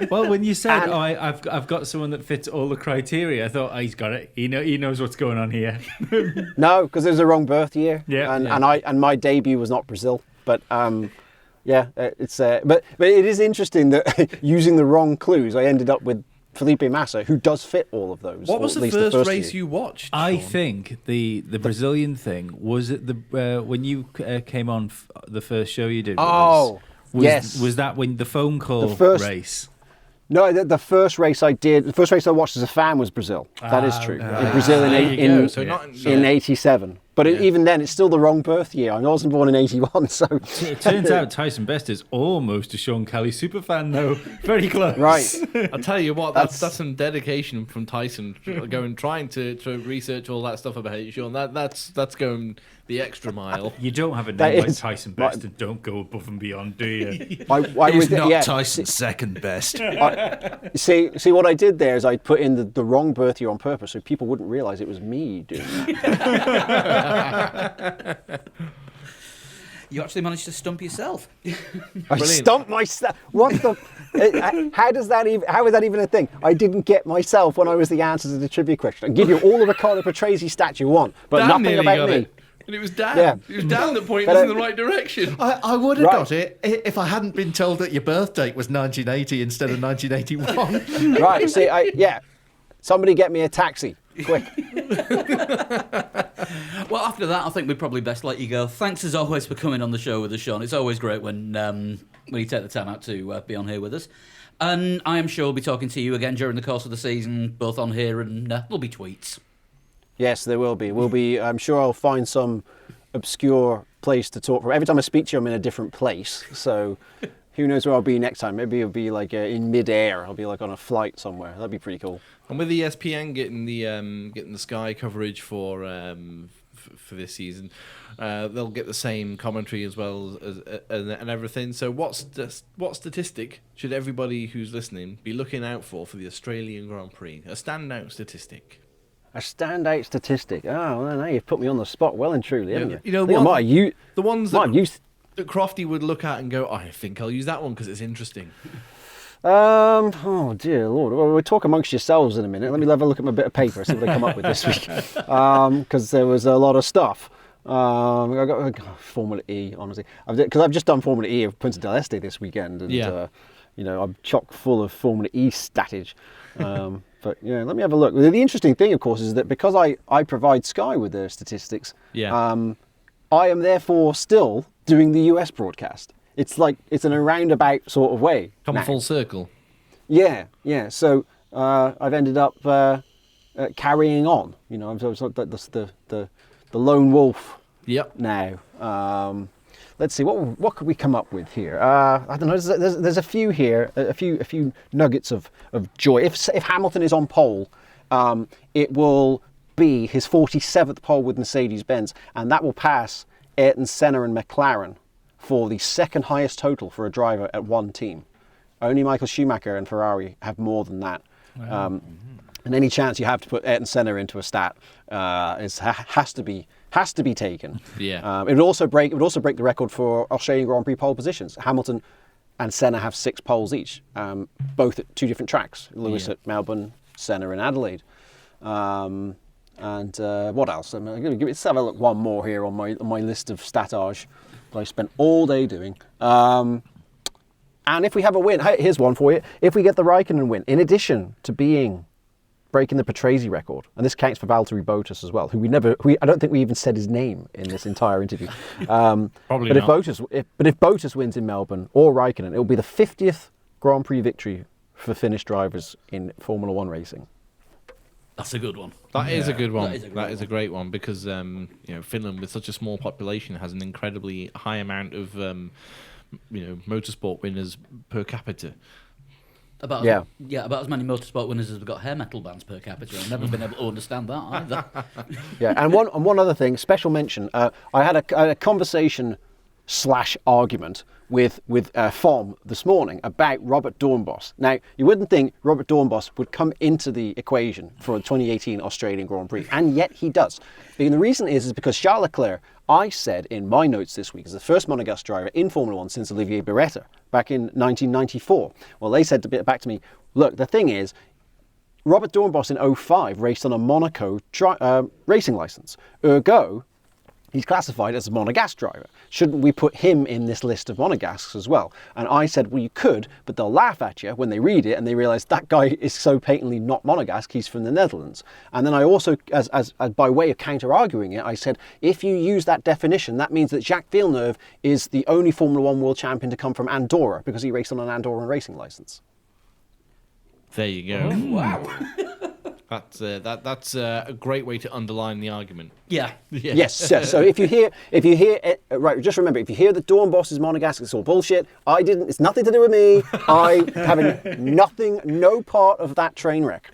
Well, when you said, I've got someone that fits all the criteria, I thought, he's got it. He knows what's going on here. No, because it was the wrong birth year. Yeah. And my debut was not Brazil, but. Yeah, it's but it is interesting that using the wrong clues, I ended up with Felipe Massa, who does fit all of those. What was the first race you watched, I Sean? think the Brazilian thing was it when you came on the first show you did. Yes. Was that when the phone call race? No, the first race I did, the first race I watched as a fan was Brazil. That is true. In Brazil in 87. But even then, it's still the wrong birth year. I wasn't born in 81, so... It turns out Tyson Best is almost a Sean Kelly superfan, though. Very close. Right. I'll tell you what, that's some dedication from Tyson, trying to research all that stuff about you, Sean. That's going the extra mile. You don't have a name like Tyson Best and don't go above and beyond, do you? He's not Tyson's second best. See, what I did there is I put in the wrong birth year on purpose so people wouldn't realise it was me doing that. You actually managed to stump yourself. I stumped myself. What the? How is that even a thing? I didn't get myself when I was the answer to the trivia question. I can give you all the Riccardo Patrese stats you want, but nothing about me. And it was Dan. Yeah. It was Dan that pointed us in the right direction. I would have got it if I hadn't been told that your birth date was 1980 instead of 1981. Right. See, somebody get me a taxi, quick. Well, after that, I think we'd probably best let you go. Thanks as always for coming on the show with us, Sean. It's always great when you take the time out to be on here with us. And I am sure we'll be talking to you again during the course of the season, both on here and there'll be tweets. Yes, there will be. I'm sure I'll find some obscure place to talk from. Every time I speak to you, I'm in a different place. So who knows where I'll be next time? Maybe it'll be like in mid-air. I'll be like on a flight somewhere. That'd be pretty cool. And with ESPN getting the Sky coverage for this season, they'll get the same commentary as well and everything. So what statistic should everybody who's listening be looking out for the Australian Grand Prix? A standout statistic. A standout statistic. Oh, well, now you've put me on the spot well and truly, haven't you? You know, the ones that Crofty would look at and go, I think I'll use that one because it's interesting. Oh dear Lord. Well, we'll talk amongst yourselves in a minute. Let me have a look at my bit of paper, see what I come up with this week. Because there was a lot of stuff. I got Formula E, honestly. Because I've just done Formula E of Punta del Este this weekend. And, I'm chock full of Formula E statage. But yeah, let me have a look. The interesting thing, of course, is that because I provide Sky with their statistics, I am therefore still doing the US broadcast. It's like it's in a roundabout sort of way. Come full circle. Yeah, yeah. So I've ended up carrying on. You know, I'm sort of the lone wolf Yep. now. Let's see what could we come up with here. I don't know. There's a few here, a few nuggets of joy. If Hamilton is on pole, it will be his 47th pole with Mercedes-Benz, and that will pass Ayrton Senna and McLaren for the second highest total for a driver at one team. Only Michael Schumacher and Ferrari have more than that. And any chance you have to put Ayrton Senna into a stat has to be taken. Yeah. It would also break the record for Australian Grand Prix pole positions. Hamilton and Senna have 6 poles each, both at 2 different tracks. Lewis at Melbourne, Senna in Adelaide. And what else? Let's have a look. One more here on my list of statage that I spent all day doing. And if we have a win, here's one for you. If we get the Raikkonen win, in addition to breaking the Patrese record, and this counts for Valtteri Bottas as well, who I don't think we even said his name in this entire interview. Probably but not. If Bottas wins in Melbourne or Raikkonen, it will be the 50th Grand Prix victory for Finnish drivers in Formula One racing. That's a good one. That is a good one. That is a great great one because Finland, with such a small population, has an incredibly high amount of motorsport winners per capita. About as many motorsport winners as we've got hair metal bands per capita. I've never been able to understand that either. Yeah, and one other thing, special mention. I had a conversation / argument with FOM this morning about Robert Doornbos. Now, you wouldn't think Robert Doornbos would come into the equation for the 2018 Australian Grand Prix, and yet he does. And the reason is because Charles Leclerc, I said in my notes this week, is the first Monegasque driver in Formula One since Olivier Beretta back in 1994. Well, they said back to me, look, the thing is, Robert Doornbos in 05 raced on a Monaco racing license. Ergo, he's classified as a Monegasque driver. Shouldn't we put him in this list of Monegasques as well? And I said, well, you could, but they'll laugh at you when they read it and they realise that guy is so patently not Monegasque, he's from the Netherlands. And then I also, as by way of counter-arguing it, I said, if you use that definition, that means that Jacques Villeneuve is the only Formula One world champion to come from Andorra because he raced on an Andorran racing licence. There you go. Oh, wow. That's a great way to underline the argument. Yeah. Yes. So if you hear it, right, just remember, if you hear that Doornbos is Monegasque, it's all bullshit. It's nothing to do with me. I having no part of that train wreck.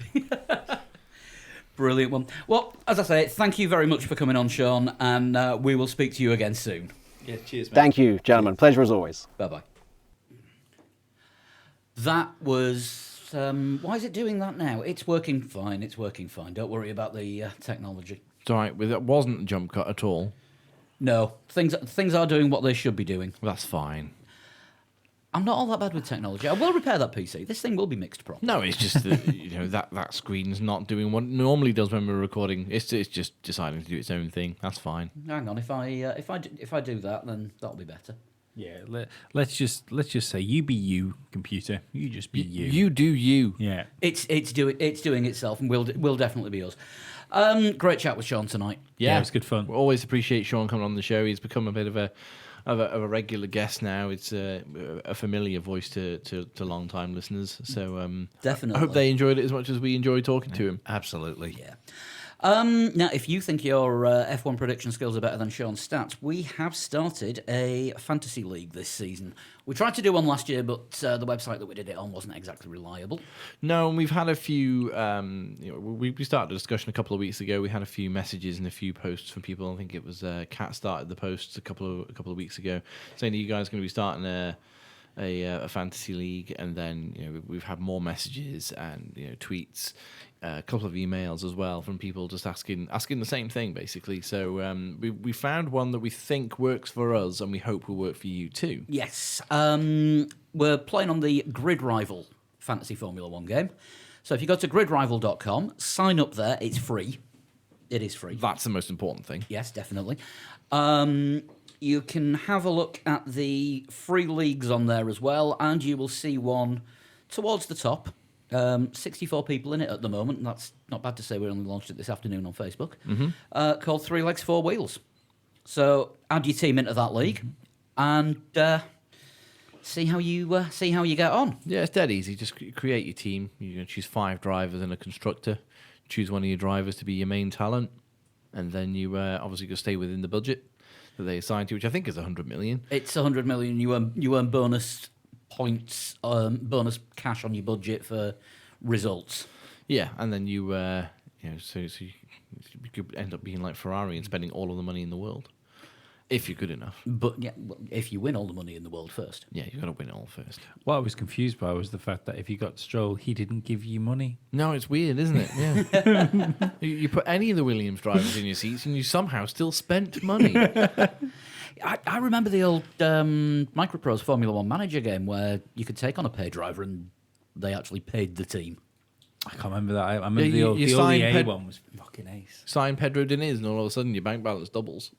Brilliant one. Well, as I say, thank you very much for coming on, Sean, and we will speak to you again soon. Yeah, cheers, mate. Thank you, gentlemen. Pleasure as always. Bye-bye. That was... why is it doing that now? It's working fine. Don't worry about the technology. It's all right. It wasn't a jump cut at all. No, things are doing what they should be doing. That's fine. I'm not all that bad with technology. I will repair that PC. This thing will be mixed properly. No, it's just that that screen's not doing what it normally does when we're recording. It's just deciding to do its own thing. That's fine. Hang on, if I do that, then that'll be better. Yeah, let's just say you be you, computer. You just be you. You do you. Yeah. It's doing itself, and will definitely be us. Great chat with Sean tonight. Yeah, it was good fun. We always appreciate Sean coming on the show. He's become a bit of a regular guest now. It's a familiar voice to long-time listeners. So Definitely. I hope they enjoyed it as much as we enjoyed talking to him. Absolutely. Yeah. Now, if you think your F1 prediction skills are better than Sean's stats, we have started a fantasy league this season. We tried to do one last year, but the website that we did it on wasn't exactly reliable. No, and we've had a few. We started a discussion a couple of weeks ago. We had a few messages and a few posts from people. I think it was Kat started the posts a couple of weeks ago, saying that you guys are going to be starting a fantasy league, and then we've had more messages and tweets, a couple of emails as well from people just asking the same thing basically. So we found one that we think works for us, and we hope will work for you too. Yes. We're playing on the Grid Rival Fantasy Formula 1 game. So if you go to gridrival.com, sign up there. It's free. It is free. That's the most important thing. Yes, definitely. You can have a look at the free leagues on there as well, and you will see one towards the top. 64 people in it at the moment. And that's not bad to say. We only launched it this afternoon on Facebook. Called 3 Legs, 4 Wheels. So add your team into that league and see how you get on. Yeah, it's dead easy. Just create your team. You can choose 5 drivers and a constructor. Choose one of your drivers to be your main talent, and then you obviously go stay within the budget that they assign to you, which I think is 100 million. It's 100 million. You earn bonus points, bonus cash on your budget for results. Yeah, and then you so you could end up being like Ferrari and spending all of the money in the world, if you're good enough. But yeah, if you win all the money in the world first. Yeah, you've got to win it all first. What I was confused by was the fact that if you got Stroll, he didn't give you money. No, it's weird, isn't it? Yeah. you put any of the Williams drivers in your seats, and you somehow still spent money. I remember the old Microprose Formula One manager game where you could take on a pay driver and they actually paid the team. I can't remember that. I remember Yeah, the old signed EA Ped- one was fucking ace. Sign Pedro Diniz, and all of a sudden your bank balance doubles.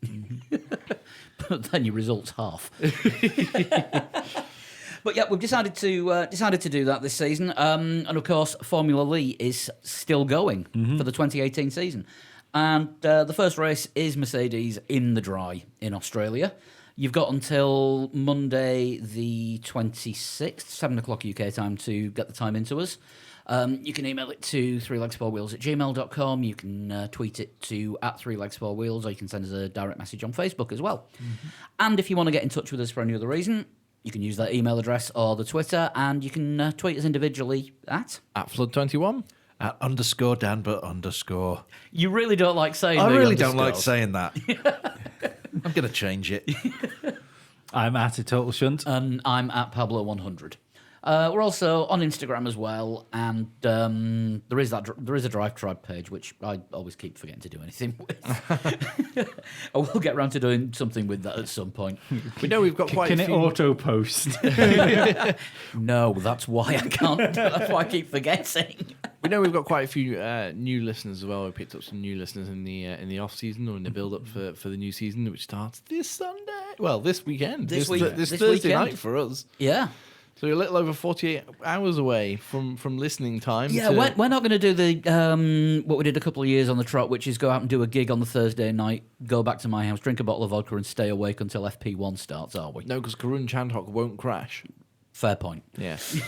But then your results half. But yeah, we've decided to do that this season, and of course, Formula Lee is still going for the 2018 season, and the first race is Mercedes in the dry in Australia. You've got until Monday the 26th, 7 o'clock UK time, to get the time into us. You can email it to 3legs4wheels@gmail.com. You can tweet it to @3legs4wheels, or you can send us a direct message on Facebook as well. And if you want to get in touch with us for any other reason, you can use that email address or the Twitter, and you can tweet us individually at @Flood21. At _Dan_. You really don't like saying I the really don't like underscores. saying that. I'm going to change it. I'm at a total shunt. And I'm at Pablo100. We're also on Instagram as well, and there is a Drive Tribe page, which I always keep forgetting to do anything with. I will get around to doing something with that at some point. We know we've got quite Can a it few... auto post? No, that's why I can't. That's why I keep forgetting. We know we've got quite a few new listeners as well. We picked up some new listeners in the off season or in the build up for the new season, which starts this Sunday. Well, this weekend. This Thursday weekend. night for us. Yeah. So you're a little over 48 hours away from listening time. Yeah, to... we're not going to do the what we did a couple of years on the trot, which is go out and do a gig on the Thursday night, go back to my house, drink a bottle of vodka, and stay awake until FP1 starts, are we? No, because Karun Chandhok won't crash. Fair point. Yes.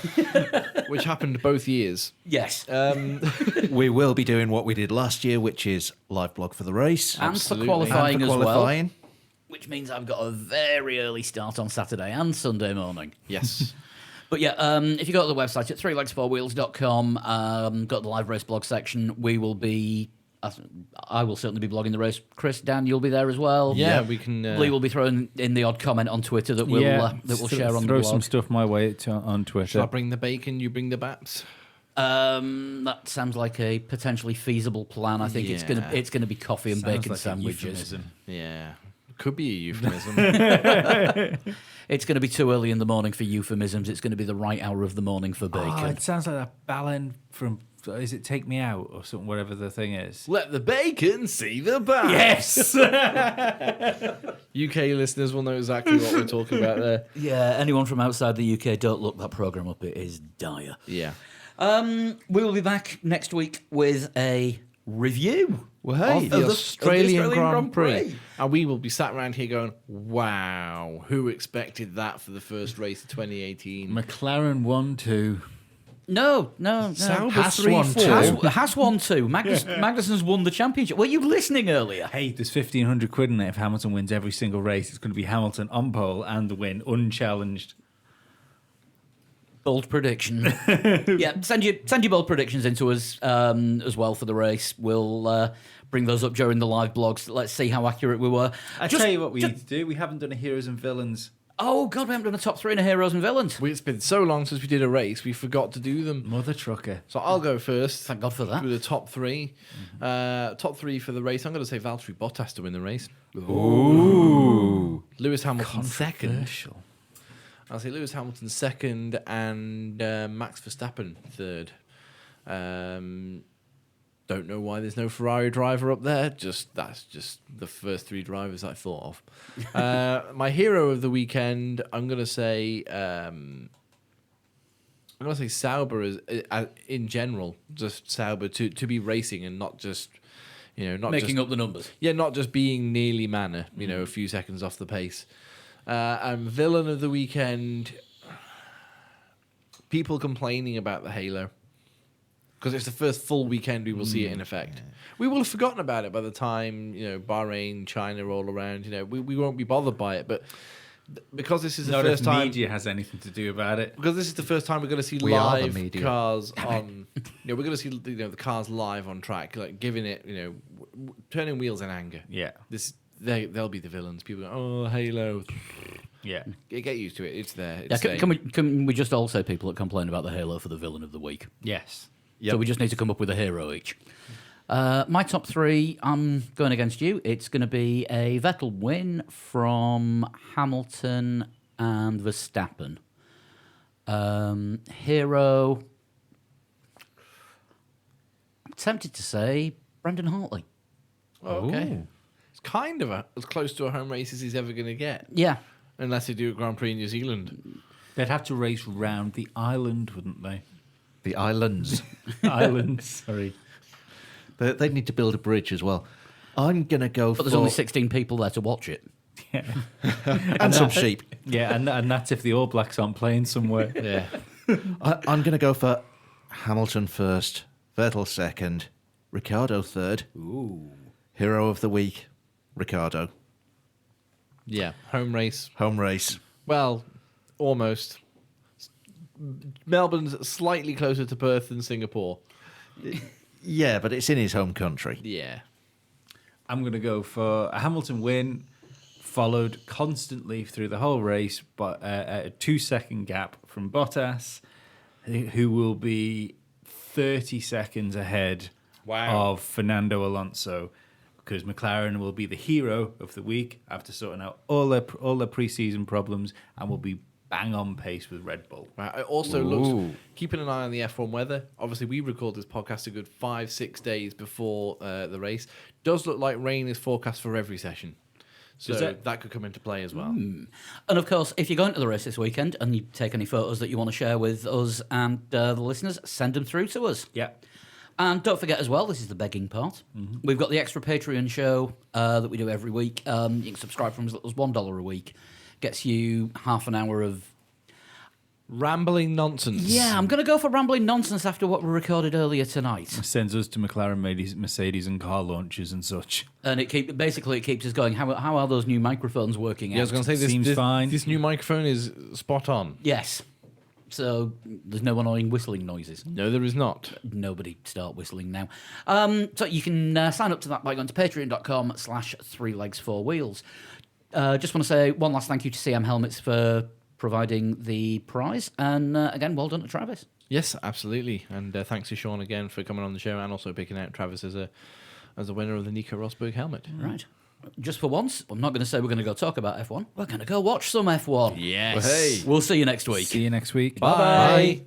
Which happened both years. Yes. We will be doing what we did last year, which is live blog for the race. And for absolutely. qualifying And for as qualifying. well. Which means I've got a very early start on Saturday and Sunday morning. Yes. But yeah, if you go to the website at 3legs4wheels.com, got the live race blog section, we will be... I will certainly be blogging the race. Chris, Dan, you'll be there as well. Yeah, we can... Lee will be throwing in the odd comment on Twitter that we'll share on the Throw blog. some stuff my way on Shall I Twitter. bring the bacon, you bring the baps? That sounds like a potentially feasible plan. I think Yeah. it's gonna be coffee and Sounds bacon like a sandwiches. euphemism. Yeah. Could be a euphemism. It's going to be too early in the morning for euphemisms. It's going to be the right hour of the morning for bacon. Oh, it sounds like that Balin from... Is it Take Me Out or something, whatever the thing is? Let the bacon see the baps. Yes. UK listeners will know exactly what we're talking about there. Yeah. Anyone from outside the UK, don't look that program up. It is dire. Yeah. We will be back next week with a review Of the Australian Grand Prix. Prix. And we will be sat around here going, wow, who expected that for the first race of 2018? McLaren 1-2. No. Sauber Haas 3-4. Haas won too. Magnussen's won the championship. Were you listening earlier? Hey, there's 1,500 quid in it if Hamilton wins every single race. It's going to be Hamilton on pole and the win, unchallenged. Bold prediction. Yeah, send your bold predictions into us as well for the race. We'll bring those up during the live blogs. Let's see how accurate we were. I tell you what we need to do. We haven't done a heroes and villains. Oh God, we haven't done a top 3 in a heroes and villains. It's been so long since we did a race, we forgot to do them. Mother trucker. So I'll go first. Thank God for that. With the top 3. Top 3 for the race. I'm going to say Valtteri Bottas to win the race. Ooh. Lewis Hamilton second. Controversial. I'll say Lewis Hamilton second and Max Verstappen third. Don't know why there's no Ferrari driver up there. That's just the first 3 drivers I thought of. My hero of the weekend, I'm gonna say Sauber is in general, just Sauber to be racing and not just not Making just, up the numbers. yeah, not just being nearly manner, a few seconds off the pace. And villain of the weekend, people complaining about the Halo. Because it's the first full weekend we will see it in effect. We will have forgotten about it by the time, Bahrain, China are all around. We won't be bothered by it. But because this is the Not first if time... media has anything to do about it. Because this is the first time we're going to see We are the live media. cars on... we're going to see the cars live on track, like giving it, turning wheels in anger. Yeah. They'll be the villains. People go, oh, Halo. Yeah. Get used to it. It's there. Yeah, It's there. can we just all say people that complain about the Halo for the villain of the week? Yes. So we just need to come up with a hero each. My top three, I'm going against you. It's going to be a Vettel win from Hamilton and Verstappen. Hero, I'm tempted to say Brendan Hartley. Oh, okay. It's kind of as close to a home race as he's ever going to get. Yeah. Unless they do a Grand Prix in New Zealand. They'd have to race round the island, wouldn't they? The islands. Islands, sorry. They need to build a bridge as well. I'm going to go But for... there's only 16 people there to watch it. and some sheep. Yeah, and that's if the All Blacks aren't playing somewhere. Yeah. I'm going to go for Hamilton first, Vettel second, Ricciardo third. Ooh. Hero of the week, Ricciardo. Yeah. Home race. Home race. Well, almost. Melbourne's slightly closer to Perth than Singapore. Yeah, but it's in his home country. Yeah. I'm going to go for a Hamilton win, followed constantly through the whole race, but at a 2-second gap from Bottas, who will be 30 seconds ahead of Fernando Alonso, because McLaren will be the hero of the week after sorting out all their pre-season problems and will be bang on pace with Red Bull. It also looks, keeping an eye on the F1 weather. Obviously, we record this podcast a good 5-6 days before the race. Does look like rain is forecast for every session. So that could come into play as well. And of course, if you're going to the race this weekend and you take any photos that you want to share with us and the listeners, send them through to us. Yeah. And don't forget as well, this is the begging part. We've got the extra Patreon show that we do every week. You can subscribe from as little as $1 a week. Gets you half an hour of... Rambling nonsense. Yeah, I'm going to go for rambling nonsense after what we recorded earlier tonight. Sends us to McLaren, Mercedes and car launches and such. And it keeps us going. How are those new microphones working out? Yeah, I was going to say, Seems fine. This new microphone is spot on. Yes. So there's no annoying whistling noises. No, there is not. Nobody start whistling now. So you can sign up to that by going to patreon.com/3legs4wheels. Just want to say one last thank you to CM Helmets for providing the prize. And again, well done to Travis. Yes, absolutely. And thanks to Sean again for coming on the show and also picking out Travis as a winner of the Nico Rosberg helmet. Right. Just for once, I'm not going to say we're going to go talk about F1. We're going to go watch some F1. Yes. Well, hey. We'll see you next week. See you next week. Bye.